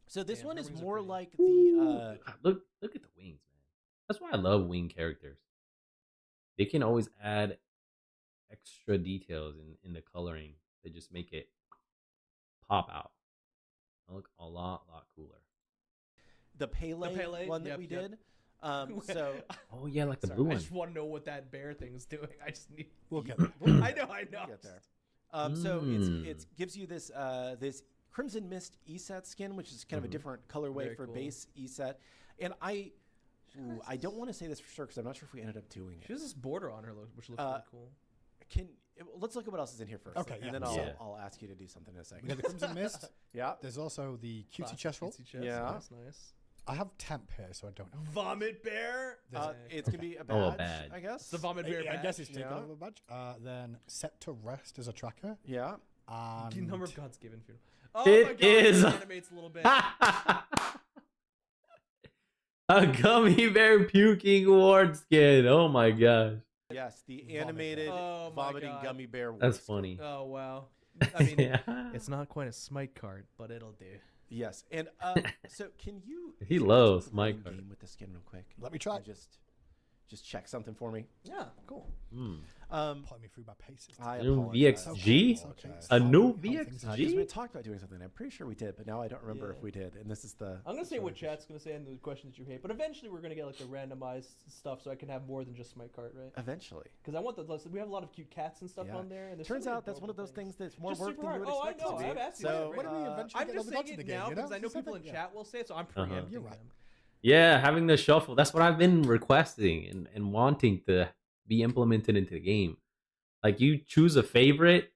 So this one is more like the look at the wings, man. That's why I love wing characters. They can always add extra details in the coloring to just make it pop out. They look a lot cooler. The Pele one that we did. So oh yeah, like the blue one. I just want to know what that bear thing is doing. I just need. We'll get there. I know. We'll get there. So it gives you this this Crimson Mist ESAT skin, which is kind of a different colorway for base ESAT. And I don't want to say this for sure because I'm not sure if we ended up doing it. She has this border on her, which looks really cool. Let's look at what else is in here first. Okay, and then I'll ask you to do something in a second. We got the Crimson Mist. Yeah. There's also the cutesy chest roll. Yeah. That's nice. I have temp here, so I don't know. Vomit bear. It's gonna be a badge, a badge. I guess. It's the vomit bear. I badge. guess it's taken over a badge. Then set to rest as a tracker. Yeah. The number of gods given. Oh it my God, is it animates a little bit. A gummy bear puking ward skin. Oh my gosh. Yes, the animated vomiting gummy bear. That's funny. Oh wow. I mean, it's not quite a Smite card, but it'll do. Yes, and so can you? He loves my card. Game with the skin real quick. Let me try. Just check something for me. Yeah, cool. Put me through my paces. I new apologize. VXG? Okay. A new Because VXG? we talked about doing something. I'm pretty sure we did, but now I don't remember if we did. And this is the. I'm gonna say what chat's gonna say and the questions that you hate, but eventually we're gonna get like the randomized stuff, so I can have more than just Smite card, right? Eventually. Because I want we have a lot of cute cats and stuff on there. And turns out that's one of those things that's more just work super than you would hard. expect I know. it to be. I've asked you So that. When do we eventually I'm get just all the gods saying in the it game? now You because I know Something, people in chat will say it, so I'm preempting You're right. them. Yeah, having the shuffle. That's what I've been requesting and wanting to be implemented into the game. Like you choose a favorite,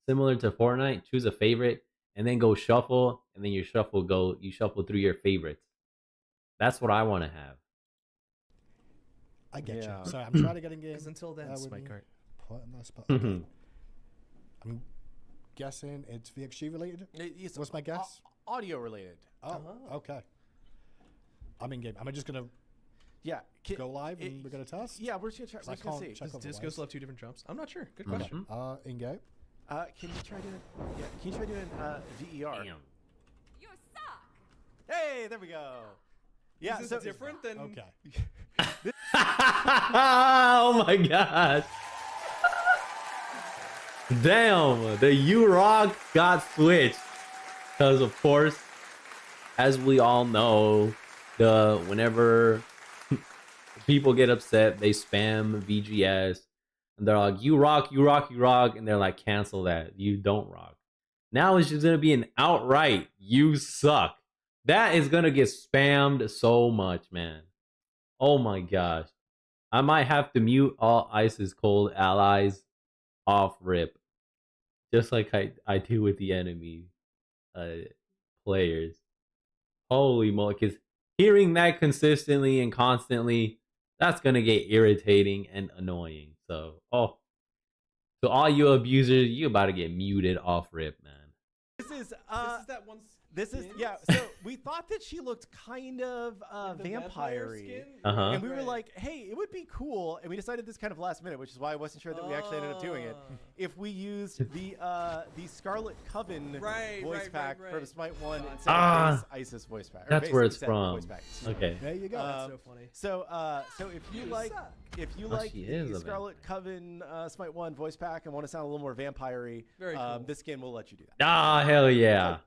similar to Fortnite, choose a favorite, and then go shuffle, and then you shuffle through your favorites. That's what I want to have. I get you. So I'm trying to get in game. Because until then, Smite card. Put in that spot. Okay. I'm guessing it's VXG related. What's my guess? Audio related. Oh, okay. I'm in game. Am I just gonna go live and we're gonna test? Yeah, we're just gonna try. We're gonna see. Does Disco still have 2 different jumps? I'm not sure. Good question. In game. Can you try doing? Yeah, can you try doing VER? Damn. You suck. Hey, there we go. Yeah, Is so this different than? Okay. Oh my gosh. Damn, the U-Rock got switched. Because of course, as we all know, whenever people get upset, they spam VGS and they're like, you rock, you rock, you rock, and they're like, cancel that. You don't rock. Now it's just gonna be an outright, you suck. That is gonna get spammed so much, man. Oh my gosh. I might have to mute all Ice's Cold allies off rip. Just like I do with the enemy players. Holy moly, because hearing that consistently and constantly, that's gonna get irritating and annoying. So, to all you abusers, you about to get muted off rip, man. This is that one. This is So we thought that she looked kind of vampire-y, and we were like, "Hey, it would be cool." And we decided this kind of last minute, which is why I wasn't sure that we actually ended up doing it. If we used the Scarlet Coven voice pack from Smite 1 instead of base Isis voice pack. That's where it's from. Okay. There you go. That's so funny. So if you like the Scarlet Coven Smite 1 voice pack and want to sound a little more vampire-y, cool. This skin will let you do that. Ah, hell yeah.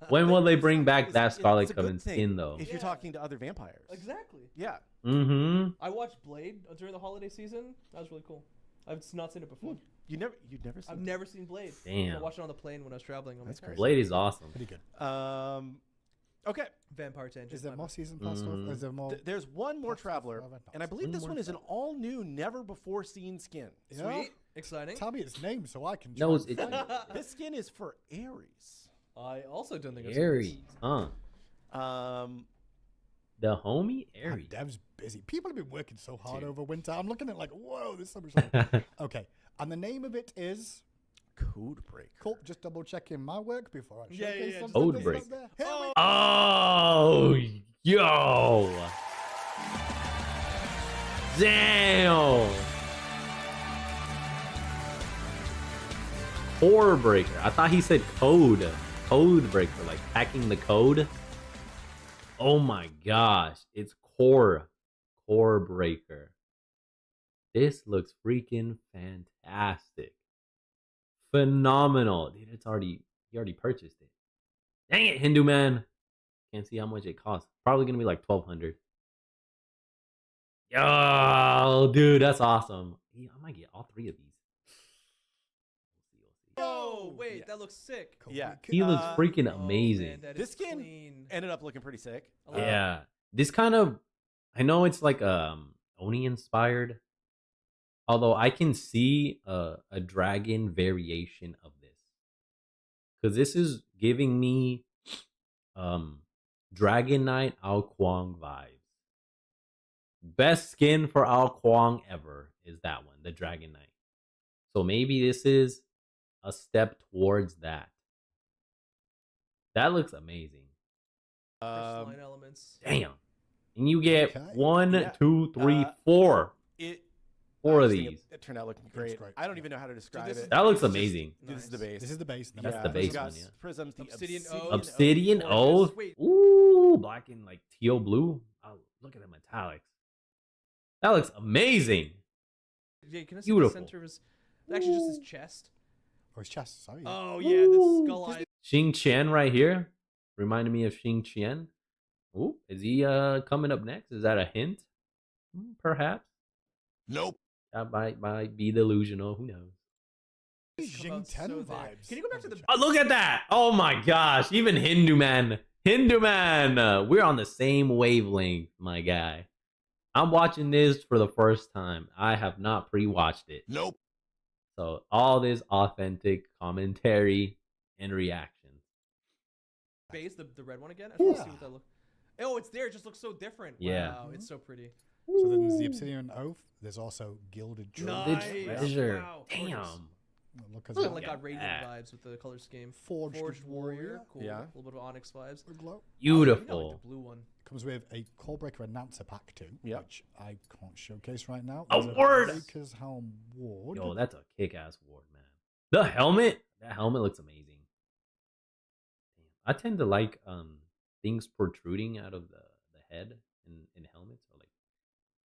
When will they bring back that Scarlet Coven skin, though? If you're talking to other vampires. Exactly. Yeah. Mm-hmm. I watched Blade during the holiday season. That was really cool. I've not seen it before. You've never seen I've never seen Blade. Damn. I watched it on the plane when I was traveling. That's great. Blade is awesome. Pretty good. Okay. Vampire tangent. Is there more season pass stuff? Is there more? There's one more Traveler, and I believe this one is an all-new, never-before-seen skin. Sweet. Exciting. Tell me its name so I can. No, this skin is for Ares. I also don't think Ares, huh? The homie God, Ares. Dev's busy. People have been working so hard over winter. I'm looking at it like, whoa, there's so much stuff. Okay, and the name of it is Codebreaker. Cool. Just double checking my work before I showcase some Codebreaker. Oh, yo! Damn! Core breaker. I thought he said code. Code breaker, like hacking the code. Oh my gosh, it's core breaker. This looks freaking fantastic. Phenomenal. Dude, he already purchased it. Dang it, Hindu man. Can't see how much it costs. Probably gonna be like 1,200. Yo, dude, that's awesome. I might get all 3 of these. Oh, wait, that looks sick. Yeah. He looks freaking amazing. Man, this skin ended up looking pretty sick. Yeah. This kind of, I know it's like Oni inspired. Although I can see a dragon variation of this. Because this is giving me Dragon Knight Ao Kuang vibes. Best skin for Ao Kuang ever is that one, the Dragon Knight. So maybe this is a step towards that. That looks amazing. Line elements. Damn. And you get 1, 2, 3, 4. 4 of these. It turned out looking great. I don't even know how to describe it. That looks amazing. This is the base. This is the base. That's the base one, yeah. Prisms, the Obsidian Oath. Ooh, black and like teal blue. Oh, look at the metallics. That looks amazing. Yeah, can I see the center of his... Actually, just his chest. Or his chest, sorry. Oh, yeah, the skull eyes. Xing Qian right here. Reminded me of Xing Qian. Ooh, is he coming up next? Is that a hint? Perhaps. Nope. That might be delusional. Who knows? Xing 10 vibes. Can you go back to the... Oh, look at that. Oh my gosh. Even Hindu man. We're on the same wavelength, my guy. I'm watching this for the first time. I have not pre-watched it. Nope. So all this authentic commentary and reaction. Base, the red one again? I just want to see what that looks... Oh, it's there. It just looks so different. Yeah. Wow, it's so pretty. So then there's the Obsidian Oath. There's also Gilded Treasure. Treasure. Wow, damn. Look kind of like got Radiant vibes with the color scheme. Forged Warrior. Cool. Yeah. A little bit of Onyx vibes. Beautiful. Like the blue one. Comes with a Callbreaker Announcer Pack 2, which I can't showcase right now. A word! Breaker's Helm Ward. Yo, that's a kick-ass ward, man. The helmet? That helmet looks amazing. I tend to like things protruding out of the head in helmets, or like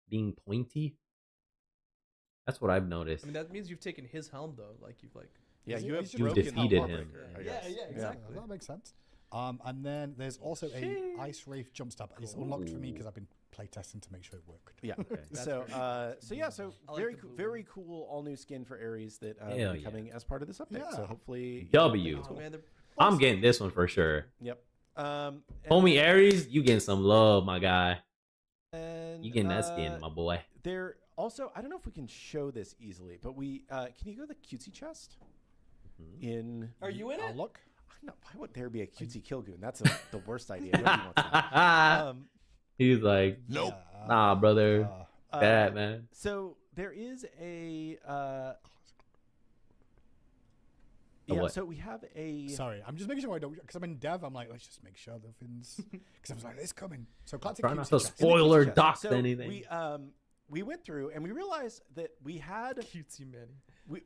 being pointy. That's what I've noticed. I mean, that means you've taken his helm, though. Like, you've like... Yeah, you have defeated him. Yeah, exactly. That makes sense. And then there's also a Ice Wraith jump stab. It's unlocked for me because I've been playtesting to make sure it worked. Yeah. Okay. So very cool all new skin for Ares that will be coming as part of this update. Yeah. So hopefully W. I'm getting this one for sure. Yep. Homie Ares, you getting some love, my guy. And You getting that skin, my boy. There also, I don't know if we can show this easily, but we can you go to the cutesy chest? Are you in it? Look. No, why would there be a cutesy Killgoon? That's the worst idea. Nobody wants that. He's like, nope. Nah, brother. Bad, man. So there is a Yeah, so we have a... Sorry, I'm just making sure I don't... Because I'm in dev, I'm like, let's just make sure nothing's... Because I was like, it's coming. So classic trying not to spoiler dox anything. We went through and we realized that we had... Cutesy Manny.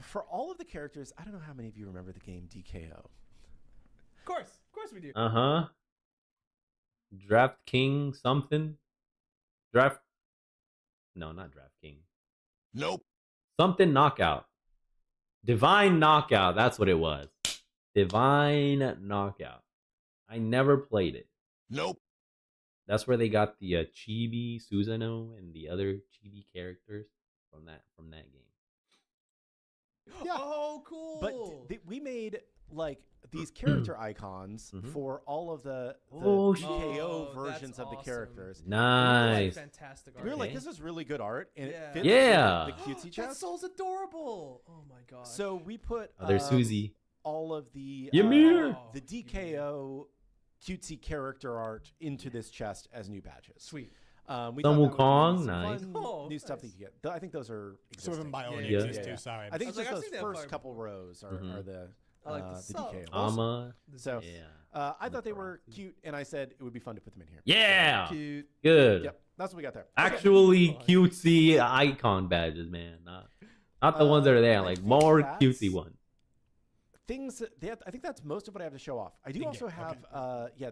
For all of the characters, I don't know how many of you remember the game DKO. Of course we do. Uh-huh. Draft King something? No, not Draft King. Nope. Something Knockout. Divine Knockout. That's what it was. Divine Knockout. I never played it. Nope. That's where they got the Chibi, Susanoo, and the other Chibi characters from that game. Yeah. Oh, cool. But we made like these character icons for all of the DKO versions of the characters. Nice. Fantastic art. We were like, this is really good art, and it fits the cutesy chest. That soul's adorable. Oh my god. So we put there's Susie. all of the the DKO cutesy character art into this chest as new patches. Sweet. We Some thought that Wukong, would be nice. some new stuff that you get. I think those are existing. Some of them might already exist too, sorry. I think it's just like, those first couple rows are the DKO. Ama. So I thought they were cute, and I said it would be fun to put them in here. Yeah. So, cute. Good. Yep. That's what we got there. Actually cutesy icon badges, man. Not the ones that are there, like more cutesy ones. Things I think that's most of what I have to show off. I do also have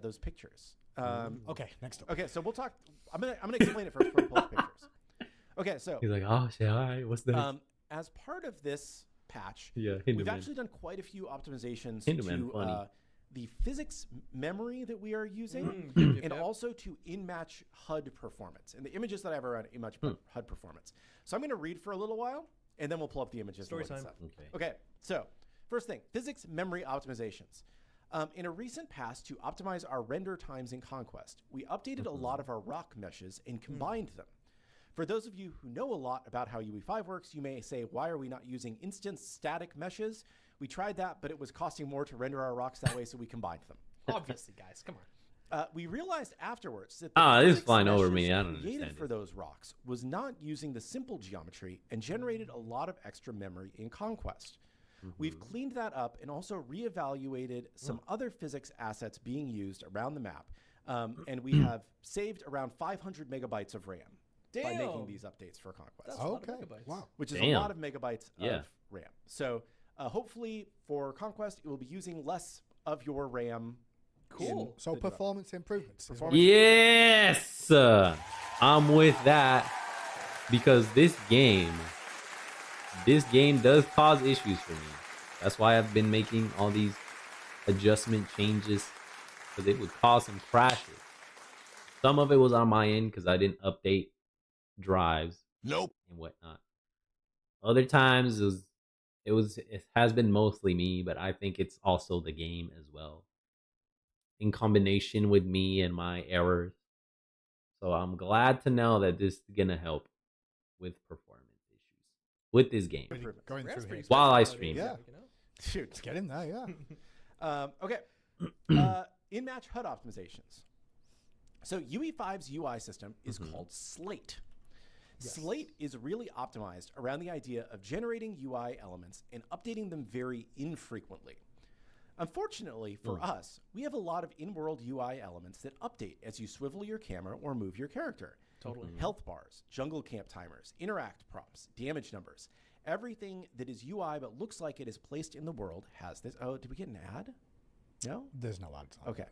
those pictures. Okay, next up. Okay, so we'll talk. I'm gonna explain it first before we pull up the pictures. Okay, so he's like, oh shit, all right, what's that? As part of this patch, we've actually done quite a few optimizations to the physics memory that we are using, and also to in-match HUD performance, and the images that I have around in-match HUD performance. So I'm going to read for a little while, and then we'll pull up the images. Story time. Okay, so first thing, physics memory optimizations. In a recent past, to optimize our render times in Conquest, we updated a lot of our rock meshes and combined them. For those of you who know a lot about how UE5 works, you may say, why are we not using instance static meshes? We tried that, but it was costing more to render our rocks that way, so we combined them. Obviously, guys, come on. We realized afterwards that this is flying over me. I don't understand for those rocks was not using the simple geometry and generated a lot of extra memory in Conquest. We've cleaned that up and also reevaluated some other physics assets being used around the map, and we have saved around 500 megabytes of RAM by making these updates for Conquest. That's a lot of megabytes. Wow. Which is a lot of megabytes of RAM. So hopefully for Conquest, it will be using less of your RAM. Cool. So performance improvements. Yes, I'm with that because this game does cause issues for me. That's why I've been making all these adjustment changes, because it would cause some crashes. Some of it was on my end because I didn't update drives. Nope. And whatnot. Other times it has been mostly me, but I think it's also the game as well, in combination with me and my errors. So I'm glad to know that this is gonna help with performance issues with this game Going through here. while I stream. Yeah. Shoot. Get in there, yeah. Okay. In-match HUD optimizations. So UE5's UI system is called Slate. Yes. Slate is really optimized around the idea of generating UI elements and updating them very infrequently. Unfortunately for us, we have a lot of in-world UI elements that update as you swivel your camera or move your character. Totally. Health bars, jungle camp timers, interact prompts, damage numbers. Everything that is UI but looks like it is placed in the world has this. Oh, did we get an ad? No? There's no ads. Okay.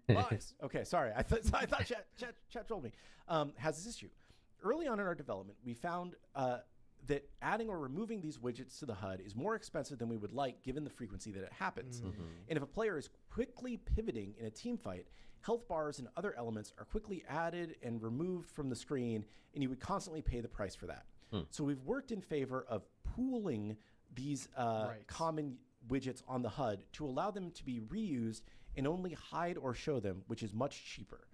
Lies. Okay, sorry. I thought chat told me. Has this issue. Early on in our development, we found that adding or removing these widgets to the HUD is more expensive than we would like given the frequency that it happens. And if a player is quickly pivoting in a team fight, health bars and other elements are quickly added and removed from the screen, and you would constantly pay the price for that. So we've worked in favor of pooling these common widgets on the HUD to allow them to be reused and only hide or show them, which is much cheaper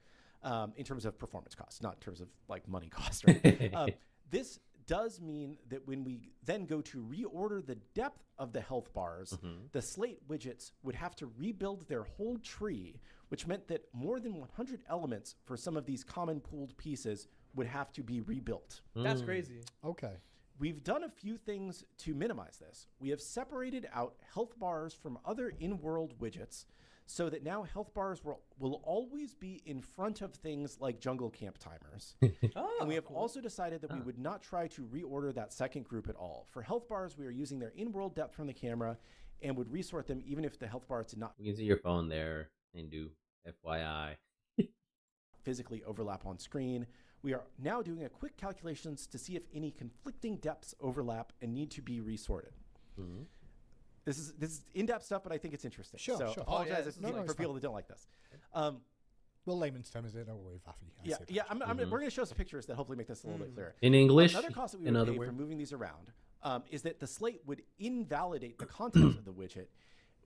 in terms of performance costs, not in terms of like money costs. Right? This does mean that when we then go to reorder the depth of the health bars, the Slate widgets would have to rebuild their whole tree, which meant that more than 100 elements for some of these common pooled pieces would have to be rebuilt. That's crazy. Okay. we've done a few things to minimize this. We have separated out health bars from other in-world widgets so that now health bars will always be in front of things like jungle camp timers. And we have also decided that we would not try to reorder that second group at all. For health bars, we are using their in-world depth from the camera and would resort them even if the health bars did not. You can see your phone there and do FYI. Physically overlap on screen. We are now doing a quick calculations to see if any conflicting depths overlap and need to be resorted. Mm-hmm. This is in-depth stuff, but I think it's interesting. Sure. Apologize for people that don't like this. Well, layman's terms, don't worry, Vaffy. We're going to show some pictures that hopefully make this a little bit clearer. In English, another cost that we would pay for moving these around is that the slate would invalidate the contents of the widget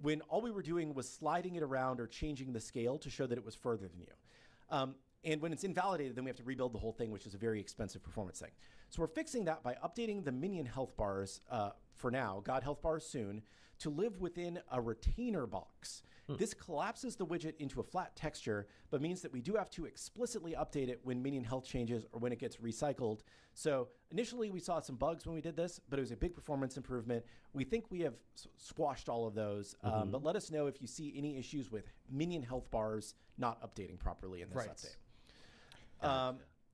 when all we were doing was sliding it around or changing the scale to show that it was further than you. And when it's invalidated, then we have to rebuild the whole thing, which is a very expensive performance thing. So we're fixing that by updating the minion health bars for now, God health bars soon, to live within a retainer box. This collapses the widget into a flat texture, but means that we do have to explicitly update it when minion health changes or when it gets recycled. So initially we saw some bugs when we did this, but it was a big performance improvement. We think we have squashed all of those, but let us know if you see any issues with minion health bars not updating properly in this update.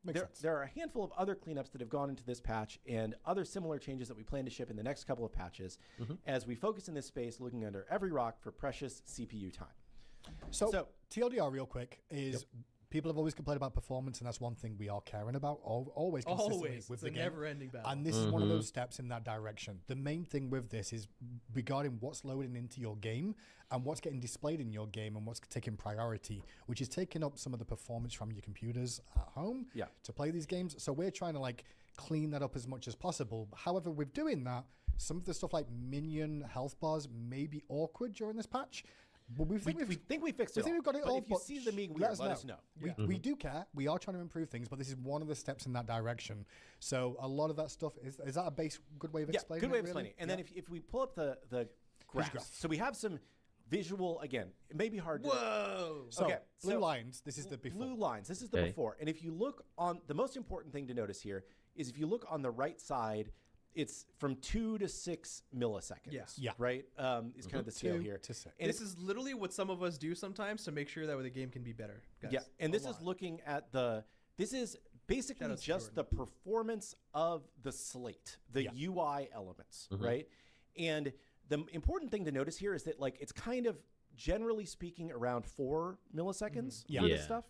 There are a handful of other cleanups that have gone into this patch and other similar changes that we plan to ship in the next couple of patches as we focus in this space looking under every rock for precious CPU time. So TLDR real quick is people have always complained about performance, and that's one thing we are caring about always consistently with the game. Never-ending battle. And this is one of those steps in that direction. The main thing with this is regarding what's loading into your game and what's getting displayed in your game and what's taking priority, which is taking up some of the performance from your computers at home to play these games. So we're trying to like clean that up as much as possible. However, with doing that, some of the stuff like minion health bars may be awkward during this patch. But we think we fixed it. We think we've got it all. If you see the being weird, let us know. We do care. We are trying to improve things, but this is one of the steps in that direction. So a lot of that stuff is that a good way of explaining? Good way of explaining. And then if we pull up the graphs, so we have some visual. Again, it may be hard. Whoa! So blue lines. This is the before. Blue lines. This is the before. And if you look on the most important thing to notice here is if you look on the right side. It's from 2 to 6 milliseconds. Right? Is kind of the scale here. 2 to 6. And this is literally what some of us do sometimes to make sure that the game can be better. Guys. Yeah, and this is looking at this is basically just the performance of the slate, the UI elements, right? And the important thing to notice here is that like it's kind of generally speaking around 4 milliseconds for this stuff.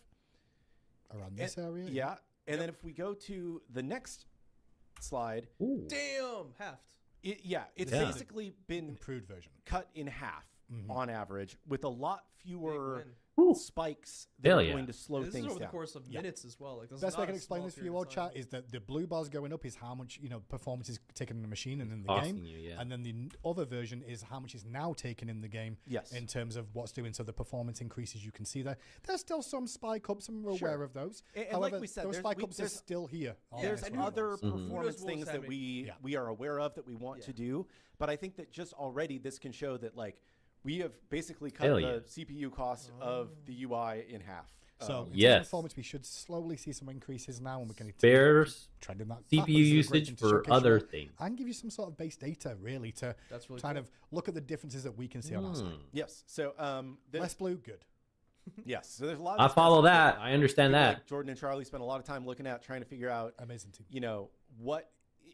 Around this area? Yeah. And then if we go to the next slide. Damn, halved. It's basically been improved version, cut in half on average, with a lot fewer spikes that are going to slow things down. This is over the course of minutes as well. Like, best way I can explain this for you all, chat, is that the blue bars going up is how much performance is taken in the machine and in the game, and then the other version is how much is now taken in the game. In terms of what's doing, so the performance increases. You can see that there's still some spike ups, and we're aware of those. And however, like we said, those spike ups are still here. There's other performance things that we are aware of that we want to do, but I think that just already this can show that like. We have basically cut the CPU cost of the UI in half. So in terms of performance, we should slowly see some increases now, and we're going to trend in that CPU usage for other things, and give you some sort of base data, really, to kind of look at the differences that we can see on our side. Yes. So less blue, good. Yes. So there's a lot. I follow that. I understand that. Like Jordan and Charlie spent a lot of time looking at trying to figure out. Amazing team. What.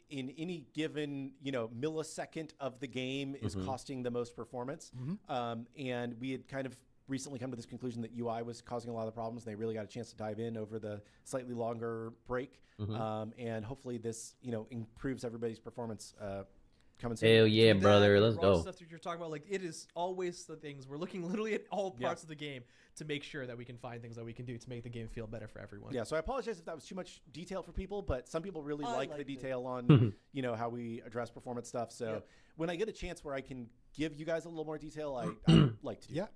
In any given, millisecond of the game is costing the most performance. And we had kind of recently come to this conclusion that UI was causing a lot of the problems. And they really got a chance to dive in over the slightly longer break. And hopefully this, improves everybody's performance coming soon. Hell yeah, brother. Let's go. Stuff that you're talking about, like, it is always the things. We're looking literally at all parts of the game to make sure that we can find things that we can do to make the game feel better for everyone. Yeah, so I apologize if that was too much detail for people, but some people really like the detail on, how we address performance stuff. So when I get a chance where I can give you guys a little more detail, I like to do that.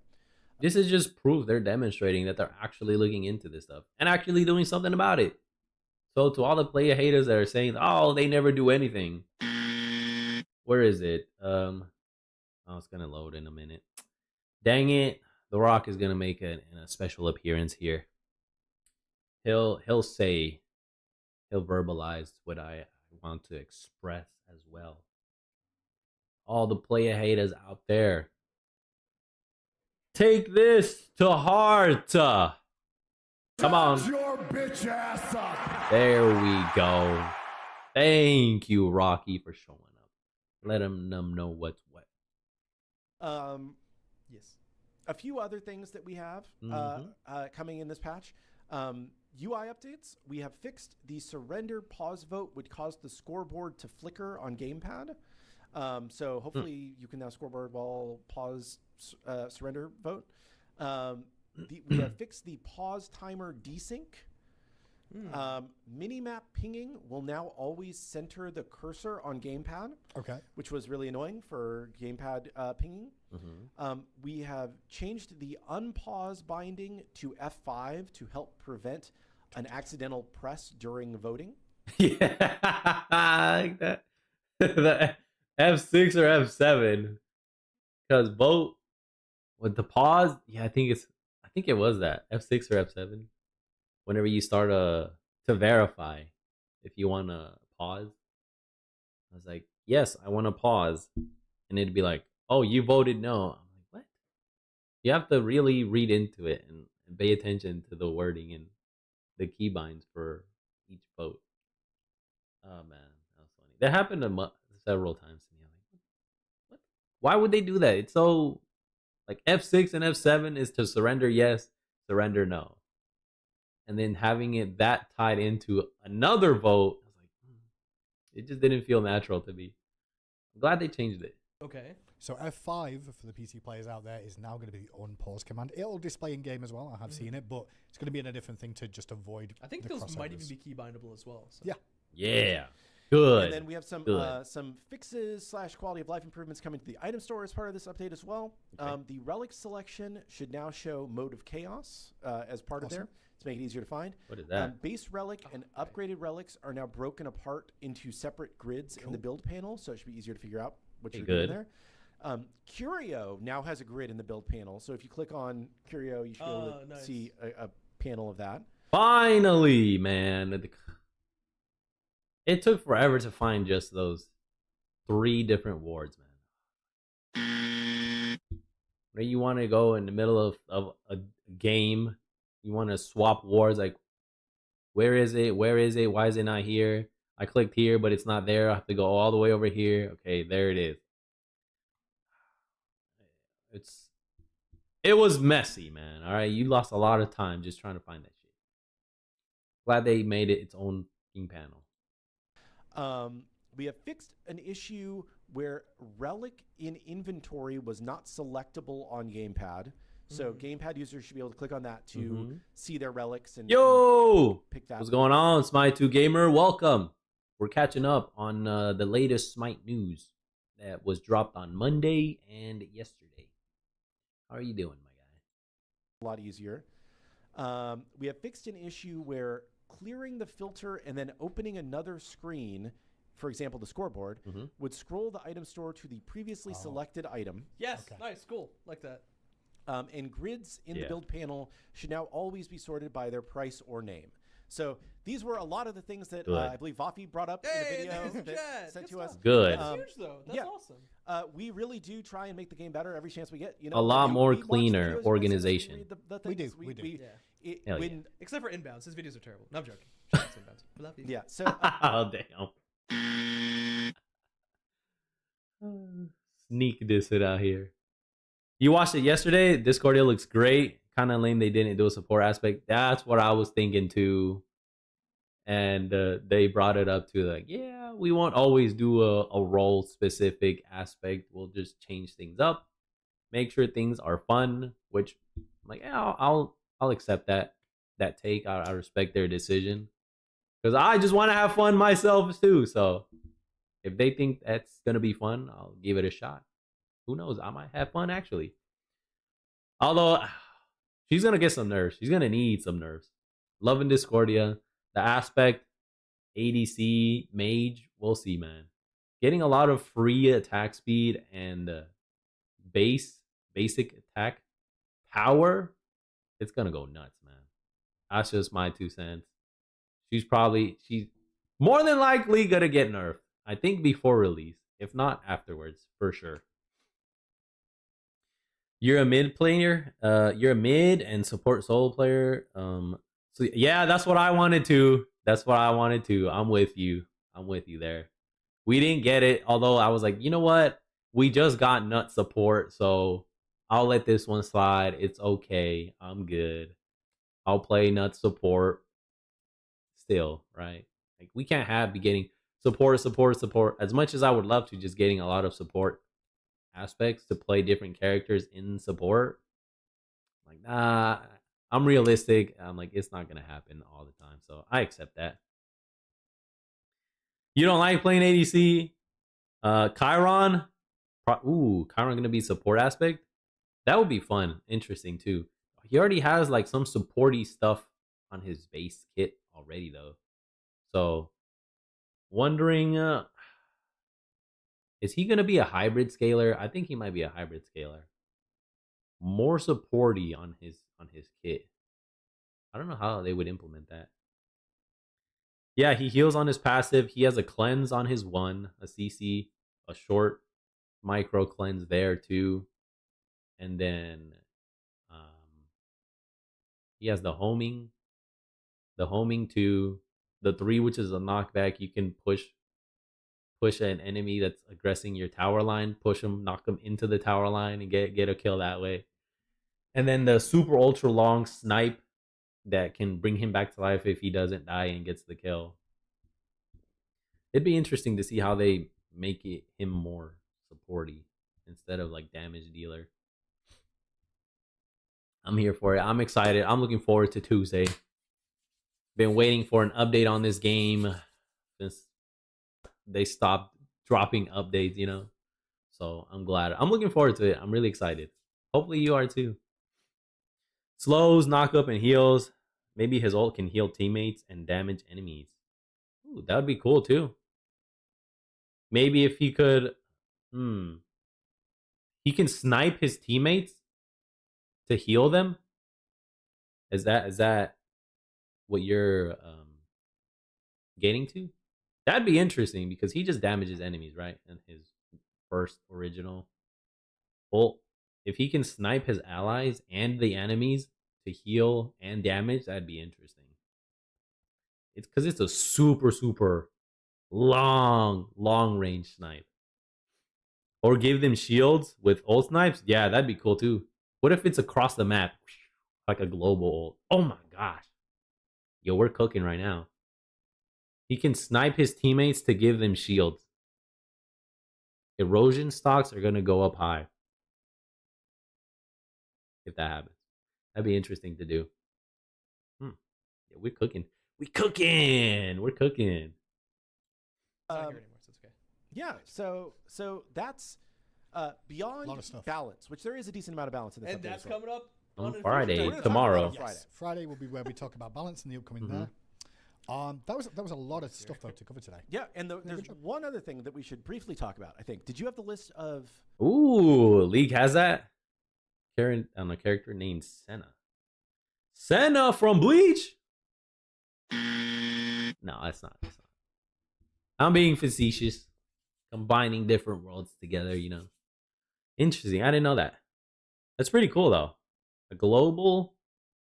This is just proof they're demonstrating that they're actually looking into this stuff and actually doing something about it. So to all the player haters that are saying, oh, they never do anything. Where is it? It's gonna load in a minute. Dang it! The Rock is gonna make a special appearance here. He'll verbalize what want to express as well. All the player haters out there, take this to heart. Come on. Your bitch ass up. There we go. Thank you, Rocky, for showing up. Let them know what's what. Yes. A few other things that we have coming in this patch. UI updates. We have fixed the surrender pause vote would cause the scoreboard to flicker on gamepad. So hopefully you can now scoreboard while pause surrender vote. We have fixed the pause timer desync. Minimap pinging will now always center the cursor on gamepad. Okay. Which was really annoying for gamepad pinging. We have changed the unpause binding to F5 to help prevent an accidental press during voting. Yeah, like that. The F6 or F7, because vote with the pause. Yeah, I think it was that F6 or F7. Whenever you start to verify if you want to pause, I was like, yes, I want to pause, and it'd be like, oh, you voted no. I'm like, what? You have to really read into it and pay attention to the wording and the keybinds for each vote. Oh man, that was funny. That happened several times to me. I'm like, what? Why would they do that? It's so like F6 and F7 is to surrender yes, surrender no. And then having it that tied into another vote, I was like, it just didn't feel natural to me. I'm glad they changed it. Okay. So F5 for the PC players out there is now going to be the unpause command. It'll display in game as well. I have seen it, but it's going to be in a different thing to just avoid. I think those might even be key bindable as well. So. Yeah. Yeah. Good. And then we have some fixes / quality of life improvements coming to the item store as part of this update as well. Okay. The relic selection should now show Mode of Chaos as part of there to make it easier to find. What is that? Base relic and upgraded relics are now broken apart into separate grids in the build panel, so it should be easier to figure out what you're doing there. Curio now has a grid in the build panel, so if you click on Curio, you should be able to see a panel of that. Finally, man. It took forever to find just those 3 different wards, man. Where you want to go in the middle of a game, you want to swap wards, like, where is it? Where is it? Why is it not here? I clicked here, but it's not there. I have to go all the way over here. Okay, there it is. It was messy, man. All right, you lost a lot of time just trying to find that shit. Glad they made it its own king panel. We have fixed an issue where relic in inventory was not selectable on gamepad. So gamepad users should be able to click on that to see their relics and pick that. What's going on, Smite 2 Gamer? Welcome. We're catching up on the latest Smite news that was dropped on Monday and yesterday. How are you doing, my guy? A lot easier. We have fixed an issue where clearing the filter and then opening another screen, for example, the scoreboard, would scroll the item store to the previously selected item. Yes, nice, cool, like that. And grids in the build panel should now always be sorted by their price or name. So these were a lot of the things that I believe Vafi brought up in a video that sent to us. Good. That's huge, though. That's awesome. We really do try and make the game better every chance we get. You know, a lot more cleaner organization. We do. Except for inbounds. His videos are terrible. No, I'm joking. Inbounds. We love you. Yeah. So. Oh, damn. Sneak this it out here. You watched it yesterday. Discordia looks great. Kind of lame they didn't do a support aspect. That's what I was thinking too. And they brought it up to like, yeah, we won't always do a role specific aspect. We'll just change things up, make sure things are fun. Which, I'm like, yeah, I'll accept that take. I respect their decision because I just want to have fun myself too. So if they think that's gonna be fun, I'll give it a shot. Who knows? I might have fun actually. Although she's gonna get some nerfs. She's gonna need some nerfs. Loving Discordia. The aspect, ADC, mage, we'll see, man. Getting a lot of free attack speed and basic attack power, it's gonna go nuts, man. That's just my 2 cents. She's More than likely gonna get nerfed. I think before release, if not afterwards, for sure. You're a mid player. You're a mid and support solo player. So yeah, that's what I wanted to. That's what I wanted to. I'm with you. I'm with you there. We didn't get it, although I was like, you know what? We just got nut support, so I'll let this one slide. It's okay. I'm good. I'll play nut support still, right? Like we can't be getting support. As much as I would love to, just getting a lot of support aspects to play different characters in support. Like, nah, I'm realistic. I'm like, it's not gonna happen all the time, so I accept that. You don't like playing ADC? Chiron? Chiron gonna be support aspect? That would be fun, interesting too. He already has like some supporty stuff on his base kit already though. So, wondering, is he gonna be a hybrid scaler? I think he might be a hybrid scaler. More supporty on his kit. I don't know how they would implement that. Yeah, he heals on his passive. He has a cleanse on his one, a CC, a short micro cleanse there too. And then he has the homing too. The 3, which is a knockback. You can push an enemy that's aggressing your tower line, push him, knock him into the tower line, and get a kill that way. And then the super ultra long snipe that can bring him back to life if he doesn't die and gets the kill. It'd be interesting to see how they make him more supporty instead of like damage dealer. I'm here for it. I'm excited. I'm looking forward to Tuesday. Been waiting for an update on this game since they stopped dropping updates, you know? So I'm glad. I'm looking forward to it. I'm really excited. Hopefully you are too. Slows, knock up, and heals. Maybe his ult can heal teammates and damage enemies. Ooh, that would be cool too. Maybe if he could... He can snipe his teammates to heal them? Is that what you're getting to? That'd be interesting because he just damages enemies, right? In his first original ult. If he can snipe his allies and the enemies to heal and damage, that'd be interesting. It's because it's a super long range snipe. Or give them shields with ult snipes. Yeah, that'd be cool too. What if it's across the map? Like a global ult. Oh my gosh. Yo, we're cooking right now. He can snipe his teammates to give them shields. Erosion stocks are going to go up high. If that happens. That'd be interesting to do. Yeah, we're cooking. We're cooking. Yeah, so that's beyond balance, which there is a decent amount of balance in this. And that's coming up on Friday, tomorrow. Yes. Friday will be where we talk about balance in the upcoming there. That was a lot of stuff though to cover today. Yeah, and there's one other thing that we should briefly talk about. I think. Did you have the list of? Ooh, League has that. Karen on a character named Senna. Senna from Bleach. No, that's not. I'm being facetious. Combining different worlds together, you know. Interesting. I didn't know that. That's pretty cool though. A global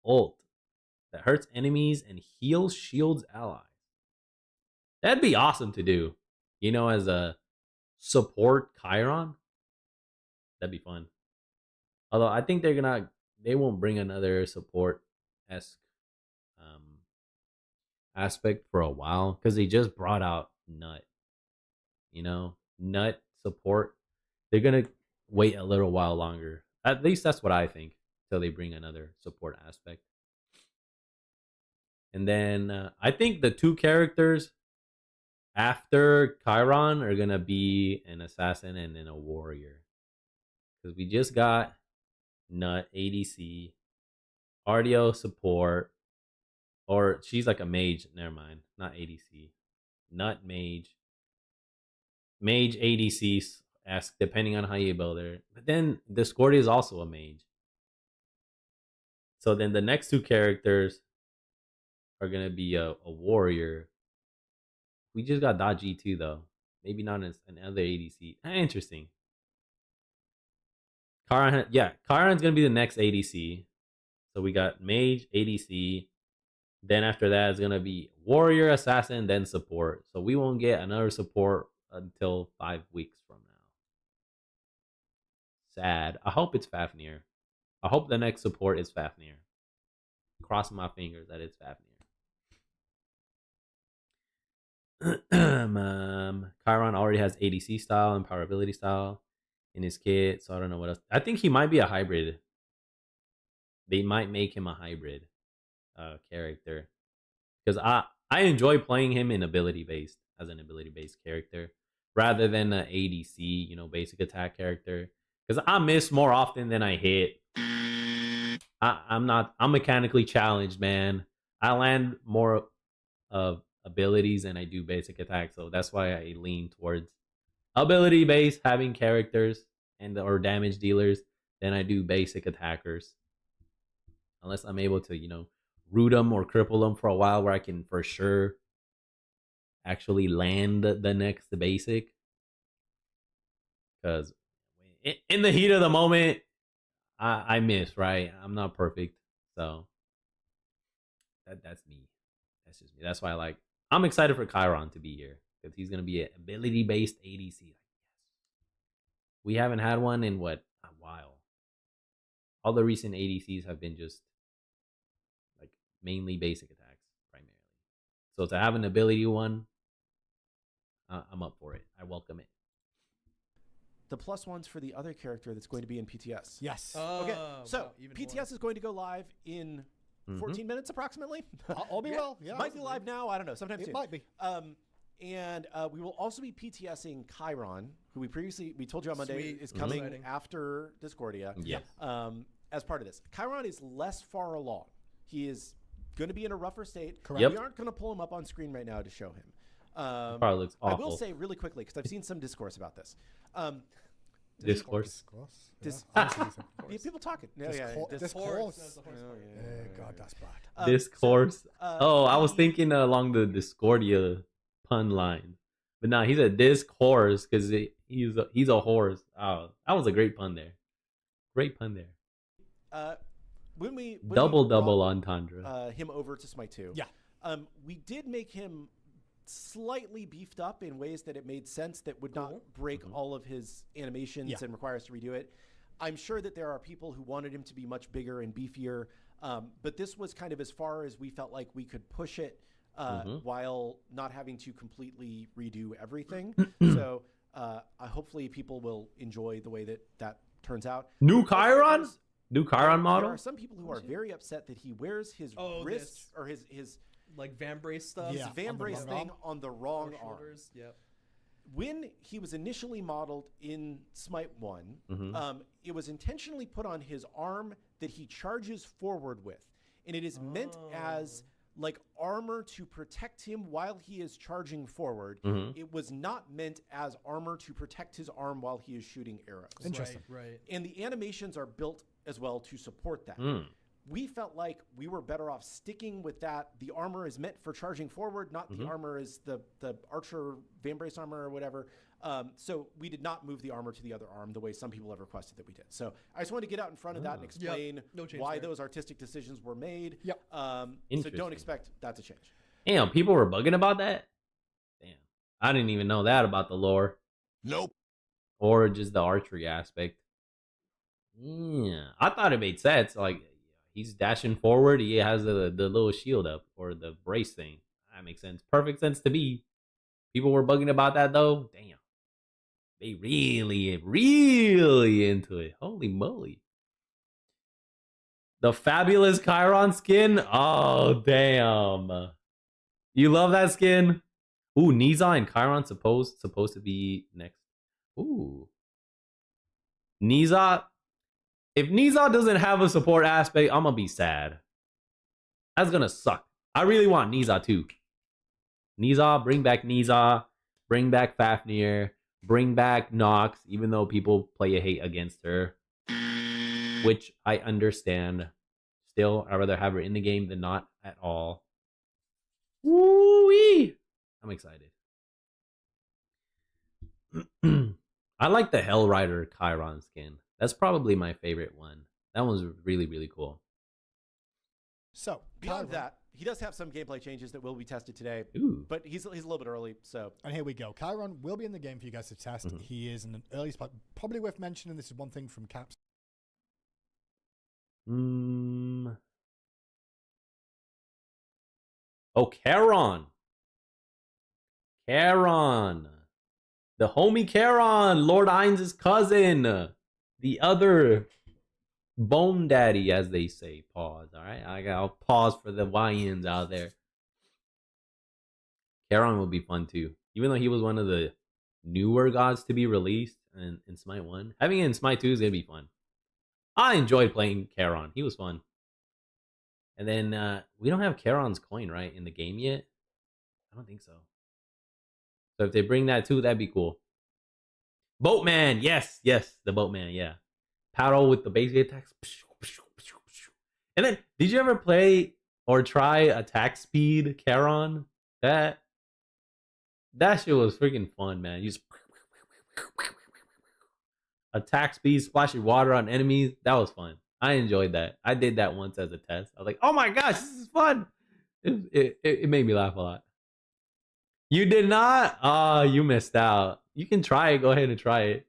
ult that hurts enemies and heals shields allies. That'd be awesome to do. You know, as a support Chiron. That'd be fun. Although I think they won't bring another support-esque aspect for a while because they just brought out Nut. You know, Nut support. They're gonna wait a little while longer. At least that's what I think. Till they bring another support aspect. And then I think the 2 characters after Chiron are gonna be an assassin and then a warrior. Because we just got Nut ADC, Cardio support, or she's like a mage. Never mind, not ADC. Nut mage. Mage ADC esque, depending on how you build her. But then Discordia is also a mage. So then the next 2 characters are gonna be a warrior We just got Dodgy too, though. Maybe not as another ADC. Interesting. Chiron's gonna be the next ADC. So we got Mage, ADC. Then after that is gonna be Warrior, Assassin, then Support. So we won't get another support until 5 weeks from now. Sad. I hope it's Fafnir. I hope the next support is Fafnir. Crossing my fingers that it's Fafnir. Chiron already has ADC style and power ability style in his kit, so I don't know what else. I think he might be a hybrid. They might make him a hybrid character, because I enjoy playing him in ability based as an ability based character rather than an ADC, you know, basic attack character. Because I miss more often than I hit. I'm mechanically challenged, man. I land more of abilities than I do basic attacks, so that's why I lean towards ability based, having characters and or damage dealers, than I do basic attackers. Unless I'm able to, you know, root them or cripple them for a while, where I can for sure actually land the next basic. Because in the heat of the moment, I miss, right? I'm not perfect, so that's me. That's just me. That's why I'm excited for Chiron to be here, because he's gonna be an ability-based ADC. Yes. We haven't had one in a while. All the recent ADCs have been just like mainly basic attacks primarily. So to have an ability one, I'm up for it. I welcome it. The +1s for the other character that's going to be in PTS. Yes. Okay, so wow, PTS more. is going to go live in 14 minutes approximately. I'll be well. Yeah, might be live now. I don't know. Sometime it soon. might be. And we will also be PTSing Chiron, who we told you on Monday Sweet. is coming Exciting. after Discordia. Yes. As part of this, Chiron is less far along. He is going to be in a rougher state. Correct. Yep. We aren't going to pull him up on screen right now to show him. Probably looks awful. I will say really quickly, because I've seen some discourse about this. Discourse. People talking. Discourse. Yeah. God, that's bad. Discourse. I was thinking along the Discordia pun line, but no, he said discourse because he's a horse. Oh, that was a great pun there. Great pun there. When we double brought, entendre. him over to Smite 2. Yeah. We did make him slightly beefed up in ways that it made sense, that would not break all of his animations and require us to redo it. I'm sure that there are people who wanted him to be much bigger and beefier, but this was kind of as far as we felt like we could push it while not having to completely redo everything. So hopefully people will enjoy the way that turns out. New Chiron model? There are some people who are very upset that he wears his wrist or his like Vambrace stuff. His Vambrace thing on the wrong arm. Yep. When he was initially modeled in Smite 1, it was intentionally put on his arm that he charges forward with. And it is meant as like armor to protect him while he is charging forward. It was not meant as armor to protect his arm while he is shooting arrows. Interesting. Right. And the animations are built as well to support that. We felt like we were better off sticking with that. The armor is meant for charging forward, not the armor is the archer Vambrace armor or whatever. So we did not move the armor to the other arm the way some people have requested that we did. So I just wanted to get out in front of that and explain why those artistic decisions were made. So don't expect that to change. Damn, people were bugging about that? Damn. I didn't even know that about the lore. Nope. Or just the archery aspect. Yeah. I thought it made sense. Like, he's dashing forward. He has the little shield up or the brace thing. That makes sense. Perfect sense to me. People were bugging about that though. Damn. They really, really into it. Holy moly. The fabulous Chiron skin. Oh, damn. You love that skin? Ooh, Niza and Chiron supposed to be next. Ooh. Niza. If Niza doesn't have a support aspect, I'm gonna be sad. That's gonna suck. I really want Niza too. Niza, bring back Niza. Bring back Fafnir. Bring back Nox, even though people play a hate against her. Which I understand. Still, I'd rather have her in the game than not at all. Woo-wee! I'm excited. I like the Hell Rider Chiron skin. That's probably my favorite one. That one's really, really cool. So beyond that, he does have some gameplay changes that will be tested today. Ooh. But he's a little bit early. So and here we go. Chiron will be in the game for you guys to test. He is in an early spot. Probably worth mentioning. This is one thing from Caps. Oh, Charon. Charon. The homie Charon. Lord Ainz' cousin. The other bone daddy, as they say. Pause. All right. I'll pause for the YNs out there. Charon will be fun too. Even though he was one of the newer gods to be released in Smite 1. Having it in Smite 2 is going to be fun. I enjoyed playing Charon. He was fun. And then we don't have Charon's coin, right, in the game yet? I don't think so. So if they bring that too, that'd be cool. Boatman, yes, the Boatman, yeah. Paddle with the basic attacks. And then, did you ever play or try attack speed Charon? That shit was freaking fun, man. You just attack speed, splashing water on enemies. That was fun. I enjoyed that. I did that once as a test. I was like, oh my gosh, this is fun. It made me laugh a lot. You did not? Oh, you missed out. You can try it. Go ahead and try it.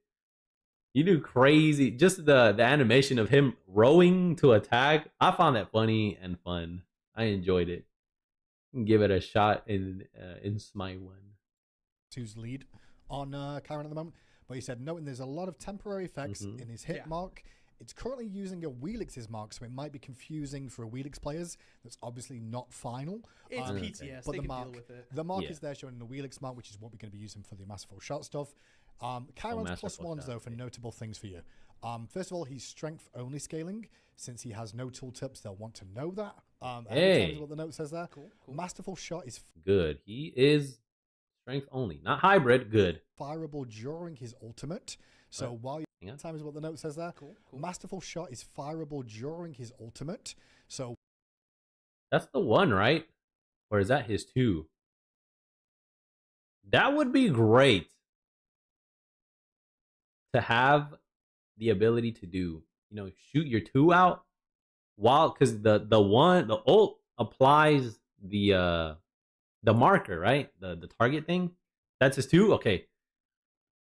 You do crazy. Just the animation of him rowing to attack. I found that funny and fun. I enjoyed it. Give it a shot in Smite 1. Who's lead on Chiron at the moment. But he said, noting there's a lot of temporary effects in his hit mark. It's currently using a Wheelix's mark, so it might be confusing for a Wheelix players. That's obviously not final. It's PTS, but they the can mark, deal with it. The mark is there showing the Wheelix mark, which is what we're going to be using for the Masterful Shot stuff. Chiron's plus ones, though, for notable things for you. First of all, he's strength only scaling. Since he has no tooltips, they'll want to know that. Hey. What the note says there. Cool. Masterful Shot is good. He is strength only, not hybrid. Good. Fireable during his ultimate. So while time is what the note says there. Cool. Masterful Shot is fireable during his ultimate. So that's the one, right? Or is that his 2? That would be great to have the ability to do, shoot your 2 out while, because the ult applies the marker, right? The target thing. That's his 2. Okay.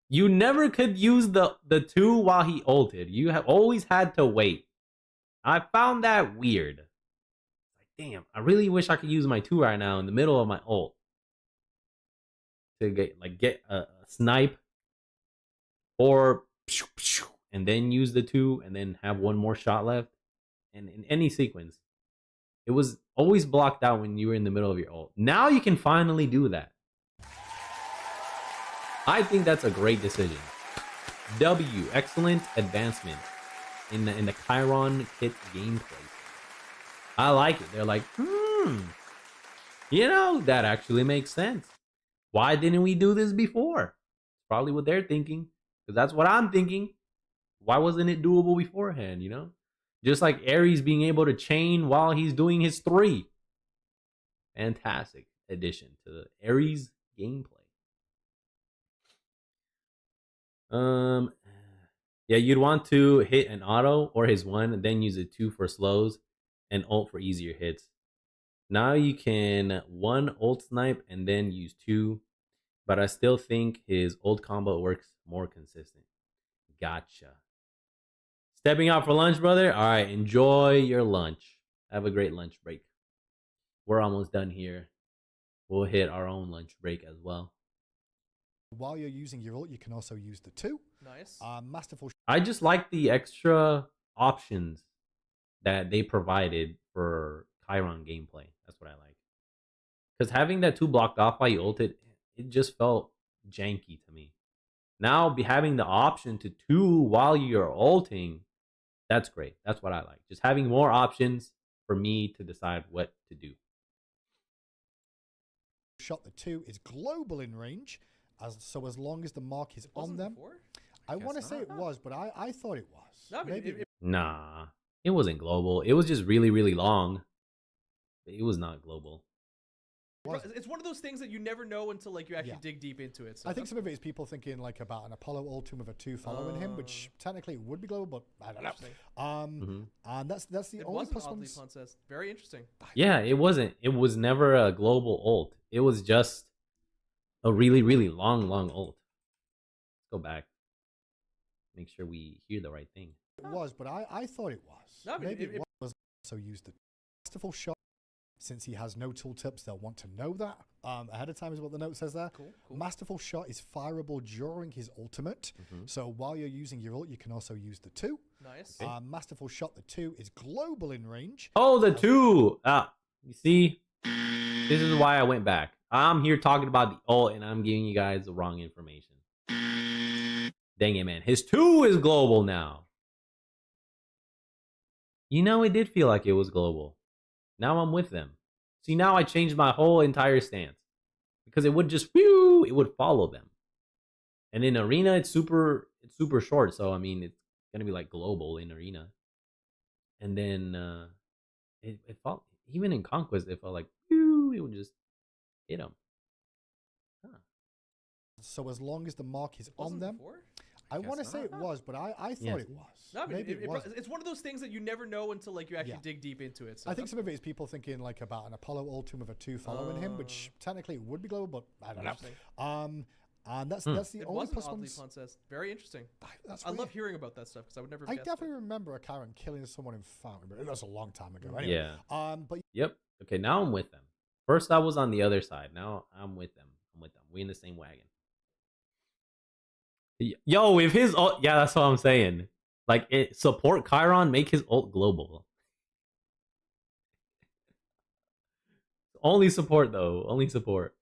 You never could use the 2 while he ulted. You have always had to wait. I found that weird. Like, damn, I really wish I could use my 2 right now in the middle of my ult to get a snipe, or and then use the 2 and then have one more shot left. And in any sequence, it was always blocked out when you were in the middle of your ult. Now you can finally do that. I think that's a great decision. W, excellent advancement in the Chiron kit gameplay. I like it. They're like, that actually makes sense. Why didn't we do this before? Probably what they're thinking, because that's what I'm thinking. Why wasn't it doable beforehand? Just like Ares being able to chain while he's doing his 3. Fantastic addition to the Ares gameplay. Yeah, you'd want to hit an auto or his 1 and then use a 2 for slows and ult for easier hits. Now you can 1 ult snipe and then use 2, but I still think his ult combo works more consistent. Gotcha. Stepping out for lunch, brother? All right, enjoy your lunch. Have a great lunch break. We're almost done here. We'll hit our own lunch break as well. While you're using your ult, you can also use the 2. Nice. Masterful. I just like the extra options that they provided for Chiron gameplay. That's what I like. Because having that 2 blocked off while you ulted, it just felt janky to me. Now, having the option to 2 while you're ulting, that's great. That's what I like. Just having more options for me to decide what to do. Shot the 2 is global in range. So as long as the mark is on them. I want to say it was, but I thought it was. Nah, it wasn't global. It was just really, really long. It was not global. It's one of those things that you never know until like you actually dig deep into it. So I think some of it is people thinking like about an Apollo ultimate with a 2 following him, which technically would be global, but I don't know. And that's the only plus ones. Very interesting. Yeah, it wasn't. It was never a global ult. It was just a really, really long ult. Let's go back. Make sure we hear the right thing. It was, but I thought it was. No, I mean, maybe it was also used the masterful shot. Since he has no tooltips, they'll want to know that ahead of time is what the note says there. Cool. Masterful shot is fireable during his ultimate. So while you're using your ult, you can also use the 2. Nice. Masterful shot, the 2 is global in range. Oh, the 2. You see, this is why I went back. I'm here talking about the ult, and I'm giving you guys the wrong information. Dang it, man. His 2 is global now. You know, it did feel like it was global. Now I'm with them. See, now I changed my whole entire stance. Because it would just, whew, it would follow them. And in Arena, it's super short. So, I mean, it's going to be like global in Arena. And then, it felt, even in Conquest, it felt like, whew, it would just hit them. Huh. So as long as the mark is on them, I want to say it was, but I thought it was. No, I mean, it's one of those things that you never know until like you actually dig deep into it. So I think some of it is people thinking like about an Apollo ultimate with a 2 following him, which technically would be global, but I don't know. And that's the only plus ones. Very interesting. I love hearing about that stuff because I would never. I definitely remember a Karen killing someone in Fountain, but it was a long time ago. Anyway. Yeah. But yep. Okay, now I'm with them. First, I was on the other side. Now I'm with them. We in the same wagon. Yo, if his ult, yeah, that's what I'm saying. Like, support Chiron, make his ult global. Only support though, only support.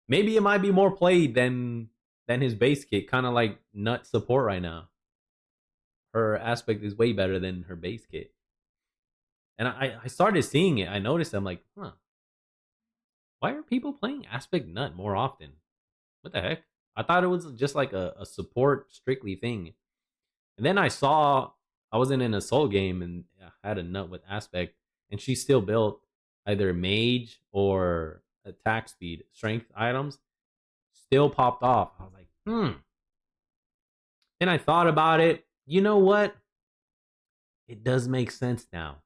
Maybe it might be more played than his base kit. Kind of like nut support right now. Her aspect is way better than her base kit. And I started seeing it. I noticed. I'm like, huh. Why are people playing aspect nut more often? What the heck? I thought it was just like a support strictly thing. And then I was in an assault game and I had a nut with aspect, and she still built either mage or attack speed strength items. Still popped off. I was like, Then I thought about it. You know what? It does make sense now.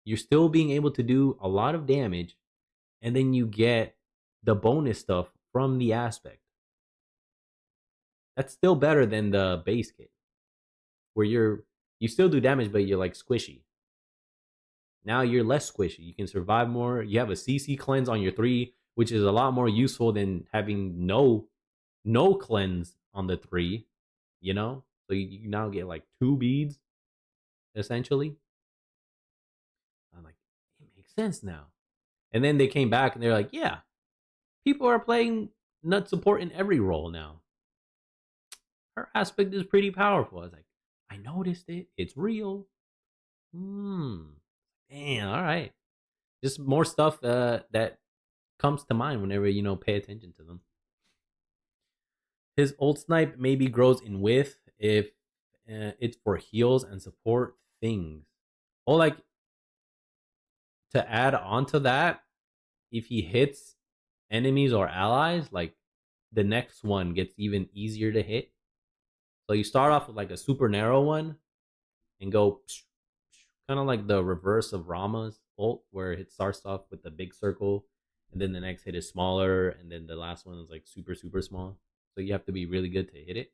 You're still being able to do a lot of damage, and then you get the bonus stuff from the aspect. That's still better than the base kit, where you still do damage, but you're like squishy. Now you're less squishy. You can survive more. You have a CC cleanse on your 3, which is a lot more useful than having no cleanse on the 3. You know, so you now get like 2 beads, essentially. I'm like, it makes sense now. And then they came back and they're like, yeah, people are playing nut support in every role now. Her aspect is pretty powerful. I was like, I noticed it. It's real. Damn, all right. Just more stuff that comes to mind whenever, pay attention to them. His ult snipe maybe grows in width if it's for heals and support things. Or like, to add on to that, if he hits enemies or allies, like the next one gets even easier to hit. So you start off with like a super narrow one and go kind of like the reverse of Rama's ult, where it starts off with the big circle and then the next hit is smaller and then the last one is like super, super small. So you have to be really good to hit it.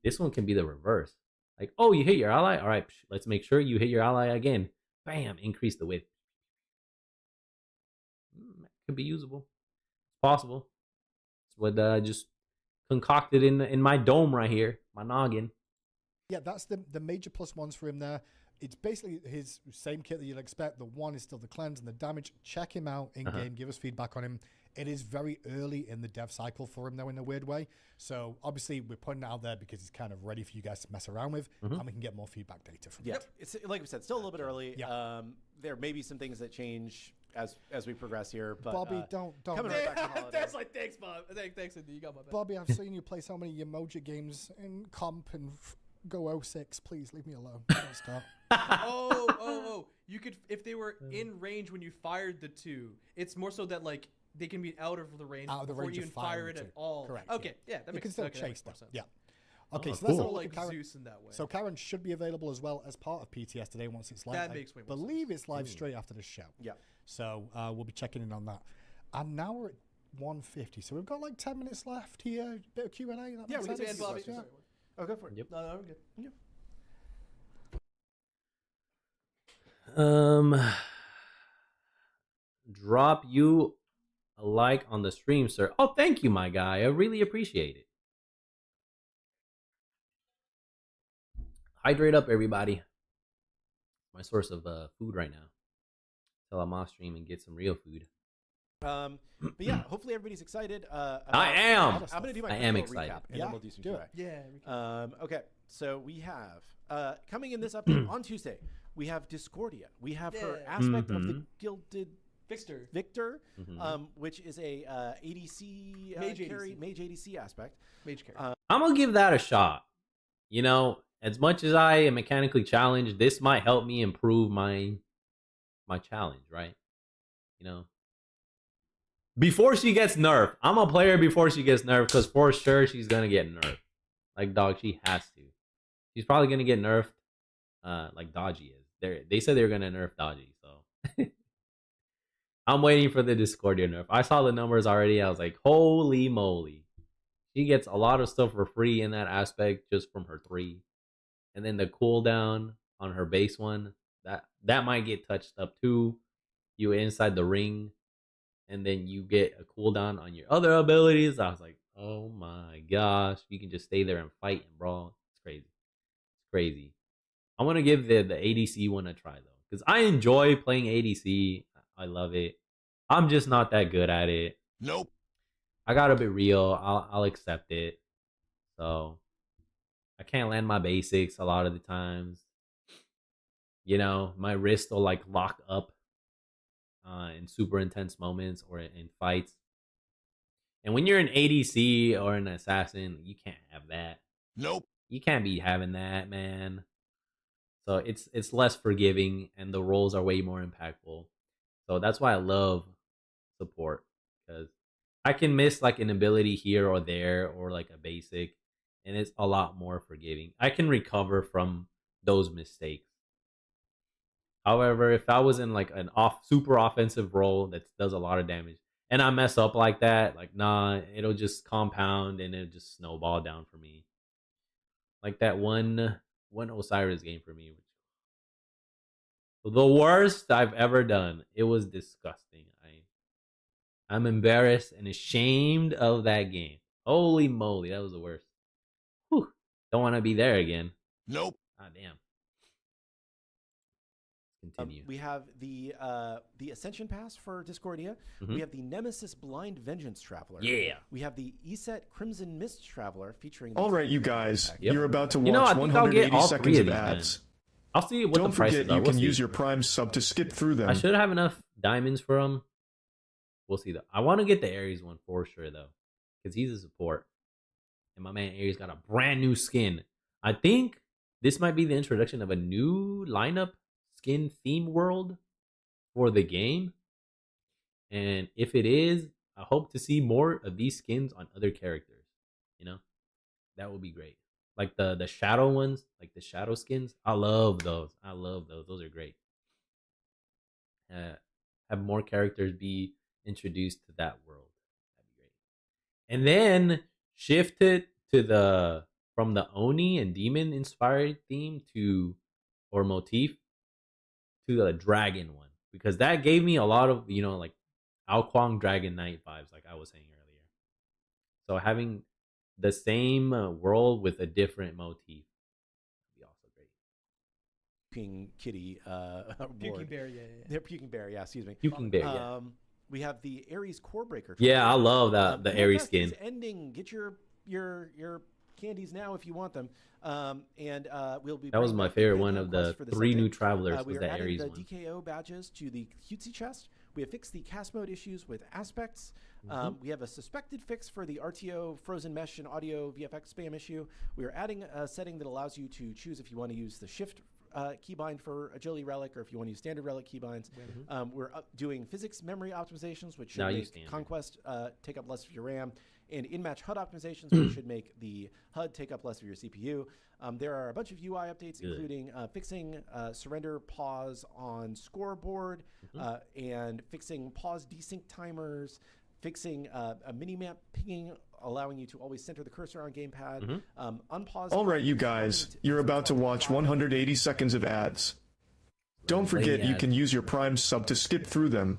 This one can be the reverse. Like, oh, you hit your ally? All right, let's make sure you hit your ally again. Bam, increase the width. Could be usable. It's possible. It's what I just concocted in my dome right here, my noggin. Yeah, that's the major plus ones for him there. It's basically his same kit that you'd expect. The 1 is still the cleanse and the damage. Check him out in game. Give us feedback on him. It is very early in the dev cycle for him, though, in a weird way. So obviously we're putting it out there because it's kind of ready for you guys to mess around with, and we can get more feedback data from it. Yep, it's like we said, still a little bit early. Yeah. There may be some things that change as we progress here. But Bobby, don't. Coming right back from holiday. That's like, thanks, Bob. Thanks, Cindy. You got my back. Bobby, I've seen you play so many Emoji games in comp and go 06. Please leave me alone. Don't start. Oh. You could, if they were in range when you fired the 2. It's more so that like they can be out of the range before you even fire it at all. Correct. Okay, yeah, that makes sense. Chase them. Sense. Yeah. Okay, so that's that's like Zeus in that way. So Karen should be available as well as part of PTS today once it's live. That makes way more sense. I believe it's live straight after the show. Yeah. So we'll be checking in on that. And now we're at 1:50, so we've got like 10 minutes left here. Bit of Q&A. Yeah, we can say Bobby. Yeah. Oh, go for it. Yep. No, we're good. Yeah. Drop you a like on the stream, sir. Oh, thank you, my guy. I really appreciate it. Hydrate up, everybody. My source of food right now. Till I'm off stream and get some real food. But yeah, hopefully everybody's excited. I am. I'm gonna do my excited. recap, and then we'll do some Q&A. Yeah. Okay, so we have coming in this update on Tuesday. We have Discordia. We have her aspect of the Gilded Victor, which is a ADC mage ADC aspect. Mage carry. I'm gonna give that a shot. You know, as much as I am mechanically challenged, this might help me improve my challenge, right? You know, before she gets nerfed, I'm a player before she gets nerfed because for sure she's gonna get nerfed. Like dog, she has to. She's probably gonna get nerfed, like Dodgy is. They said they were gonna nerf Dodgy, so I'm waiting for the Discordia nerf. I saw the numbers already. I was like, holy moly. She gets a lot of stuff for free in that aspect just from her 3. And then the cooldown on her base one, that might get touched up too. You inside the ring, and then you get a cooldown on your other abilities. I was like, oh my gosh. You can just stay there and fight and brawl. It's crazy. It's crazy. I want to give the ADC one a try though. Because I enjoy playing ADC. I love it. I'm just not that good at it. Nope. I gotta be real. I'll accept it. So I can't land my basics a lot of the times. You know, my wrist will like lock up in super intense moments or in fights. And when you're an ADC or an assassin, you can't have that. Nope. You can't be having that, man. So it's less forgiving and the roles are way more impactful. So that's why I love support, because I can miss like an ability here or there or like a basic, and it's a lot more forgiving. I can recover from those mistakes. However, if I was in like an super offensive role that does a lot of damage and I mess up like that, like nah, it'll just compound and it'll just snowball down for me. Like that one Osiris game for me, which the worst I've ever done. It was disgusting. I'm embarrassed and ashamed of that game. Holy moly, that was the worst. Whew. Don't want to be there again. Nope. Ah, damn. Continue. We have the Ascension Pass for Discordia. Mm-hmm. We have the Nemesis Blind Vengeance Traveler. Yeah. We have the Eset Crimson Mist Traveler featuring. All right, you guys, Yep. you're about to watch You know, I think I'll get 180 all seconds three of of these, ads. man. I'll see what Don't the prices forget are. you We'll can see. use your Prime sub to skip through them. I should have enough diamonds for them. We'll see though. I want to get the Ares one for sure though, because he's a support, and my man Ares got a brand new skin. I think this might be the introduction of a new lineup skin theme world for the game, and if it is, I hope to see more of these skins on other characters. You know, that would be great. Like the shadow ones, like the shadow skins. I love those. I love those. Those are great. Have more characters be introduced to that world. That'd be great. And then shift it to from the Oni and demon inspired theme to or motif to the dragon one, because that gave me a lot of, you know, like Alquang Dragon Knight vibes, like I was saying earlier. So having the same world with a different motif would be also great. Puking Kitty. Puking Bear, yeah. They're Puking Bear, yeah. Excuse me. Puking Bear, yeah. We have the Ares Core Breaker. Yeah, I love that the Ares skin. Is ending. Get your candies now if you want them. And we'll be. That was my favorite one of the 3 new travelers. Was we the are adding Ares the one. DKO badges to the cutesy chest. We have fixed the cast mode issues with aspects. We have a suspected fix for the RTO frozen mesh and audio VFX spam issue. We are adding a setting that allows you to choose if you want to use the shift keybind for agility relic or if you want to use standard relic keybinds. We're doing physics memory optimizations, which should make Conquest take up less of your RAM, and in-match HUD optimizations, which should make the HUD take up less of your CPU. There are a bunch of UI updates, including fixing surrender pause on scoreboard and fixing pause desync timers, fixing a mini-map pinging, allowing you to always center the cursor on gamepad. Unpause. All right, you guys, you're about to watch 180 seconds of ads. Don't forget you can use your Prime sub to skip through them.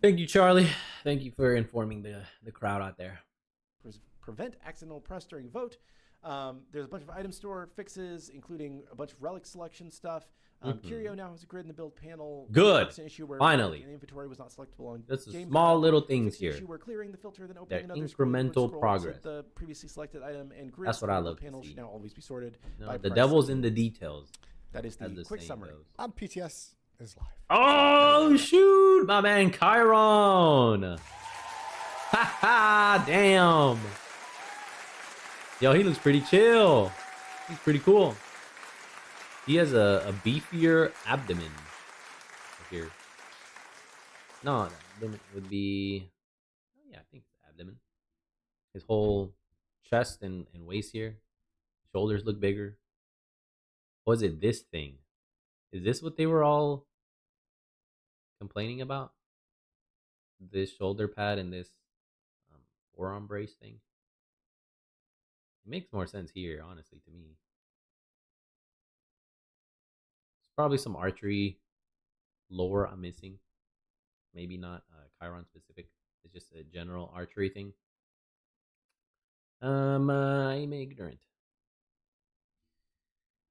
Thank you, Charlie. Thank you for informing the crowd out there. Prevent accidental press during vote. There's a bunch of item store fixes, including a bunch of relic selection stuff. Curio now has a grid in the build panel. Good. An issue where Finally. The inventory was not selectable on This is game small pad. little things here. Issue where clearing the filter, then They're opening another incremental scroll progress. to the previously selected item and grid. That's what I love to panel see. should now always be sorted. No, by the price. devil's in the details. That is the quick summary. And PTS is live. Oh, shoot. My man, Chiron. Ha ha. Damn. Yo, he looks pretty chill. He's pretty cool. He has a beefier abdomen here. No, the abdomen would be... Oh, yeah, I think it's abdomen. His whole chest and waist here. Shoulders look bigger. Was it this thing? Is this what they were all complaining about? This shoulder pad and this forearm brace thing? It makes more sense here, honestly, to me. It's probably some archery lore I'm missing. Maybe not Chiron specific. It's just a general archery thing. I'm ignorant.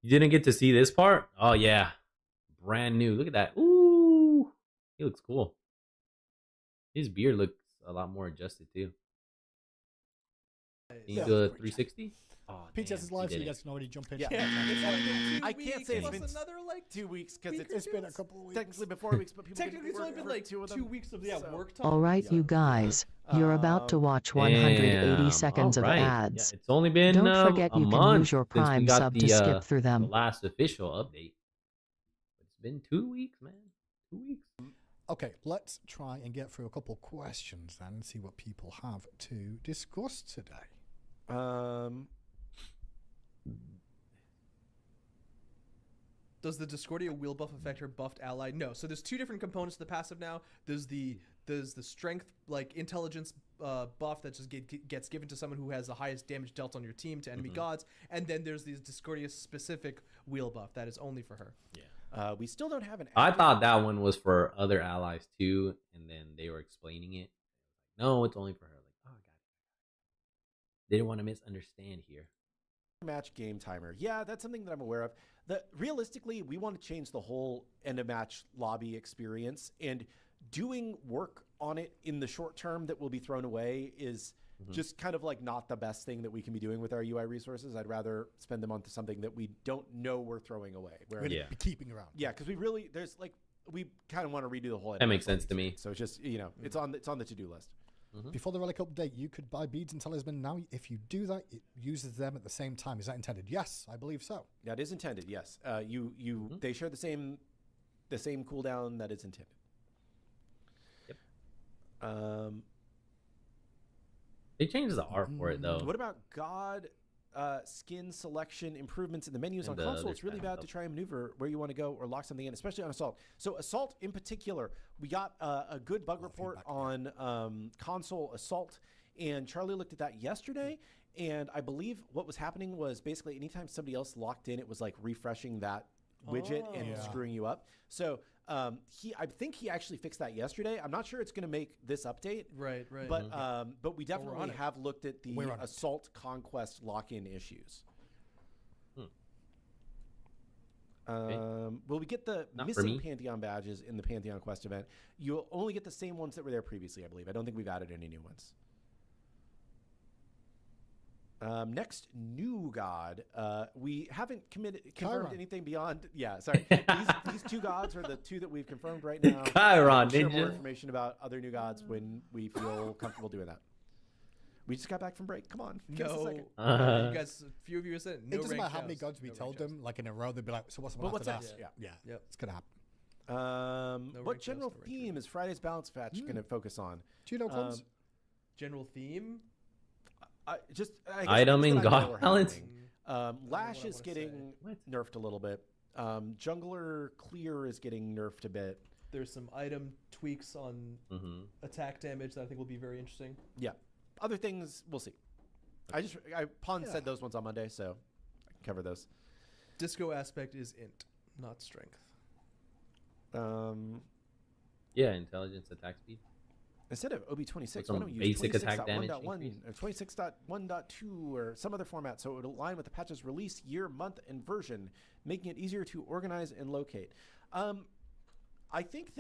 You didn't get to see this part? Oh yeah, brand new. Look at that. Ooh, he looks cool. His beard looks a lot more adjusted too. Can you do a 360? Oh, PTS is live, so you guys can already jump in. Yeah. It's only been 2 I can't say it's plus been another like 2 weeks because It's been a couple of weeks. technically before weeks, but people technically it's only been like 2 weeks of work time. All right, you guys, you're about to watch 180 seconds of ads. Yeah, it's only been Don't forget a you month can use your since we Prime got sub the, to skip through the them. last official update. It's been 2 weeks, man. 2 weeks. Okay, let's try and get through a couple questions then and see what people have to discuss today. Does the Discordia wheel buff affect her buffed ally? No. So there's 2 different components to the passive now. There's the strength, like intelligence buff that just gets given to someone who has the highest damage dealt on your team to enemy gods, and then there's the Discordia specific wheel buff that is only for her. Yeah. We still don't have an. I thought that one was for other allies too, and then they were explaining it. No, it's only for her. Like, oh, got it. They didn't want to misunderstand here. Match game timer. Yeah, that's something that I'm aware of. Realistically, we want to change the whole end of match lobby experience, and doing work on it in the short term that will be thrown away is just kind of like not the best thing that we can be doing with our UI resources. I'd rather spend them on something that we don't know we're throwing away. We're going to be keeping around. Yeah, because we kind of want to redo the whole. That makes sense to me. So it's just it's on the to-do list. Before the relic update, you could buy beads and talisman. Now, if you do that, it uses them at the same time. Is that intended? Yes, I believe so. That is intended. Yes, they share the same cooldown that is intended. Yep. They changed the art for it though. What about God skin selection improvements in the menus on console? It's really bad to try and maneuver where you want to go or lock something in, especially on Assault. So Assault in particular, we got a good bug report on console Assault, and Charlie looked at that yesterday, and I believe what was happening was basically anytime somebody else locked in, it was like refreshing that widget and screwing you up. So I think he actually fixed that yesterday. I'm not sure it's going to make this update. Right. But we definitely have looked at the Assault Conquest lock-in issues. Will we get the missing Pantheon badges in the Pantheon Quest event? You'll only get the same ones that were there previously, I believe. I don't think we've added any new ones. Next, new god. We haven't confirmed anything beyond. Yeah, sorry. These two gods are the two that we've confirmed right now. Chiron, we'll share ninja. more information about other new gods when we feel comfortable doing that. We just got back from break. Come on, give us a second. You guys, a few of you said no. It doesn't matter how many gods we told them, like in a row, they'd be like, "So what's after that?" Yeah, it's gonna happen. What general theme is Friday's balance patch going to focus on? Do you know, Clons? General theme? I guess Item in god balance. Lash is getting nerfed a little bit. Jungler Clear is getting nerfed a bit. There's some item tweaks on attack damage that I think will be very interesting. Yeah. Other things, we'll see. Pon said those ones on Monday, so I can cover those. Disco aspect is int, not strength. Yeah, intelligence attack speed. Instead of OB26, why don't we use basic attack damage 26.1.1 or 26.1.2 or some other format so it would align with the patch's release year, month, and version, making it easier to organize and locate. I think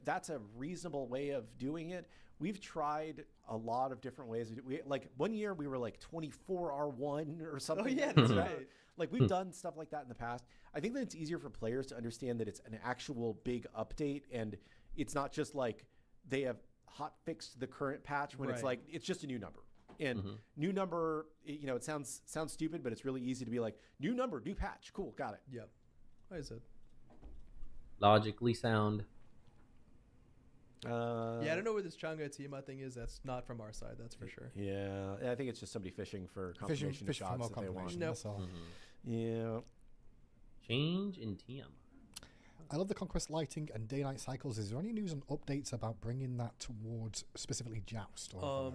that's a reasonable way of doing it. We've tried a lot of different ways. Like 1 year we were like 24R1 or something. Oh yeah, that's right. Like we've done stuff like that in the past. I think that it's easier for players to understand that it's an actual big update and it's not just like they have hot fixed the current patch when it's like it's just a new number. And new number, you know, it sounds stupid, but it's really easy to be like new number, new patch, cool, got it. Yep. Why is it? Logically sound. Yeah, I don't know where this Chang'e Tiamat thing is. That's not from our side, that's for sure. Yeah, I think it's just somebody fishing for confirmation of shots that they want. That's all. Yeah. Change in TM. I love the Conquest lighting and day-night cycles. Is there any news and updates about bringing that towards specifically Joust? Or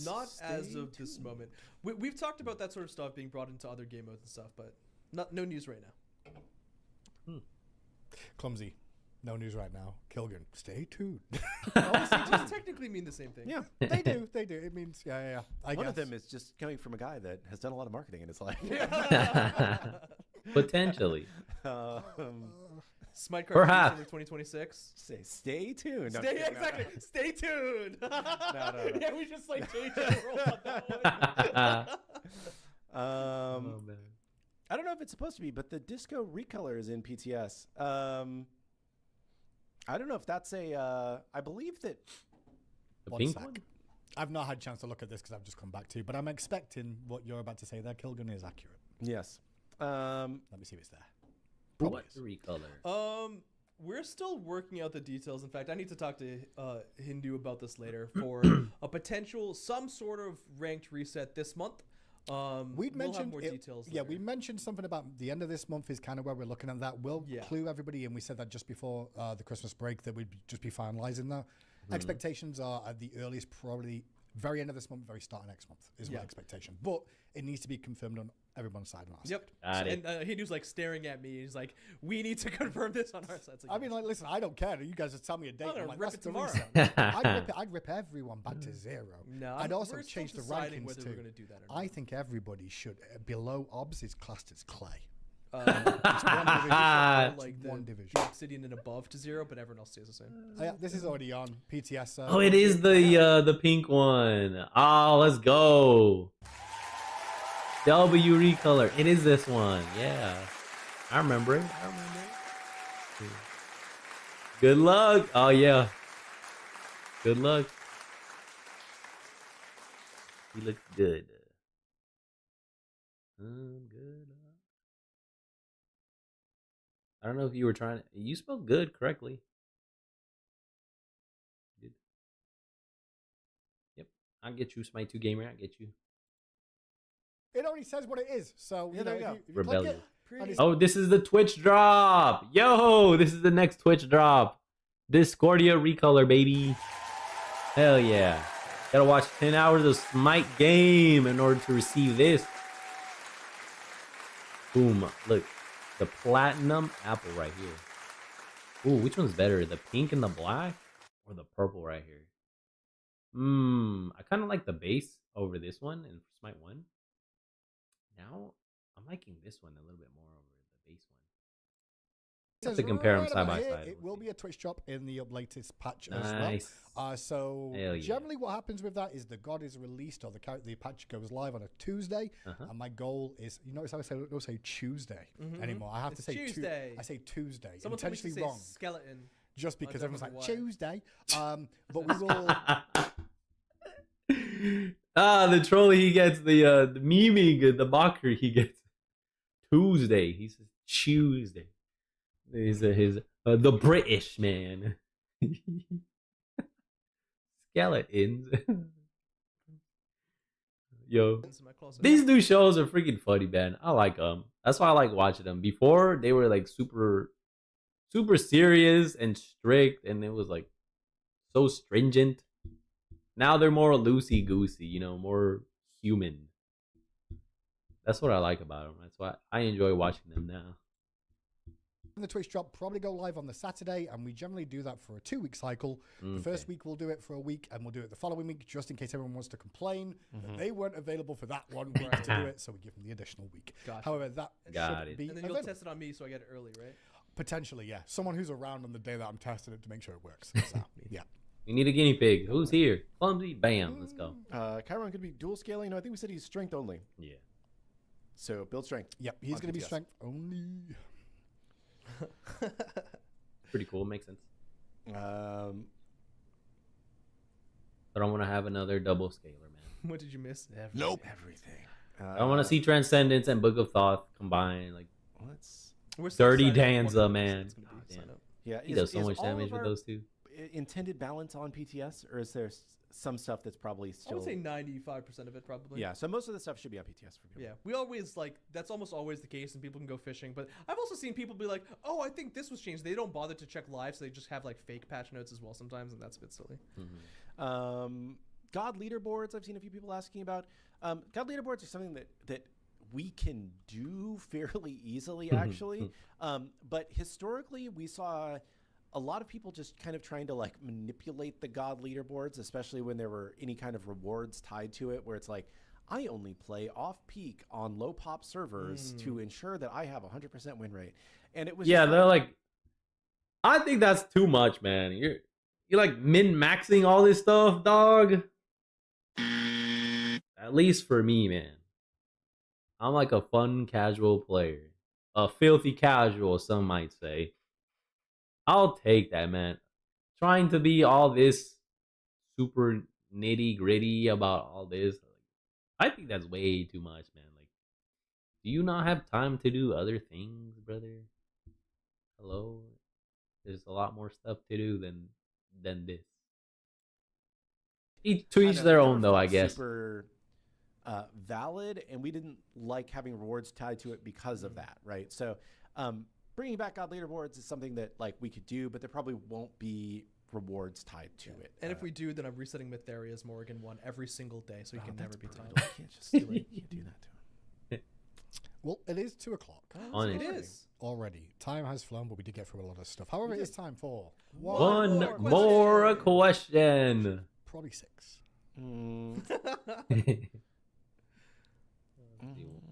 not as of this moment. We've talked about that sort of stuff being brought into other game modes and stuff, but no news right now. Clumsy. No news right now. Kilgan, stay tuned. Just technically mean the same thing. Yeah, they do. They do. It means, yeah. One of them is just coming from a guy that has done a lot of marketing in his life. Potentially. Smite card Perhaps. for 2026. Stay tuned. Exactly. Stay tuned. No. Yeah, we just like changed the rules on that one. Oh, man. I don't know if it's supposed to be, but the disco recolor is in PTS. I don't know if that's a. I believe that. The pink one? I've not had a chance to look at this because I've just come back to you, but I'm expecting what you're about to say there, Kilgan, is accurate. Yes. Let me see if it's there. What recolor? We're still working out the details. In fact, I need to talk to Hindu about this later for a potential some sort of ranked reset this month. We'd mentioned more details. Yeah, we mentioned something about the end of this month is kind of where we're looking at that. We'll clue everybody, and we said that just before the Christmas break that we'd just be finalizing that. Expectations are at the earliest, probably very end of this month, very start of next month is my expectation. But it needs to be confirmed on everyone's side and our side. And Hindu's like staring at me. He's like, "We need to confirm this on our side." Like, I mean, like, listen, I don't care. You guys just tell me a date. I'm gonna like, rip it tomorrow. I'd rip everyone back to zero. No, I'd also we're change the still deciding rankings whether too. we're gonna do that or not. I think everybody should below OBS is classed as clay. It's one division, like one division. Obsidian and above to 0, but everyone else stays the same. Yeah, this is already on PTS. Oh, it is the pink one. Oh, let's go. W recolor. It is this one. Yeah, I remember it. Good luck. Oh yeah. Good luck. He looks good. Good. I don't know if you were trying to. You spelled good correctly. Good. Yep. I'll get you, Smite 2 Gamer. I'll get you. It already says what it is. So, you know, if you Rebellion. click it, oh, this is the Twitch drop. Yo, this is the next Twitch drop. Discordia recolor, baby. Hell yeah. Gotta watch 10 hours of Smite game in order to receive this. Boom. Look. The platinum apple right here. Ooh, which one's better? The pink and the black or the purple right here? I kind of like the base over this one in Smite 1. Now, I'm liking this one a little bit more over the base Have to compare them side by here, side. It will be a Twitch drop in the latest patch as Nice. well. So Hell yeah. generally what happens with that is the God is released or the patch goes live on a Tuesday. And my goal is, you notice how I don't say Tuesday anymore. I have to say Tuesday. I say Tuesday. Someone intentionally say wrong. skeleton. Just because everyone's like why. Tuesday. But we will... The troll he gets, the memeing, the mocker he gets. Tuesday. He says Tuesday. He's the British man. Skeletons. Yo, these new shows are freaking funny, man. I like them. That's why I like watching them. Before they were like super serious and strict, and it was like so stringent. Now they're more loosey goosey, you know, more human. That's what I like about them. That's why I enjoy watching them now. The Twitch drop probably go live on the Saturday, and we generally do that for a 2-week cycle. The first week we'll do it for a week, and we'll do it the following week, just in case everyone wants to complain that they weren't available for that 1 week to do it, so we give them the additional week. Gotcha. However, that should be and then you'll test it on me, so I get it early, right? Potentially, yeah. Someone who's around on the day that I'm testing it to make sure it works. So, yeah. We need a guinea pig. Who's here? Clumsy. Bam. Let's go. Chiron could be dual scaling. No, I think we said he's strength only. Yeah. So build strength. Yep, he's going to be strength only. Pretty cool. Makes sense. Um, But I want to have another double scaler, man. What did you miss? Everything. I want to see Transcendence and Book of Thoth combined. Like, We're so Dirty excited. Danza, man. It's gonna be. Damn. Sign up. Yeah, He does so much damage with those two. Intended balance on PTS, or is there some stuff that's probably still? I would say 95% of it probably. Yeah, so most of the stuff should be on PTS for people. Yeah, we always that's almost always the case, and people can go fishing. But I've also seen people be like, "Oh, I think this was changed." They don't bother to check live, so they just have like fake patch notes as well sometimes, and that's a bit silly. God leaderboards. I've seen a few people asking about. God leaderboards are something that we can do fairly easily, actually. But historically, we saw a lot of people just kind of trying to like manipulate the God leaderboards, especially when there were any kind of rewards tied to it, where it's like, I only play off peak on low pop servers to ensure that I have 100% win rate. And it was they're like, I think that's too much, man. You're like min-maxing all this stuff, dog. At least for me, man. I'm like a fun casual player. A filthy casual, some might say. I'll take that, man. Trying to be all this super nitty gritty about all this. I think that's way too much, man. Like, do you not have time to do other things, brother? Hello? There's a lot more stuff to do than this. To each their own, though, I guess. Super valid, and we didn't like having rewards tied to it because of that, right? So, bringing back God leaderboards is something that like we could do, but there probably won't be rewards tied to it. And if we do, then I'm resetting Mytheria's Morgan 1 every single day, so he can never be tied. You can't just do it. You can't do that to him. Well, it is 2 o'clock. It is. Already. Time has flown, but we did get through a lot of stuff. However, it is time for one more question. Probably 6.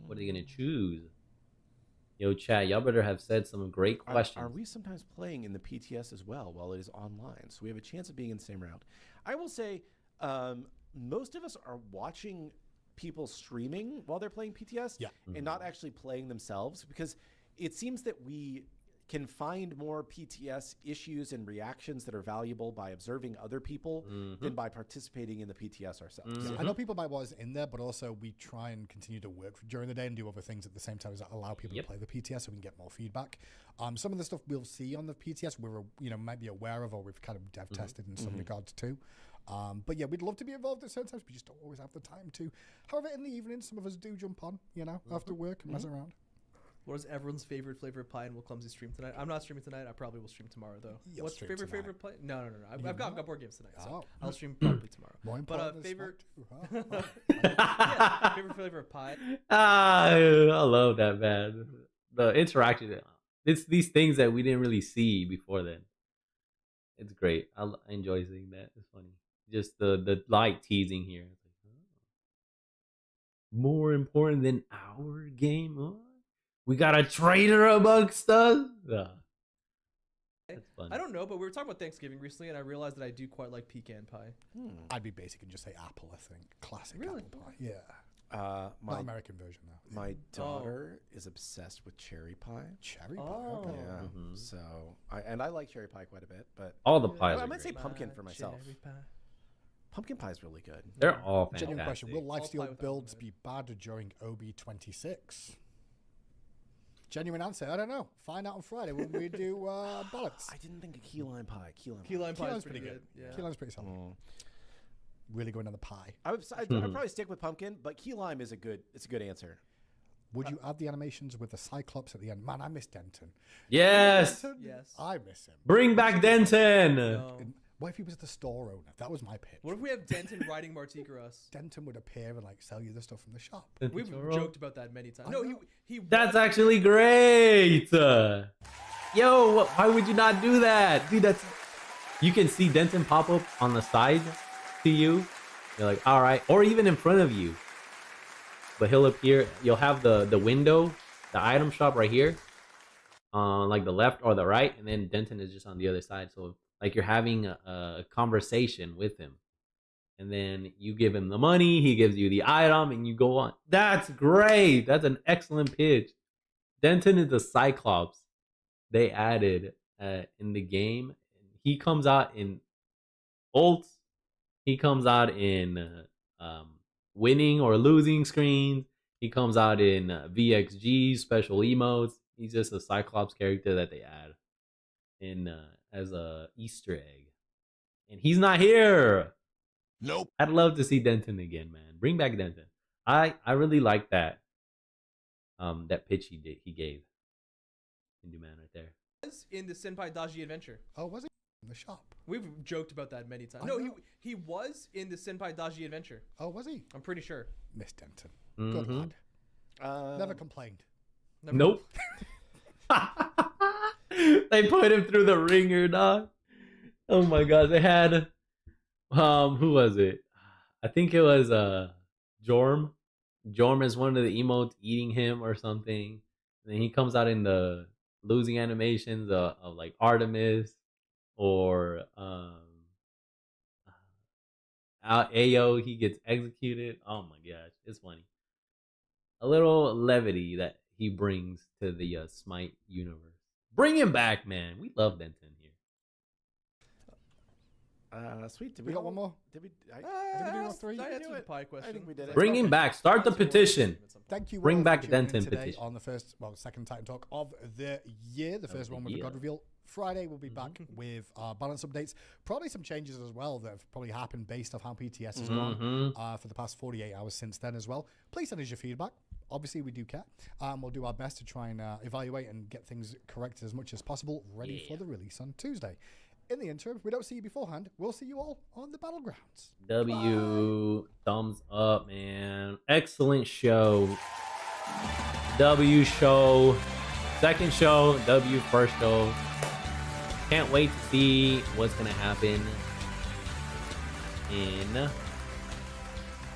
What are you gonna choose? Yo, chat, y'all better have said some great questions. Are we sometimes playing in the PTS as well while it is online? So we have a chance of being in the same round. I will say most of us are watching people streaming while they're playing PTS and not actually playing themselves, because it seems that we can find more PTS issues and reactions that are valuable by observing other people than by participating in the PTS ourselves. I know people might want us in there, but also we try and continue to work during the day and do other things at the same time as allow people to play the PTS so we can get more feedback. Some of the stuff we'll see on the PTS we're might be aware of, or we've kind of dev tested in some regards too. But yeah, we'd love to be involved at certain times. We just don't always have the time to. However, in the evening, some of us do jump on, after work and mess around. What is everyone's favorite flavor of pie, and will Clumsy stream tonight? I'm not streaming tonight. I probably will stream tomorrow, though. What's favorite pie? No. I've got board games tonight, so I'll stream probably tomorrow. But favorite... favorite flavor of pie? I love that, man. The interaction. It's these things that we didn't really see before then. It's great. I enjoy seeing that. It's funny. Just the light teasing here. It's like, more important than our game? Huh? We got a traitor amongst us? That's fun. I don't know, but we were talking about Thanksgiving recently, and I realized that I do quite like pecan pie. I'd be basic and just say apple. I think classic Really? apple pie. Yeah. Not American version though. My daughter is obsessed with cherry pie. Cherry pie. Oh. Okay. Yeah. So I like cherry pie quite a bit, but All the pies. I might say pumpkin for myself. Cherry pie. Pumpkin pie is really good. They're all fantastic. Genuine question: will I'll lifesteal play with builds that. be bad during OB26? Genuine answer: I don't know. Find out on Friday when we do ballots. I didn't think of key lime pie. Key lime pie Key is lime's pretty good. Yeah. Key lime's pretty solid. Really going on the pie. I'd probably stick with pumpkin, but key lime is a good answer. Would you add the animations with the Cyclops at the end? Man, I miss Denton. Yes. Yes. I miss him. Bring back Denton. No. What if he was the store owner? That was my pitch. What if we have Denton riding Martigras? Denton would appear and like sell you the stuff from the shop. We've joked about that many times. I No, know. he That's was- actually great. Yo, why would you not do that? Dude, that's... You can see Denton pop up on the side to you. You're like, all right. Or even in front of you. But he'll appear. You'll have the window, the item shop right here. On like the left or the right. And then Denton is just on the other side. So like you're having a conversation with him. And then you give him the money. He gives you the item and you go on. That's great. That's an excellent pitch. Denton is the Cyclops they added in the game. He comes out in ults. He comes out in winning or losing screens. He comes out in VXG special emotes. He's just a Cyclops character that they add in as a Easter egg. And he's not here. Nope. I'd love to see Denton again, man. Bring back Denton. I really like that that pitch he gave. Hindu man right there. in the Senpai Daji Adventure. Oh, was he in the shop? We've joked about that many times. I No, know. he was in the Senpai Daji Adventure. Oh, was he? I'm pretty sure. Miss Denton. Good Mhm. lad. Never complained. Never- Nope. They put him through the ringer, dog. Oh my god, they had who was it? I think it was Jorm. Jorm is one of the emotes eating him or something. And then he comes out in the losing animations of like Artemis or Ayo, he gets executed. Oh my gosh, it's funny. A little levity that he brings to the Smite universe. Bring him back, man. We love Denton here. Sweet. Did We got one more? Did we? Did we do all three? I do answered the it. pie question. I think we did it. Bring him back. Start the petition. Thank you. Bring all back for tuning in Denton today petition. on the second Titan Talk of the year. The first the one with the year. God Reveal. Friday we'll be back with our balance updates. Probably some changes as well that have probably happened based off how PTS has gone for the past 48 hours since then as well. Please send us your feedback. Obviously, we do care. We'll do our best to try and evaluate and get things corrected as much as possible, ready for the release on Tuesday. In the interim, if we don't see you beforehand, we'll see you all on the battlegrounds. W, thumbs up, man. Excellent show. W show, second show. W first show. Can't wait to see what's gonna happen in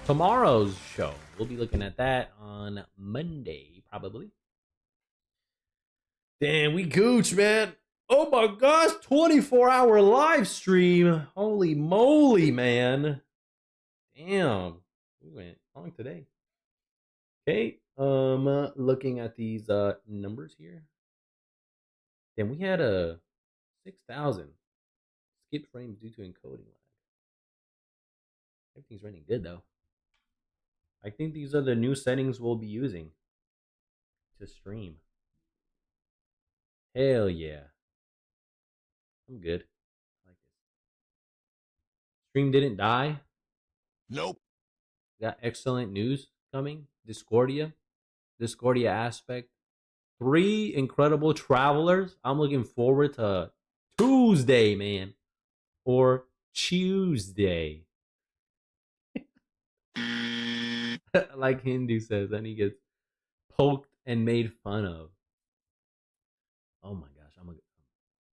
tomorrow's show. We'll be looking at that on Monday, probably. Damn, we gooch, man. Oh my gosh, 24-hour live stream. Holy moly, man. Damn. We went long today. Okay, looking at these numbers here. Then we had a 6,000 skip frames due to encoding lag. Everything's running good though. I think these are the new settings we'll be using to stream. Hell yeah. I'm good. I like this. Stream didn't die. Nope. Got excellent news coming. Discordia aspect. 3 incredible travelers. I'm looking forward to Tuesday, man. Or Tuesday. Like Hindu says, then he gets poked and made fun of. Oh my gosh, I'm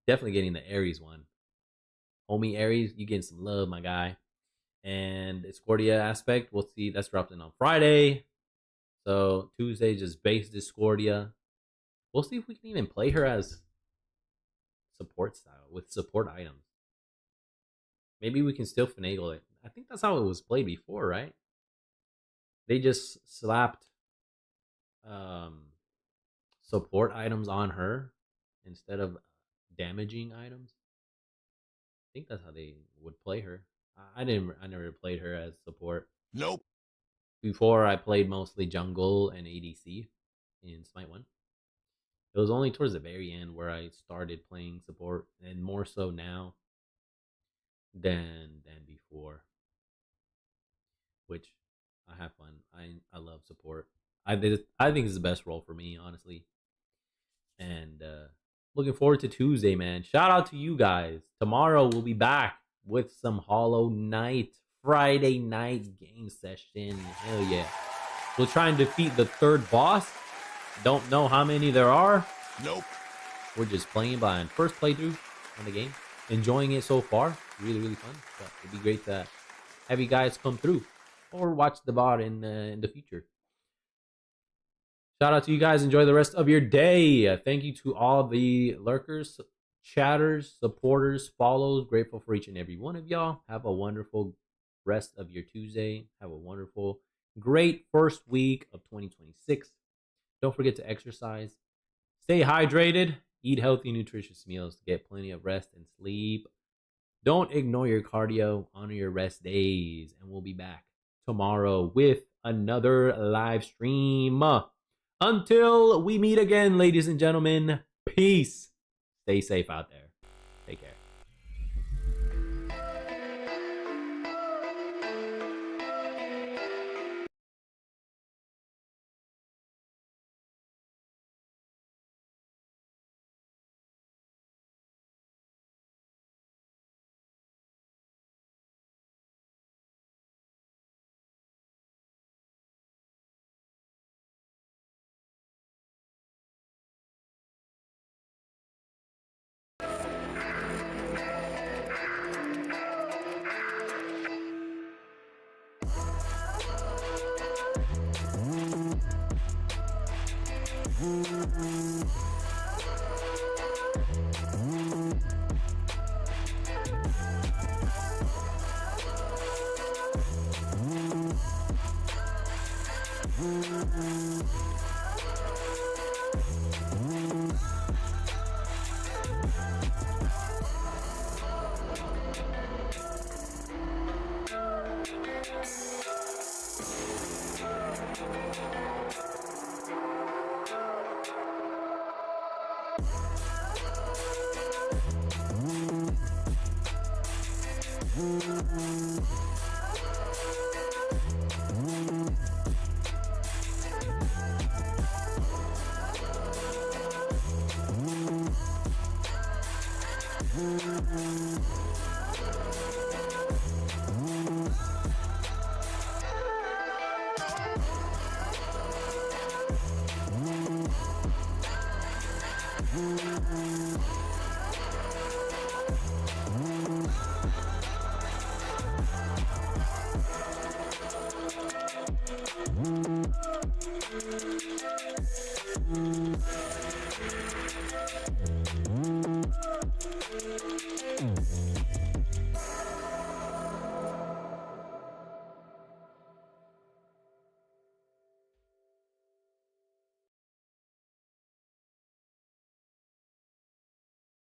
definitely getting the Aries one. Homie Aries, you getting some love, my guy. And Discordia aspect, we'll see. That's dropped in on Friday. So Tuesday, just base Discordia. We'll see if we can even play her as support style with support items. Maybe we can still finagle it. I think that's how it was played before, right? They just slapped support items on her instead of damaging items. I think that's how they would play her. I never played her as support. Nope. Before I played mostly jungle and ADC in Smite 1. It was only towards the very end where I started playing support, and more so now than before. Which I have fun. I love support. I think it's the best role for me, honestly. And looking forward to Tuesday, man. Shout out to you guys. Tomorrow we'll be back with some Hollow Knight Friday night game session. Hell yeah. We'll try and defeat the third boss. Don't know how many there are. Nope. We're just playing blind. First playthrough on the game. Enjoying it so far. Really, really fun. But it'd be great to have you guys come through or watch the bot in the future. Shout out to you guys. Enjoy the rest of your day. Thank you to all the lurkers, chatters, supporters, follows. Grateful for each and every one of y'all. Have a wonderful rest of your Tuesday. Have a wonderful, great first week of 2026. Don't forget to exercise. Stay hydrated. Eat healthy, nutritious meals to get plenty of rest and sleep. Don't ignore your cardio. Honor your rest days. And we'll be back tomorrow with another live stream. Until we meet again, ladies and gentlemen, peace. Stay safe out there. Take care.